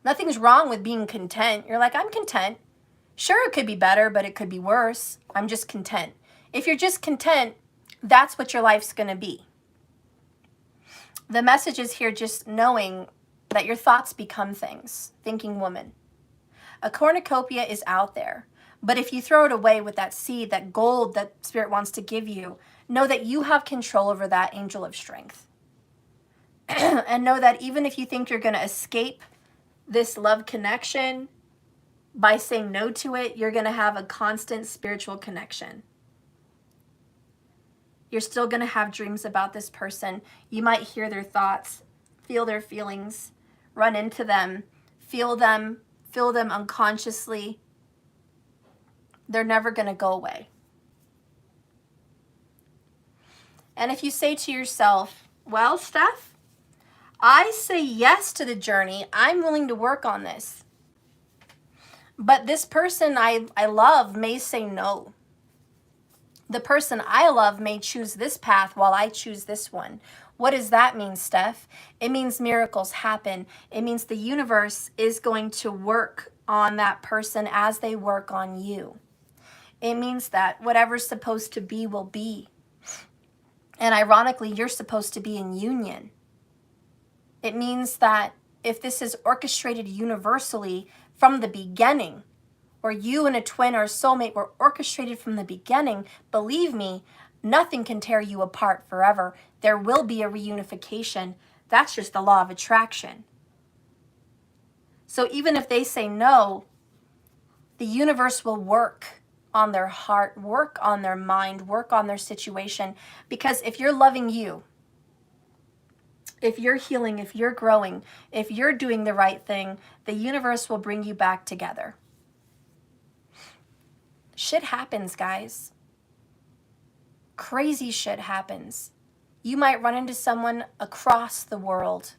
Nothing's wrong with being content. You're like, I'm content. Sure, it could be better, but it could be worse. I'm just content. If you're just content, that's what your life's going to be. The message is here just knowing that your thoughts become things. Thinking woman. A cornucopia is out there. But if you throw it away with that seed, that gold that Spirit wants to give you, know that you have control over that angel of strength. And know that even if you think you're going to escape this love connection by saying no to it, you're going to have a constant spiritual connection. You're still going to have dreams about this person. You might hear their thoughts, feel their feelings, run into them, feel them unconsciously. They're never going to go away. And if you say to yourself, well, Steph, I say yes to the journey. I'm willing to work on this. But this person I love may say no. The person I love may choose this path while I choose this one. What does that mean, Steph? It means miracles happen. It means the universe is going to work on that person as they work on you. It means that whatever's supposed to be will be. And ironically, you're supposed to be in union. It means that if this is orchestrated universally from the beginning, or you and a twin or a soulmate were orchestrated from the beginning, believe me, nothing can tear you apart forever. There will be a reunification. That's just the law of attraction. So even if they say no, the universe will work on their heart, work on their mind, work on their situation. Because if you're loving you, if you're healing, if you're growing, if you're doing the right thing, the universe will bring you back together. Shit happens, guys. Crazy shit happens. You might run into someone across the world.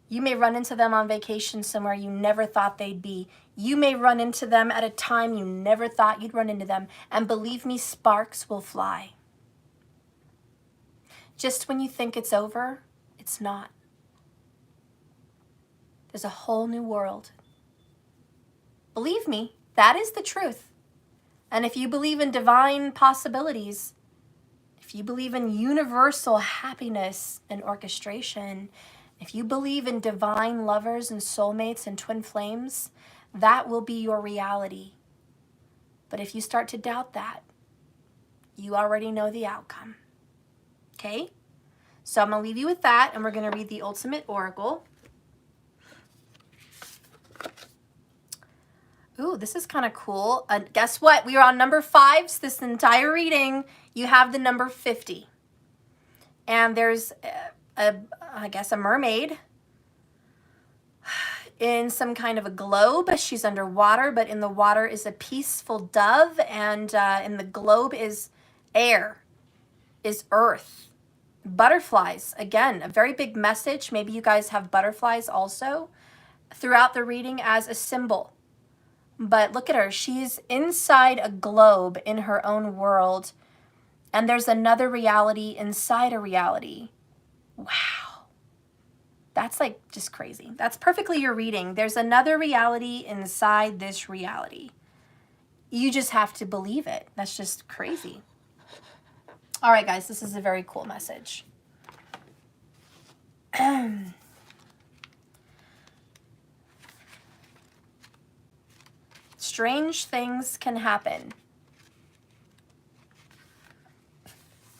You may run into them on vacation somewhere you never thought they'd be. You may run into them at a time you never thought you'd run into them. And believe me, sparks will fly. Just when you think it's over, it's not. There's a whole new world Believe me, that is the truth. And if you believe in divine possibilities, if you believe in universal happiness and orchestration, if you believe in divine lovers and soulmates and twin flames, that will be your reality. But if you start to doubt that, you already know the outcome. Okay? So I'm going to leave you with that, and we're going to read the Ultimate Oracle. Ooh, this is kind of cool. Guess what? We are on number 5. So this entire reading, you have the number 50. And there's, I guess, a mermaid in some kind of a globe. She's underwater, but in the water is a peaceful dove, and in the globe is air, is earth. Butterflies, again, a very big message. Maybe you guys have butterflies also throughout the reading as a symbol. But look at her. She's inside a globe in her own world, and there's another reality inside a reality. Wow. That's like just crazy. That's perfectly your reading. There's another reality inside this reality. You just have to believe it. That's just crazy. All right, guys, this is a very cool message. Strange things can happen.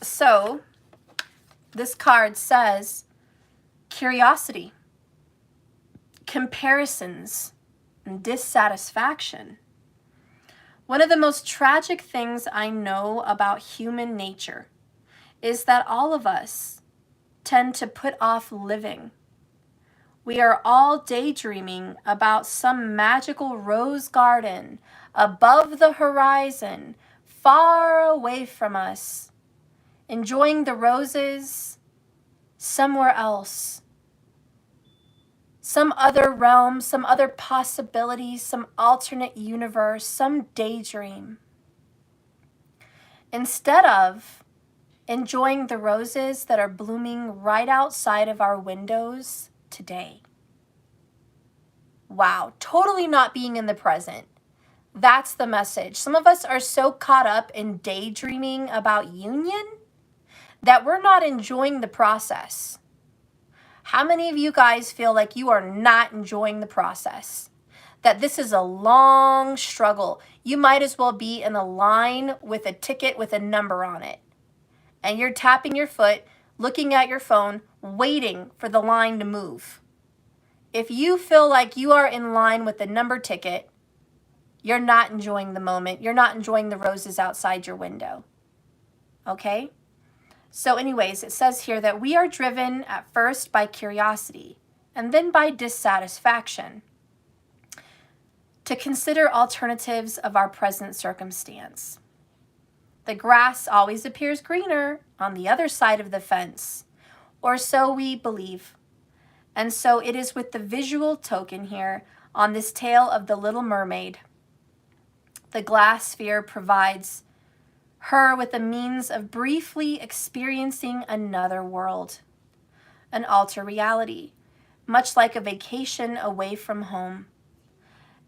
So, this card says curiosity, comparisons, and dissatisfaction. One of the most tragic things I know about human nature is that all of us tend to put off living. We are all daydreaming about some magical rose garden above the horizon, far away from us, enjoying the roses somewhere else, some other realm, some other possibility, some alternate universe, some daydream. Instead of enjoying the roses that are blooming right outside of our windows today. Wow, totally not being in the present. That's the message. Some of us are so caught up in daydreaming about union that we're not enjoying the process. How many of you guys feel like you are not enjoying the process? That this is a long struggle. You might as well be in a line with a ticket with a number on it. And you're tapping your foot, looking at your phone, waiting for the line to move. If you feel like you are in line with the number ticket, you're not enjoying the moment. You're not enjoying the roses outside your window. Okay? So anyways, it says here that we are driven at first by curiosity and then by dissatisfaction to consider alternatives of our present circumstance. The grass always appears greener on the other side of the fence, or so we believe. And so it is with the visual token here on this tale of the Little Mermaid. The glass sphere provides her with a means of briefly experiencing another world, an alter reality, much like a vacation away from home,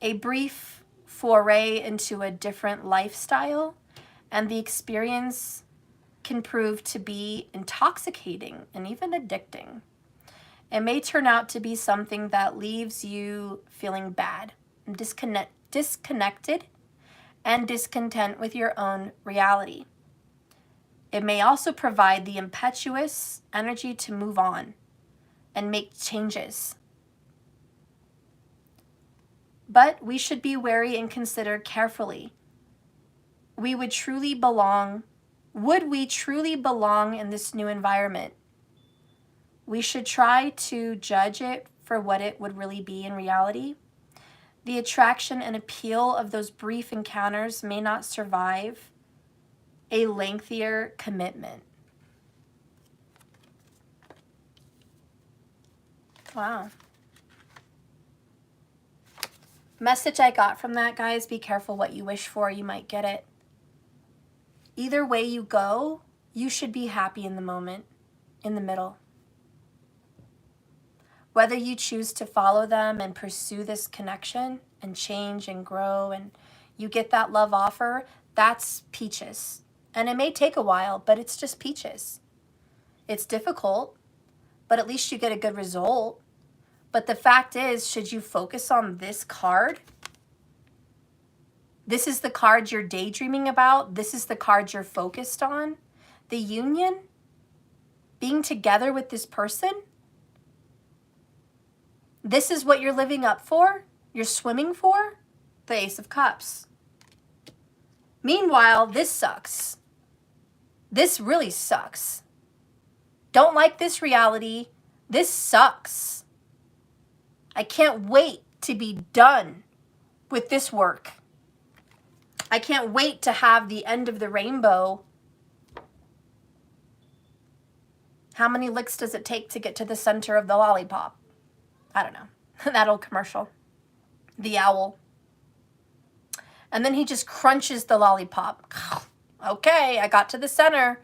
a brief foray into a different lifestyle, and the experience can prove to be intoxicating and even addicting. It may turn out to be something that leaves you feeling bad, disconnected, and discontent with your own reality. It may also provide the impetuous energy to move on and make changes. But we should be wary and consider carefully. Would we truly belong in this new environment? We should try to judge it for what it would really be in reality. The attraction and appeal of those brief encounters may not survive a lengthier commitment. Wow. Message I got from that, guys, be careful what you wish for. You might get it. Either way you go, you should be happy in the moment, in the middle. Whether you choose to follow them and pursue this connection and change and grow, and you get that love offer, that's peaches. And it may take a while, but it's just peaches. It's difficult, but at least you get a good result. But the fact is, should you focus on this card? This is the card you're daydreaming about. This is the card you're focused on. The union, being together with this person. This is what you're living up for? You're swimming for? The Ace of Cups. Meanwhile, this sucks. This really sucks. Don't like this reality. This sucks. I can't wait to be done with this work. I can't wait to have the end of the rainbow. How many licks does it take to get to the center of the lollipop? I don't know. That old commercial. The owl. And then he just crunches the lollipop. Okay, I got to the center.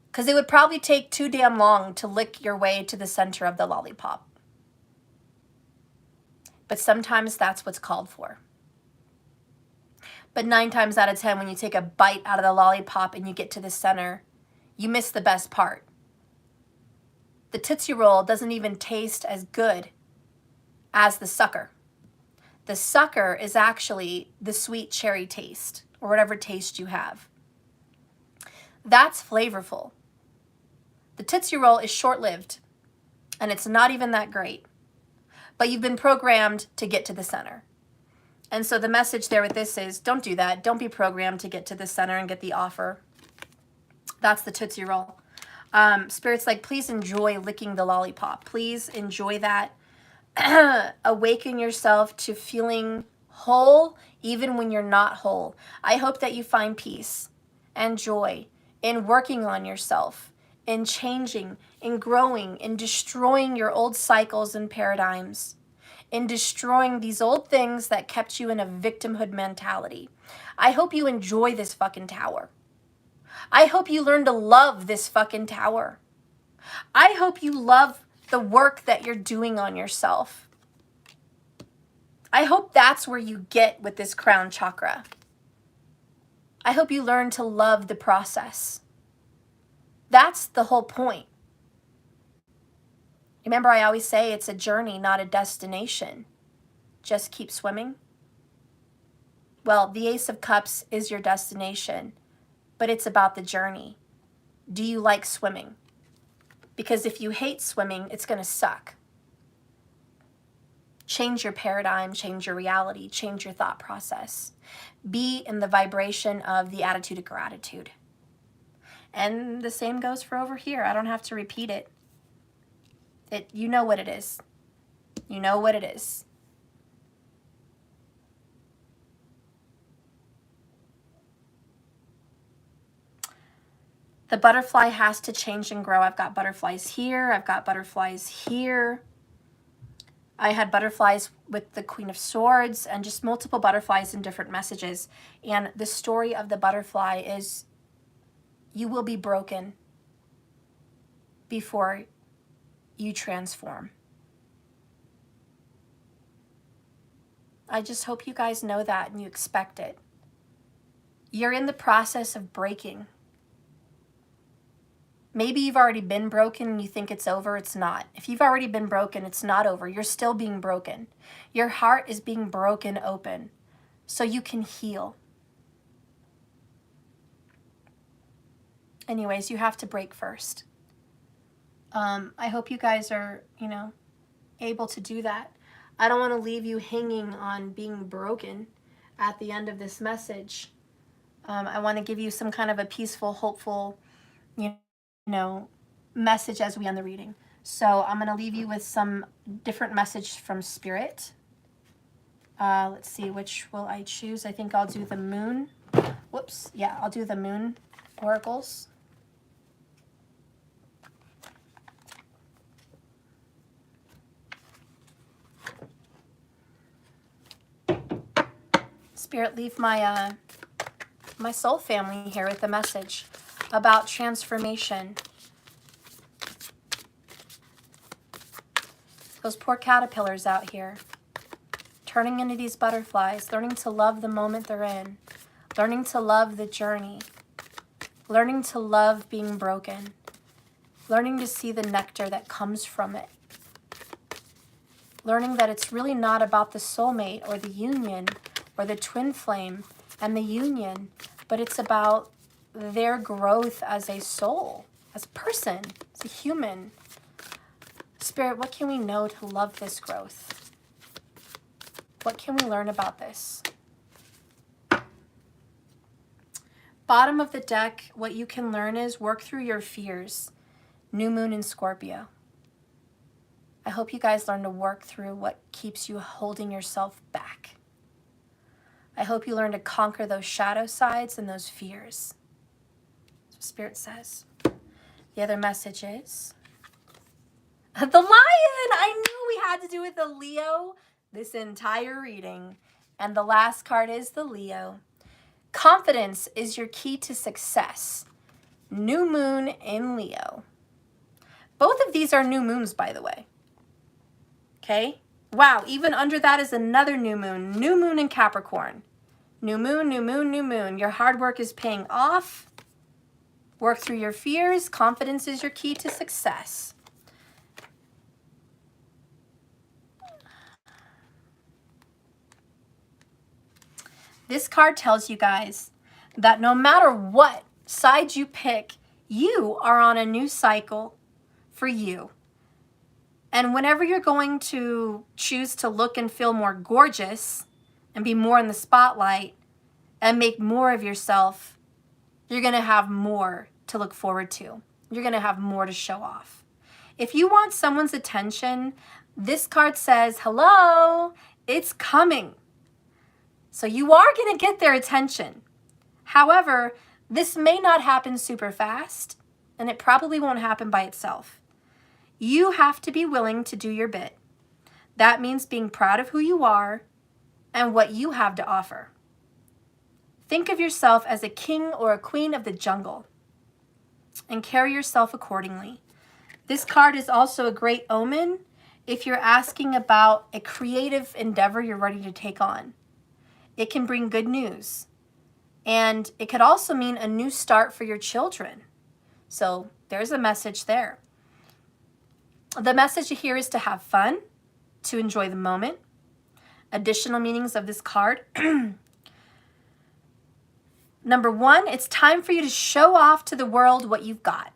Because it would probably take too damn long to lick your way to the center of the lollipop. But sometimes that's what's called for. But 9 times out of 10, when you take a bite out of the lollipop and you get to the center, you miss the best part. The Tootsie Roll doesn't even taste as good as the sucker. The sucker is actually the sweet cherry taste, or whatever taste you have. That's flavorful. The Tootsie Roll is short-lived, and it's not even that great. But you've been programmed to get to the center. And so the message there with this is, don't do that. Don't be programmed to get to the center and get the offer. That's the Tootsie Roll. Spirit's like, please enjoy licking the lollipop. Please enjoy that. Awaken yourself to feeling whole even when you're not whole. I hope that you find peace and joy in working on yourself, in changing, in growing, in destroying your old cycles and paradigms, in destroying these old things that kept you in a victimhood mentality. I hope you enjoy this fucking tower. I hope you learn to love this fucking tower. I hope you love the work that you're doing on yourself. I hope that's where you get with this crown chakra. I hope you learn to love the process. That's the whole point. Remember, I always say it's a journey, not a destination. Just keep swimming. Well, the Ace of Cups is your destination, but it's about the journey. Do you like swimming? Because if you hate swimming, it's going to suck. Change your paradigm, change your reality, change your thought process. Be in the vibration of the attitude of gratitude. And the same goes for over here. I don't have to repeat it. You know what it is. You know what it is. The butterfly has to change and grow. I've got butterflies here. I've got butterflies here. I had butterflies with the Queen of Swords and just multiple butterflies in different messages. And the story of the butterfly is you will be broken before you transform. I just hope you guys know that and you expect it. You're in the process of breaking. Maybe you've already been broken and you think it's over. It's not. If you've already been broken, it's not over. You're still being broken. Your heart is being broken open so you can heal. Anyways, you have to break first. I hope you guys are, able to do that. I don't want to leave you hanging on being broken at the end of this message. I want to give you some kind of a peaceful, hopeful, message as we end the reading. So I'm going to leave you with some different message from Spirit. Let's see, which will I choose? I think I'll do the moon. Whoops. Yeah, I'll do the moon oracles. Spirit, leave my my soul family here with a message about transformation. Those poor caterpillars out here turning into these butterflies, learning to love the moment they're in, learning to love the journey, learning to love being broken, learning to see the nectar that comes from it, learning that it's really not about the soulmate or the union or the twin flame and the union, but it's about their growth as a soul, as a person, as a human. Spirit, what can we know to love this growth? What can we learn about this? Bottom of the deck, what you can learn is work through your fears. New moon in Scorpio. I hope you guys learn to work through what keeps you holding yourself back. I hope you learn to conquer those shadow sides and those fears. That's what Spirit says. The other message is the lion. I knew we had to do with the Leo this entire reading. And the last card is the Leo. Confidence is your key to success. New moon in Leo. Both of these are new moons, by the way. Okay? Wow, even under that is another new moon. New moon in Capricorn. New moon, new moon, new moon. Your hard work is paying off. Work through your fears. Confidence is your key to success. This card tells you guys that no matter what side you pick, you are on a new cycle for you. And whenever you're going to choose to look and feel more gorgeous and be more in the spotlight and make more of yourself, you're going to have more to look forward to. You're going to have more to show off. If you want someone's attention, this card says, hello, it's coming. So you are going to get their attention. However, this may not happen super fast, and it probably won't happen by itself. You have to be willing to do your bit. That means being proud of who you are and what you have to offer. Think of yourself as a king or a queen of the jungle and carry yourself accordingly. This card is also a great omen if you're asking about a creative endeavor you're ready to take on. It can bring good news. And it could also mean a new start for your children. So there's a message there. The message here is to have fun, to enjoy the moment. Additional meanings of this card. Number 1, it's time for you to show off to the world what you've got.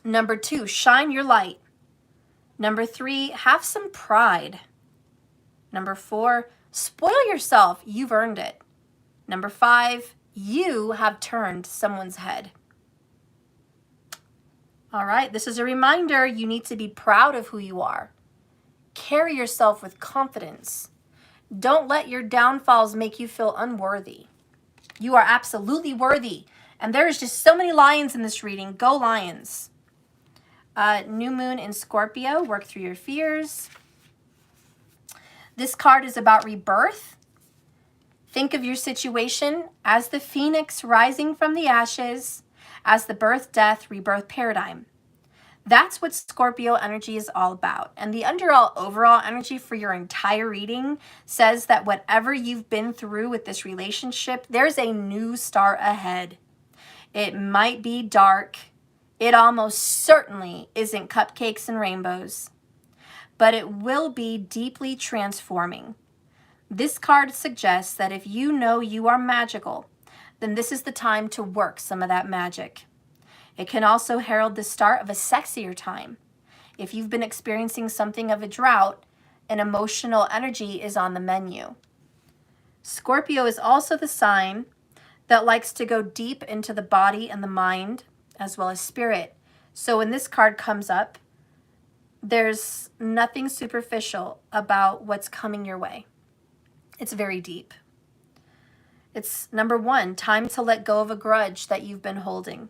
Number 2, shine your light. Number 3, have some pride. Number 4, spoil yourself. You've earned it. Number 5, you have turned someone's head. All right, this is a reminder you need to be proud of who you are. Carry yourself with confidence. Don't let your downfalls make you feel unworthy. You are absolutely worthy. And there is just so many lions in this reading. Go Lions. New moon in Scorpio. Work through your fears. This card is about rebirth. Think of your situation as the phoenix rising from the ashes, as the birth, death, rebirth paradigm. That's what Scorpio energy is all about. And the overall energy for your entire reading says that whatever you've been through with this relationship, there's a new start ahead. It might be dark. It almost certainly isn't cupcakes and rainbows, but it will be deeply transforming. This card suggests that if you know you are magical, then this is the time to work some of that magic. It can also herald the start of a sexier time. If you've been experiencing something of a drought, an emotional energy is on the menu. Scorpio is also the sign that likes to go deep into the body and the mind, as well as spirit. So when this card comes up, there's nothing superficial about what's coming your way. It's very deep. It's number 1, time to let go of a grudge that you've been holding.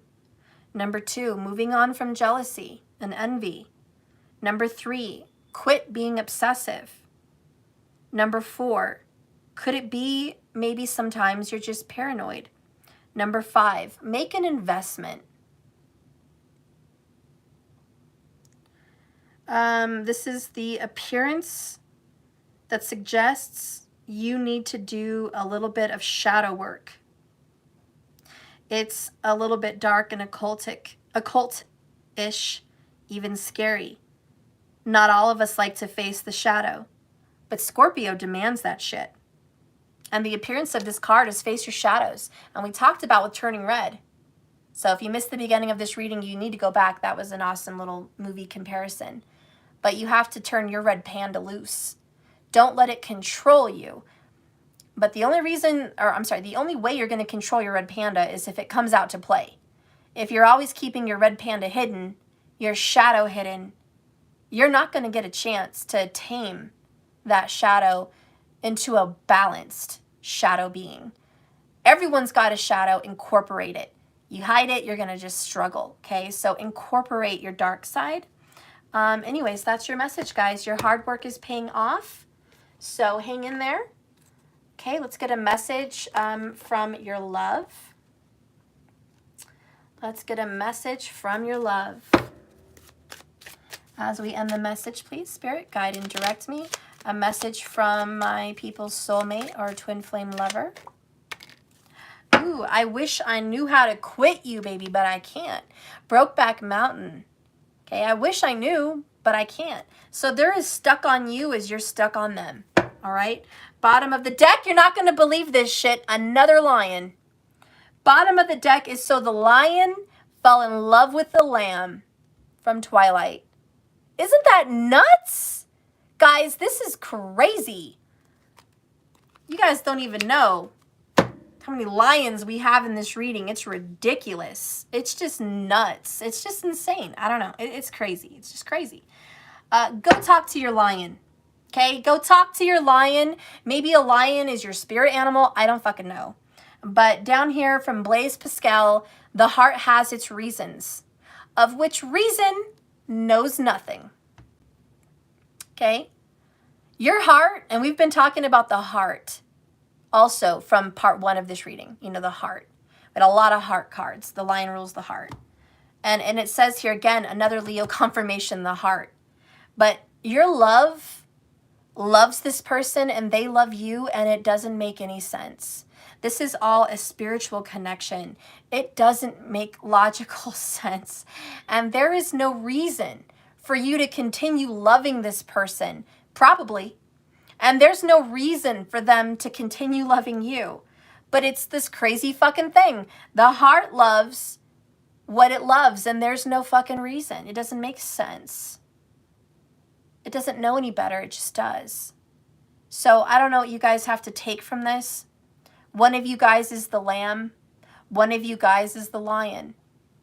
Number 2, moving on from jealousy and envy. Number 3, quit being obsessive. Number 4, could it be maybe sometimes you're just paranoid? Number 5, make an investment. This is the appearance that suggests you need to do a little bit of shadow work. It's a little bit dark and occult-ish, even scary. Not all of us like to face the shadow, but Scorpio demands that shit. And the appearance of this card is face your shadows. And we talked about with turning red. So if you missed the beginning of this reading, you need to go back. That was an awesome little movie comparison. But you have to turn your red panda loose. Don't let it control you. But the only way you're going to control your red panda is if it comes out to play. If you're always keeping your red panda hidden, your shadow hidden, you're not going to get a chance to tame that shadow into a balanced shadow being. Everyone's got a shadow, incorporate it. You hide it, you're going to just struggle, okay? So incorporate your dark side. Anyways, that's your message, guys. Your hard work is paying off, so hang in there. Okay, let's get a message from your love. Let's get a message from your love. As we end the message, please, Spirit, guide and direct me. A message from my people's soulmate or twin flame lover. Ooh, I wish I knew how to quit you, baby, but I can't. Brokeback Mountain. Okay, I wish I knew, but I can't. So they're as stuck on you as you're stuck on them. All right? Bottom of the deck, you're not going to believe this shit. Another lion. Bottom of the deck is so the lion fell in love with the lamb from Twilight. Isn't that nuts? Guys, this is crazy. You guys don't even know how many lions we have in this reading. It's ridiculous. It's just nuts. It's just insane. I don't know. It's crazy. It's just crazy. Go talk to your lion. Okay? Go talk to your lion. Maybe a lion is your spirit animal. I don't fucking know. But down here from Blaise Pascal, the heart has its reasons, of which reason knows nothing. Okay? Your heart, and we've been talking about the heart also from part 1 of this reading, you know, the heart. But a lot of heart cards. The lion rules the heart. And it says here again, another Leo confirmation, the heart. But your love loves this person and they love you, and it doesn't make any sense. This is all a spiritual connection. It doesn't make logical sense. And there is no reason for you to continue loving this person, probably. And there's no reason for them to continue loving you. But it's this crazy fucking thing. The heart loves what it loves, and there's no fucking reason. It doesn't make sense. It doesn't know any better. It just does. So I don't know what you guys have to take from this. One of you guys is the lamb. One of you guys is the lion.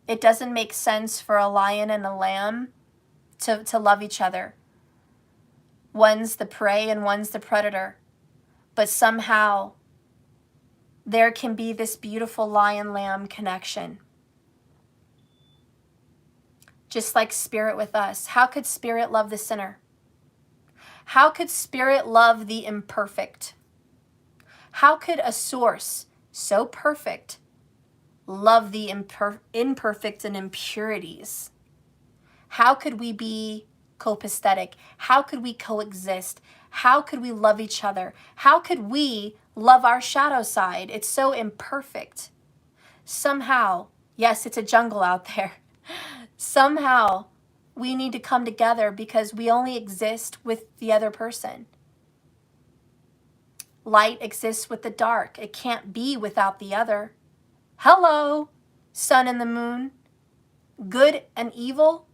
It doesn't make sense for a lion and a lamb to love each other. One's the prey and one's the predator. But somehow there can be this beautiful lion-lamb connection. Just like spirit with us. How could spirit love the sinner? How could spirit love the imperfect? How could a source so perfect love the imperfect and impurities? How could we be copacetic? How could we coexist? How could we love each other? How could we love our shadow side? It's so imperfect. Somehow, yes, it's a jungle out there. Somehow, we need to come together because we only exist with the other person. Light exists with the dark. It can't be without the other. Hello, sun and the moon. Good and evil.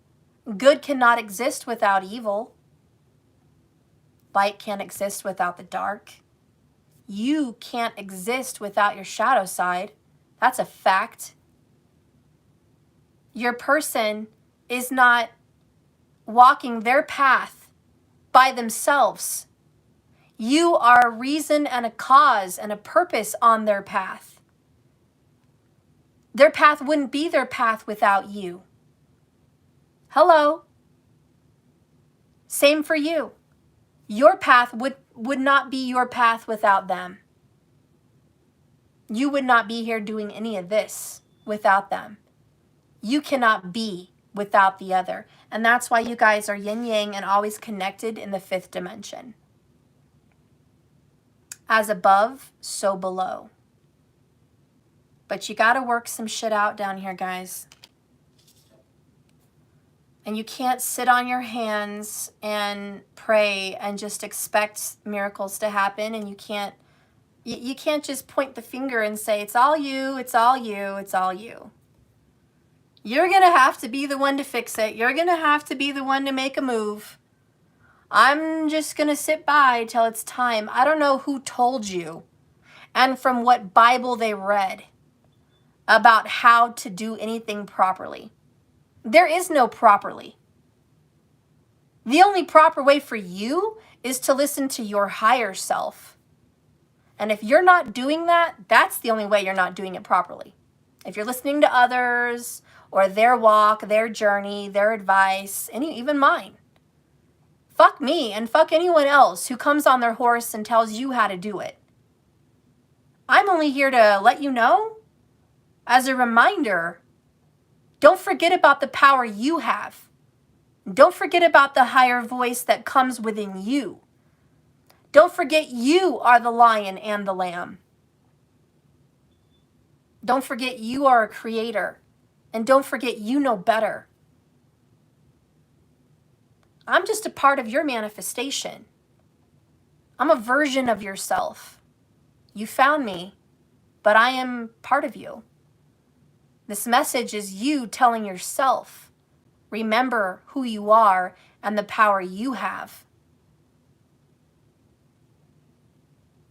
Good cannot exist without evil. Light can't exist without the dark. You can't exist without your shadow side. That's a fact. Your person is not walking their path by themselves. You are a reason and a cause and a purpose on their path. Their path wouldn't be their path without you. Hello. Same for you. Your path would not be your path without them. You would not be here doing any of this without them. You cannot be without the other. And that's why you guys are yin-yang and always connected in the 5th dimension. As above, so below. But you got to work some shit out down here, guys. And you can't sit on your hands and pray and just expect miracles to happen. And you can't just point the finger and say, it's all you, it's all you, it's all you. You're going to have to be the one to fix it. You're going to have to be the one to make a move. I'm just going to sit by till it's time. I don't know who told you and from what Bible they read about how to do anything properly. There is no properly. The only proper way for you is to listen to your higher self. And if you're not doing that, that's the only way you're not doing it properly. If you're listening to others or their walk, their journey, their advice, even mine, fuck me and fuck anyone else who comes on their horse and tells you how to do it. I'm only here to let you know, as a reminder, don't forget about the power you have. Don't forget about the higher voice that comes within you. Don't forget you are the lion and the lamb. Don't forget you are a creator. And don't forget you know better. I'm just a part of your manifestation. I'm a version of yourself. You found me, but I am part of you. This message is you telling yourself, remember who you are and the power you have.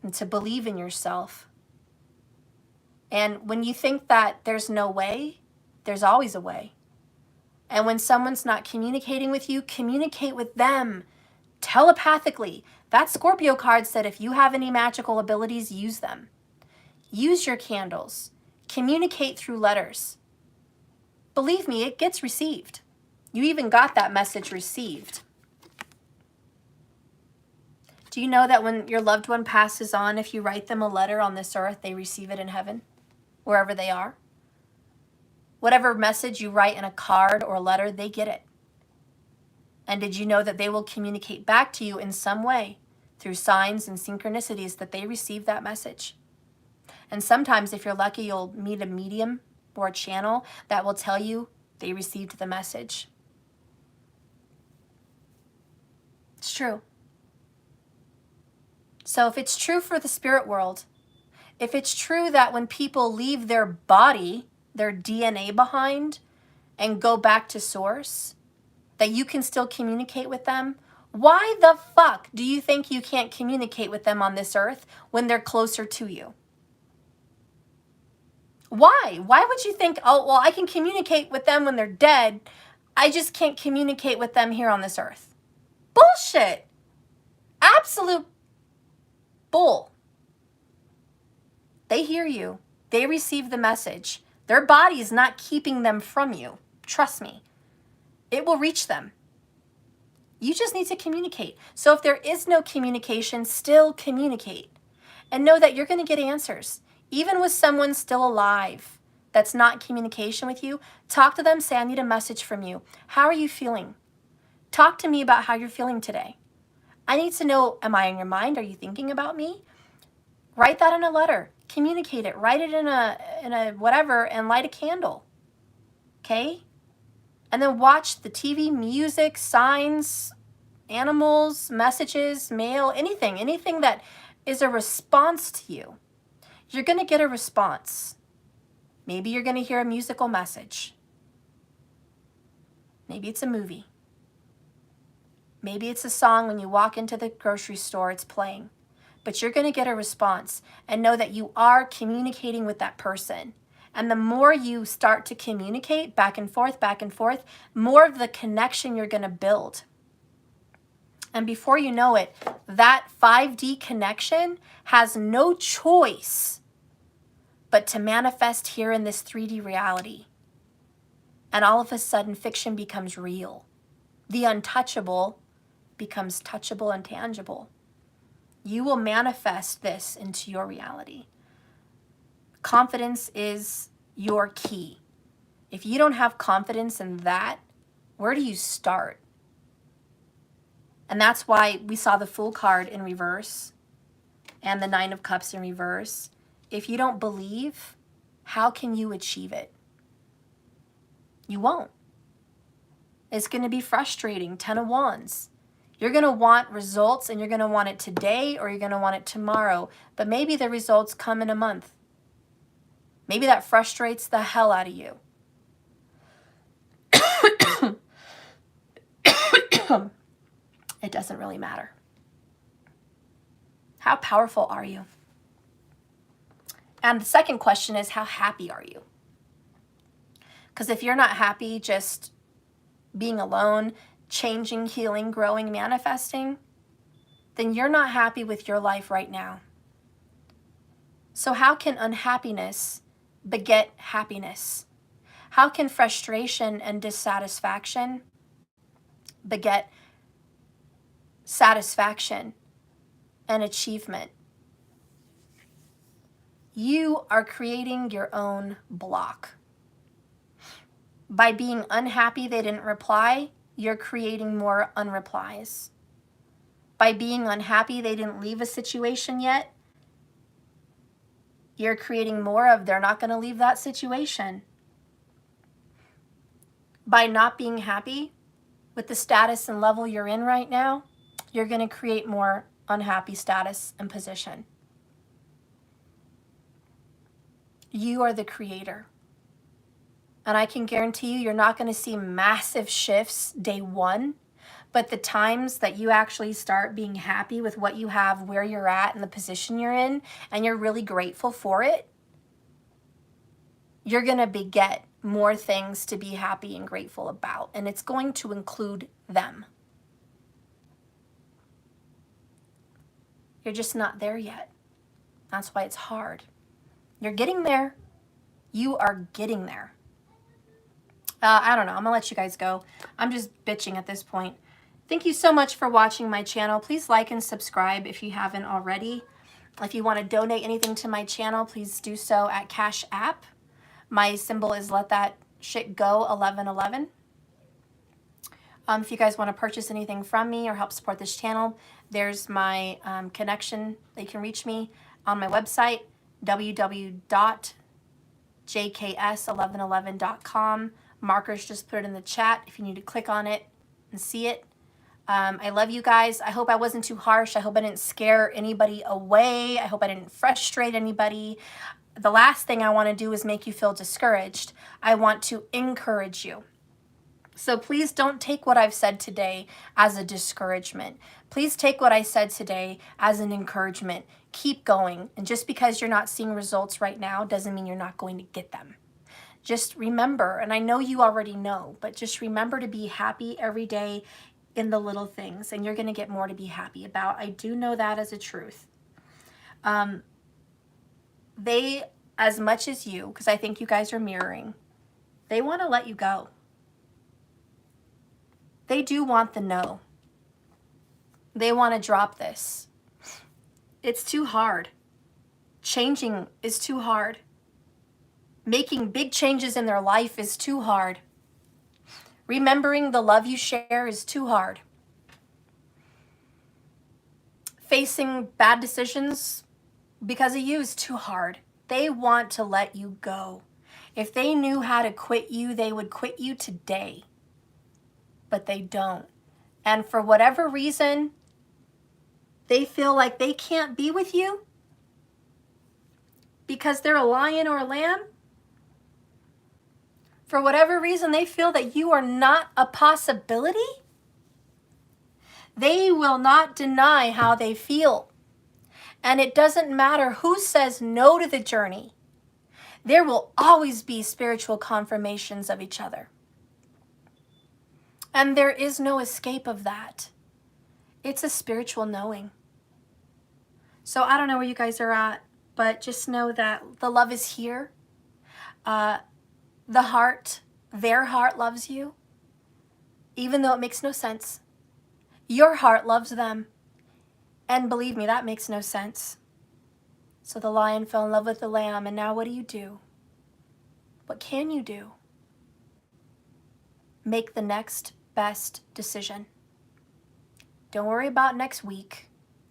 And to believe in yourself. And when you think that there's no way, there's always a way. And when someone's not communicating with you, communicate with them telepathically. That Scorpio card said if you have any magical abilities, use them. Use your candles. Communicate through letters. Believe me, it gets received. You even got that message received. Do you know that when your loved one passes on, if you write them a letter on this earth, they receive it in heaven, wherever they are? Whatever message you write in a card or a letter, they get it. And did you know that they will communicate back to you in some way through signs and synchronicities that they receive that message? And sometimes, if you're lucky, you'll meet a medium or a channel that will tell you they received the message. It's true. So if it's true for the spirit world, if it's true that when people leave their body, their DNA behind, and go back to source, that you can still communicate with them, why the fuck do you think you can't communicate with them on this earth when they're closer to you? Why? Why would you think, oh, well, I can communicate with them when they're dead. I just can't communicate with them here on this earth? Bullshit. Absolute bull. They hear you. They receive the message. Their body is not keeping them from you. Trust me. It will reach them. You just need to communicate. So if there is no communication, still communicate. And know that you're going to get answers. Even with someone still alive that's not in communication with you, talk to them, say, I need a message from you. How are you feeling? Talk to me about how you're feeling today. I need to know, am I in your mind? Are you thinking about me? Write that in a letter. Communicate it. Write it in a whatever and light a candle. Okay? And then watch the TV, music, signs, animals, messages, mail, anything that is a response to you. You're going to get a response. Maybe you're going to hear a musical message. Maybe it's a movie. Maybe it's a song when you walk into the grocery store, it's playing. But you're going to get a response and know that you are communicating with that person. And the more you start to communicate back and forth, more of the connection you're going to build. And before you know it, that 5D connection has no choice but to manifest here in this 3D reality. And all of a sudden, fiction becomes real. The untouchable becomes touchable and tangible. You will manifest this into your reality. Confidence is your key. If you don't have confidence in that, where do you start? And that's why we saw the Fool card in reverse. and the Nine of Cups in reverse. If you don't believe, how can you achieve it? You won't. It's going to be frustrating. 10 of Wands. You're going to want results, and you're going to want it today, or you're going to want it tomorrow. But maybe the results come in a month. Maybe that frustrates the hell out of you. It doesn't really matter. How powerful are you? And the second question is, how happy are you? Because if you're not happy just being alone, changing, healing, growing, manifesting, then you're not happy with your life right now. So how can unhappiness beget happiness? How can frustration and dissatisfaction beget satisfaction and achievement? You are creating your own block. By being unhappy they didn't reply, you're creating more unreplies. By being unhappy they didn't leave a situation yet, you're creating more of they're not going to leave that situation. By not being happy with the status and level you're in right now, you're going to create more unhappy status and position. You are the creator. And I can guarantee you, you're not going to see massive shifts day one, but the times that you actually start being happy with what you have, where you're at, and the position you're in, and you're really grateful for it, you're going to beget more things to be happy and grateful about, and it's going to include them. You're just not there yet. That's why it's hard. You're getting there. You are getting there. I don't know. I'm going to let you guys go. I'm just bitching at this point. Thank you so much for watching my channel. Please like and subscribe if you haven't already. If you want to donate anything to my channel, please do so at Cash App. My symbol is Let That Shit Go 1111. If you guys want to purchase anything from me or help support this channel, there's my connection. They can reach me on my website, www.jks1111.com. Markers, just put it in the chat if you need to click on it and see it. I love you guys. I hope I wasn't too harsh. I hope I didn't scare anybody away. I hope I didn't frustrate anybody. The last thing I want to do is make you feel discouraged. I want to encourage you. So please don't take what I've said today as a discouragement. Please take what I said today as an encouragement. Keep going. And just because you're not seeing results right now doesn't mean you're not going to get them. Just remember, and I know you already know, but just remember to be happy every day in the little things, and you're going to get more to be happy about. I do know that as a truth. They, as much as you, because I think you guys are mirroring, they want to let you go. They do want the no. They want to drop this. It's too hard. Changing is too hard. Making big changes in their life is too hard. Remembering the love you share is too hard. Facing bad decisions because of you is too hard. They want to let you go. If they knew how to quit you, they would quit you today. But they don't. And for whatever reason, they feel like they can't be with you because they're a lion or a lamb. For whatever reason, they feel that you are not a possibility. They will not deny how they feel. And it doesn't matter who says no to the journey. There will always be spiritual confirmations of each other. And there is no escape of that. It's a spiritual knowing. So I don't know where you guys are at, but just know that the love is here. The heart, their heart loves you, even though it makes no sense. Your heart loves them. And believe me, that makes no sense. So the lion fell in love with the lamb, and now what do? What can you do? Make the next best decision. Don't worry about next week,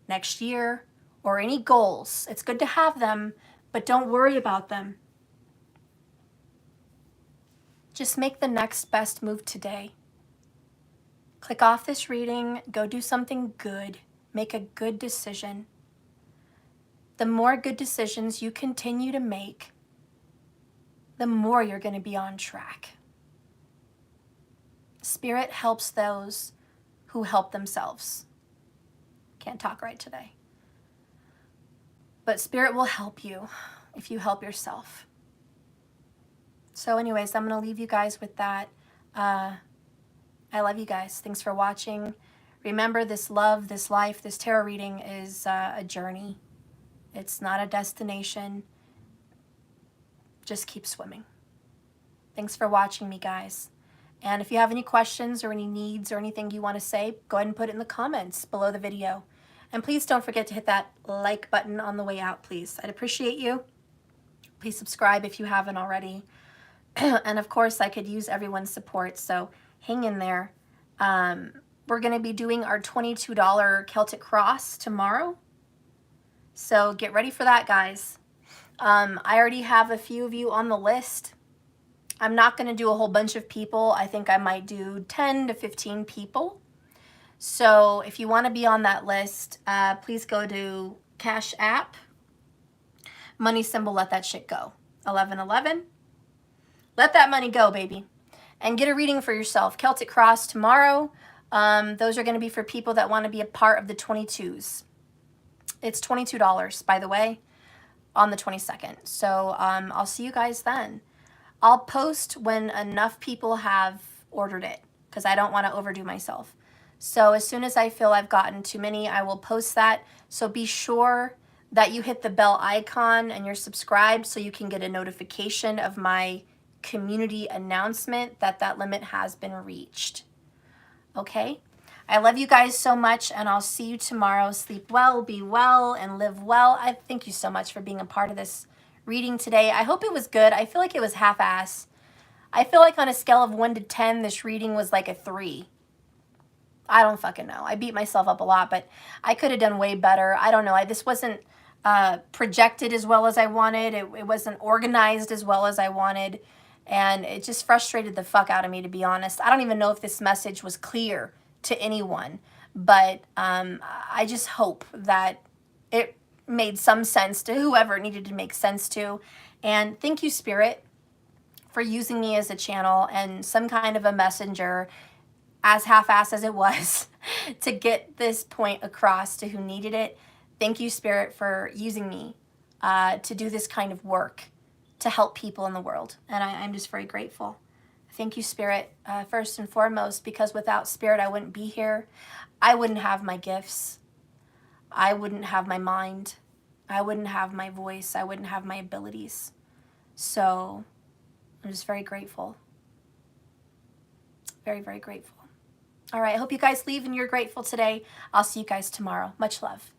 next year, or any goals. It's good to have them, but don't worry about them. Just make the next best move today. Click off this reading, go do something good, make a good decision. The more good decisions you continue to make, the more you're going to be on track. Spirit helps those who help themselves. Can't talk right today. But Spirit will help you if you help yourself. So anyways, I'm going to leave you guys with that. I love you guys. Thanks for watching. Remember, this love, this life, this tarot reading is a journey. It's not a destination. Just keep swimming. Thanks for watching me, guys. And if you have any questions or any needs or anything you want to say, go ahead and put it in the comments below the video. And please don't forget to hit that like button on the way out, please. I'd appreciate you. Please subscribe if you haven't already. And of course, I could use everyone's support, so hang in there. We're going to be doing our $22 Celtic Cross tomorrow. So get ready for that, guys. I already have a few of you on the list. I'm not going to do a whole bunch of people. I think I might do 10 to 15 people. So if you want to be on that list, please go to Cash App. Money symbol, let that shit go. 1111. Let that money go, baby. And get a reading for yourself. Celtic Cross tomorrow. Those are going to be for people that want to be a part of the 22s. It's $22, by the way, on the 22nd. So I'll see you guys then. I'll post when enough people have ordered it, because I don't want to overdo myself. So as soon as I feel I've gotten too many, I will post that. So be sure that you hit the bell icon and you're subscribed so you can get a notification of my community announcement that that limit has been reached. Okay? I love you guys so much, and I'll see you tomorrow. Sleep well, be well, and live well. I thank you so much for being a part of this reading today. I hope it was good. I feel like it was half-ass. I feel like on a scale of 1 to 10, this reading was like a 3. I don't fucking know. I beat myself up a lot, but I could have done way better. I don't know. This wasn't projected as well as I wanted. It wasn't organized as well as I wanted. And it just frustrated the fuck out of me, to be honest. I don't even know if this message was clear to anyone, but I just hope that it made some sense to whoever it needed to make sense to. And thank you, Spirit, for using me as a channel and some kind of a messenger, as half-assed as it was, to get this point across to who needed it. Thank you, Spirit, for using me to do this kind of work, to help people in the world. And I'm just very grateful. Thank you, Spirit, first and foremost, because without Spirit, I wouldn't be here. I wouldn't have my gifts. I wouldn't have my mind. I wouldn't have my voice. I wouldn't have my abilities. So I'm just very grateful. Very, very grateful. All right, I hope you guys leave and you're grateful today. I'll see you guys tomorrow. Much love.